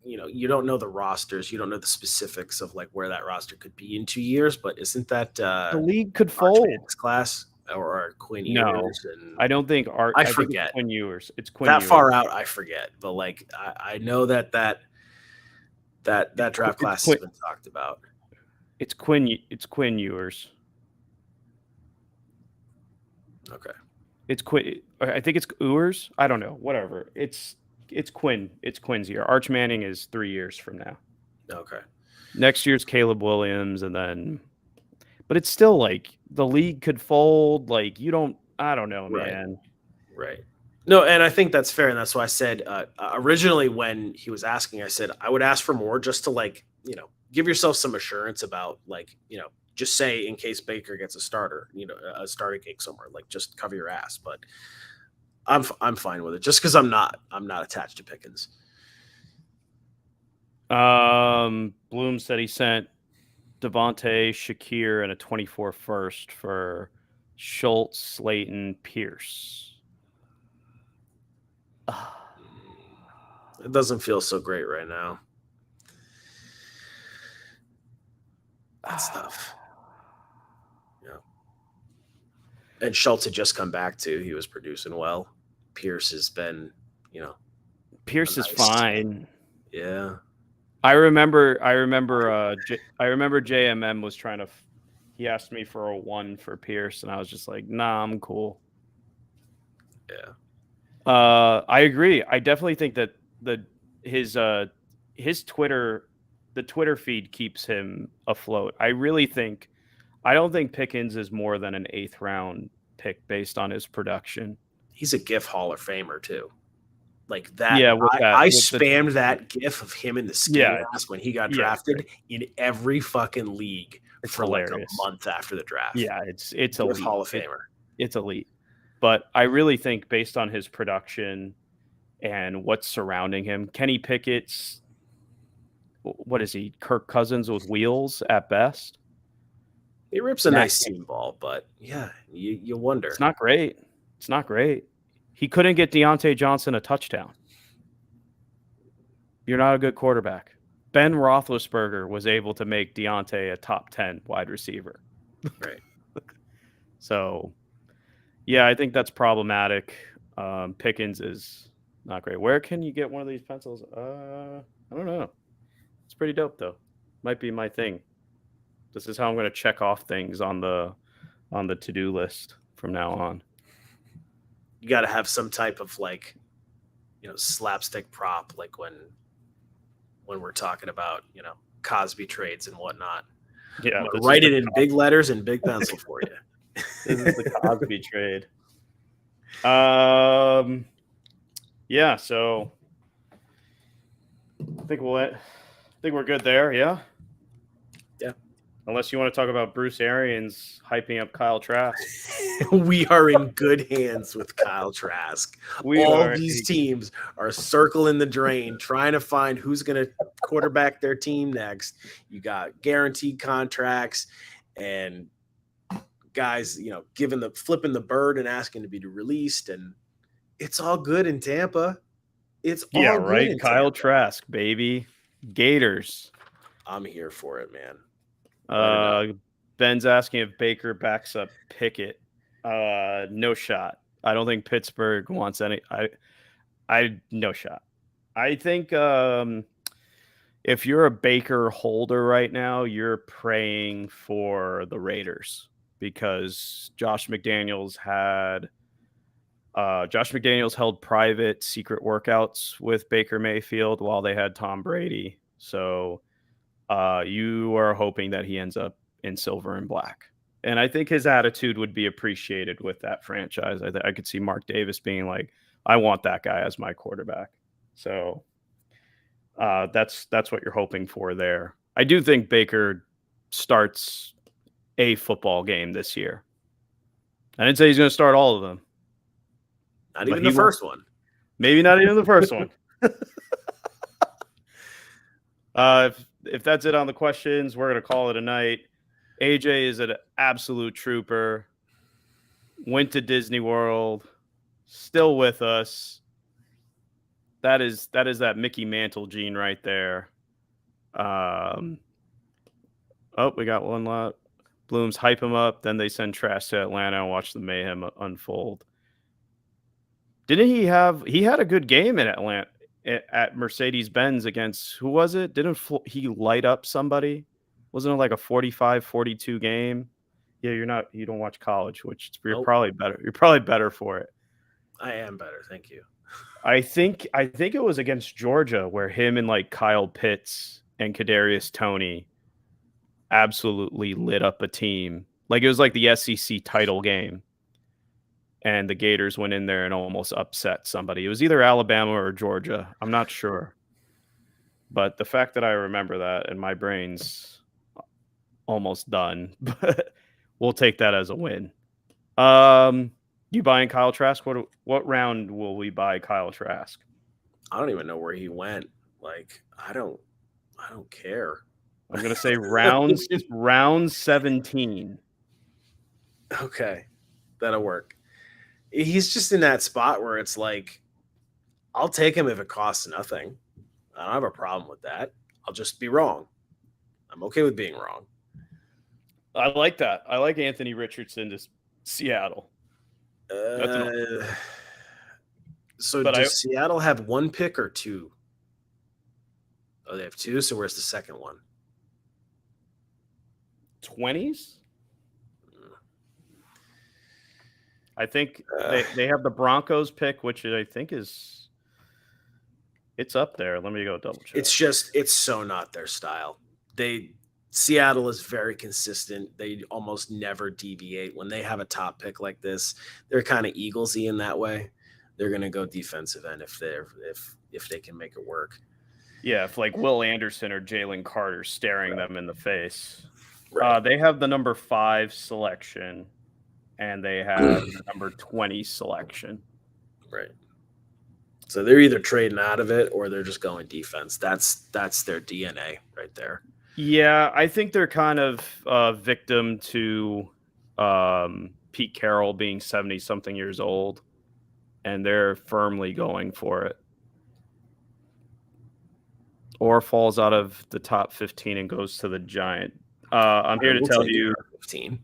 you don't know the rosters, you don't know the specifics of like where that roster could be in 2 years, but isn't that The league could Arch fold. Manning's class or Quinn No, Ewers? And I don't think Art. I think it's forget. Quinn Ewers. It's Quinn that Ewers. far out, I forget. But like I know that draft class has been talked about. It's Quinn Ewers. Okay. It's Quinn. I think it's Ewers. I don't know. Whatever. It's Quinn. It's Quinn's year. Arch Manning is 3 years from now. Okay. Next year's Caleb Williams, and then, but it's still like the league could fold. Like you don't. I don't know, man. Right. No, and I think that's fair, and that's why I said originally when he was asking, I said I would ask for more just to like give yourself some assurance about like just say in case Baker gets a starter, a starting gig somewhere, like just cover your ass. But I'm fine with it just because I'm not attached to Pickens. Bloom said he sent Devontae, Shakir, and a 24 first for Schultz, Slayton, Pierce. It doesn't feel so great right now. That's tough. Yeah. And Schultz had just come back too. He was producing well. Pierce has been, Pierce is fine. Yeah. I remember JMM was trying to. He asked me for a 1 for Pierce, and I was just like, "Nah, I'm cool." Yeah. I agree. I definitely think that his Twitter, the Twitter feed keeps him afloat. I don't think Pickens is more than an 8th round pick based on his production. He's a GIF Hall of Famer too. Like that. Yeah, I spammed that GIF of him in the skin mask when he got drafted in every fucking league for hilarious. Like a month after the draft. Yeah, it's GIF elite. Hall of Famer. It's elite. But I really think based on his production and what's surrounding him, Kenny Pickett's, what is he, Kirk Cousins with wheels at best? He rips a nice seam ball, but yeah, you wonder. It's not great. He couldn't get Deontay Johnson a touchdown. You're not a good quarterback. Ben Roethlisberger was able to make Deontay a top 10 wide receiver. Right. So, yeah, I think that's problematic. Pickens is not great. Where can you get one of these pencils? I don't know. It's pretty dope, though. Might be my thing. This is how I'm going to check off things on the to-do list from now on. You got to have some type of like, slapstick prop, like when we're talking about, Cosby trades and whatnot. Yeah, write it in big letters and big pencil for you. This is the Cosby trade. Yeah, so I think we're good there. Yeah. Yeah. Unless you want to talk about Bruce Arians hyping up Kyle Trask. We are in good hands with Kyle Trask. All these teams are circling the drain, trying to find who's going to quarterback their team next. You got guaranteed contracts and guys, flipping the bird and asking to be released, and it's all good in Tampa. It's all good in Kyle Tampa. Trask, baby. Gators. I'm here for it, man. Ben's asking if Baker backs up Pickett. No shot. I don't think Pittsburgh wants any. I no shot. I think if you're a Baker holder right now, you're praying for the Raiders because Josh McDaniels held private secret workouts with Baker Mayfield while they had Tom Brady. So you are hoping that he ends up in silver and black. And I think his attitude would be appreciated with that franchise. I could see Mark Davis being like, I want that guy as my quarterback. So that's what you're hoping for there. I do think Baker starts a football game this year. I didn't say he's going to start all of them. Not even the first one. Maybe not even the first one. If that's it on the questions, we're going to call it a night. AJ is an absolute trooper. Went to Disney World. Still with us. That is that Mickey Mantle gene right there. Oh, we got one lot. Blooms hype him up. Then they send trash to Atlanta and watch the mayhem unfold. Didn't he had a good game in Atlanta at Mercedes-Benz against, who was it? Didn't he light up somebody? Wasn't it like a 45-42 game? Yeah, you don't watch college, which you're probably better. You're probably better for it. I am better, thank you. I think it was against Georgia where him and like Kyle Pitts and Kadarius Toney absolutely lit up a team. Like it was like the SEC title game. And the Gators went in there and almost upset somebody. It was either Alabama or Georgia. I'm not sure. But the fact that I remember that and my brain's almost done, but we'll take that as a win. You buying Kyle Trask? What round will we buy Kyle Trask? I don't even know where he went. Like, I don't care. I'm gonna say round 17. Okay. That'll work. He's just in that spot where it's like, I'll take him if it costs nothing. I don't have a problem with that. I'll just be wrong. I'm okay with being wrong. I like that. I like Anthony Richardson to Seattle. So does Seattle have one pick or two? Oh, they have two. So where's the second one? 20s. I think they have the Broncos pick, which I think it's up there. Let me go double check. It's so not their style. Seattle is very consistent. They almost never deviate. When they have a top pick like this, they're kind of Eaglesy in that way. They're going to go defensive end if they can make it work. Yeah, if like Will Anderson or Jalen Carter staring them in the face. Right. They have the number 5 selection, and they have the number 20 selection. Right. So they're either trading out of it or they're just going defense. That's their DNA right there. Yeah, I think they're kind of victim to Pete Carroll being 70-something years old, and they're firmly going for it. Or falls out of the top 15 and goes to the Giant. I'm here to tell you 15.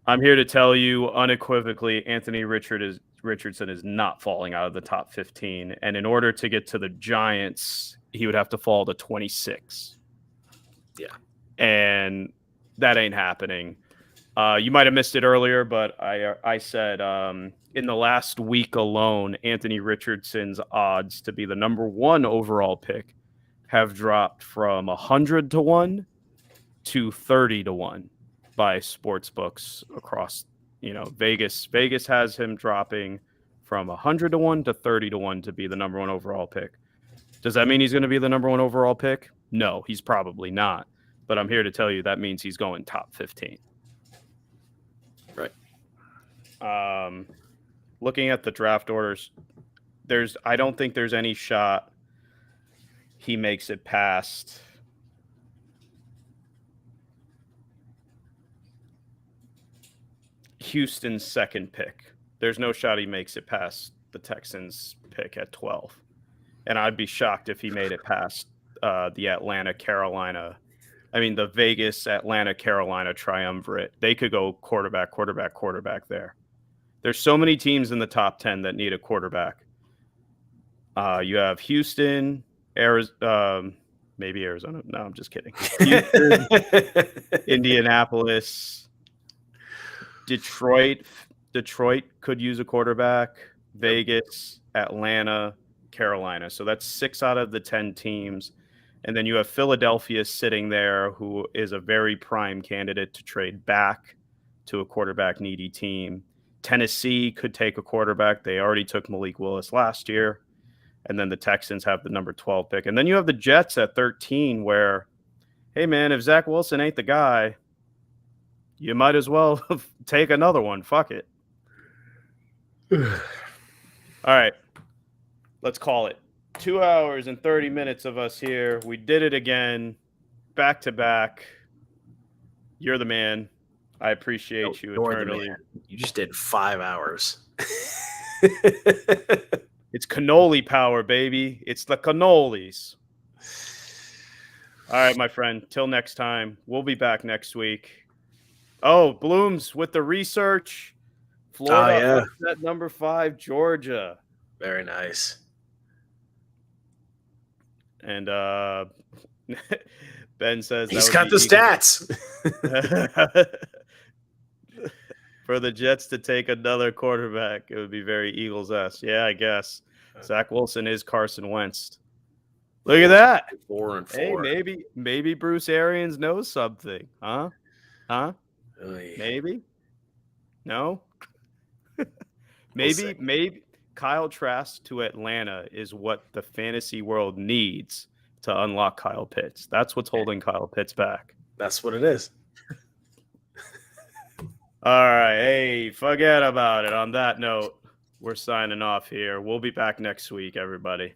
I'm here to tell you unequivocally, Anthony Richardson is not falling out of the top 15. And in order to get to the Giants, he would have to fall to 26. Yeah. And that ain't happening. You might have missed it earlier, but I said in the last week alone, Anthony Richardson's odds to be the number 1 overall pick have dropped from 100 to 1 to 30 to 1 by sports books across, Vegas. Vegas has him dropping from 100 to 1 to 30 to 1 to be the number 1 overall pick. Does that mean he's going to be the number 1 overall pick? No, he's probably not. But I'm here to tell you that means he's going top 15. Right. Looking at the draft orders, I don't think there's any shot he makes it past Houston's second pick. There's no shot he makes it past the Texans pick at 12. And I'd be shocked if he made it past the Vegas, Atlanta, Carolina triumvirate. They could go quarterback there. There's so many teams in the top 10 that need a quarterback. You have Houston, maybe Arizona. No, I'm just kidding. Houston, Indianapolis, Detroit. Detroit could use a quarterback. Vegas, Atlanta, Carolina. So that's 6 out of the 10 teams. And then you have Philadelphia sitting there, who is a very prime candidate to trade back to a quarterback needy team. Tennessee could take a quarterback. They already took Malik Willis last year. And then the Texans have the number 12 pick. And then you have the Jets at 13, where, hey, man, if Zach Wilson ain't the guy, you might as well take another one. Fuck it. All right. Let's call it. 2 hours and 30 minutes of us here. We did it again, back to back. You're the man. I appreciate you eternally. You just did 5 hours. It's cannoli power, baby. It's the cannolis. All right, my friend. Till next time. We'll be back next week. Oh, Blooms with the research. Florida at number 5, Georgia. Very nice. And Ben says he's got the stats for the Jets to take another quarterback. It would be very Eagles-esque. Yeah, I guess Zach Wilson is Carson Wentz. Look at that. 4-4. Hey, maybe Bruce Arians knows something, huh? Maybe. No. Maybe Kyle Trask to Atlanta is what the fantasy world needs to unlock Kyle Pitts. That's what's holding Kyle Pitts back. That's what it is. All right. Hey, forget about it. On that note, we're signing off here. We'll be back next week, everybody.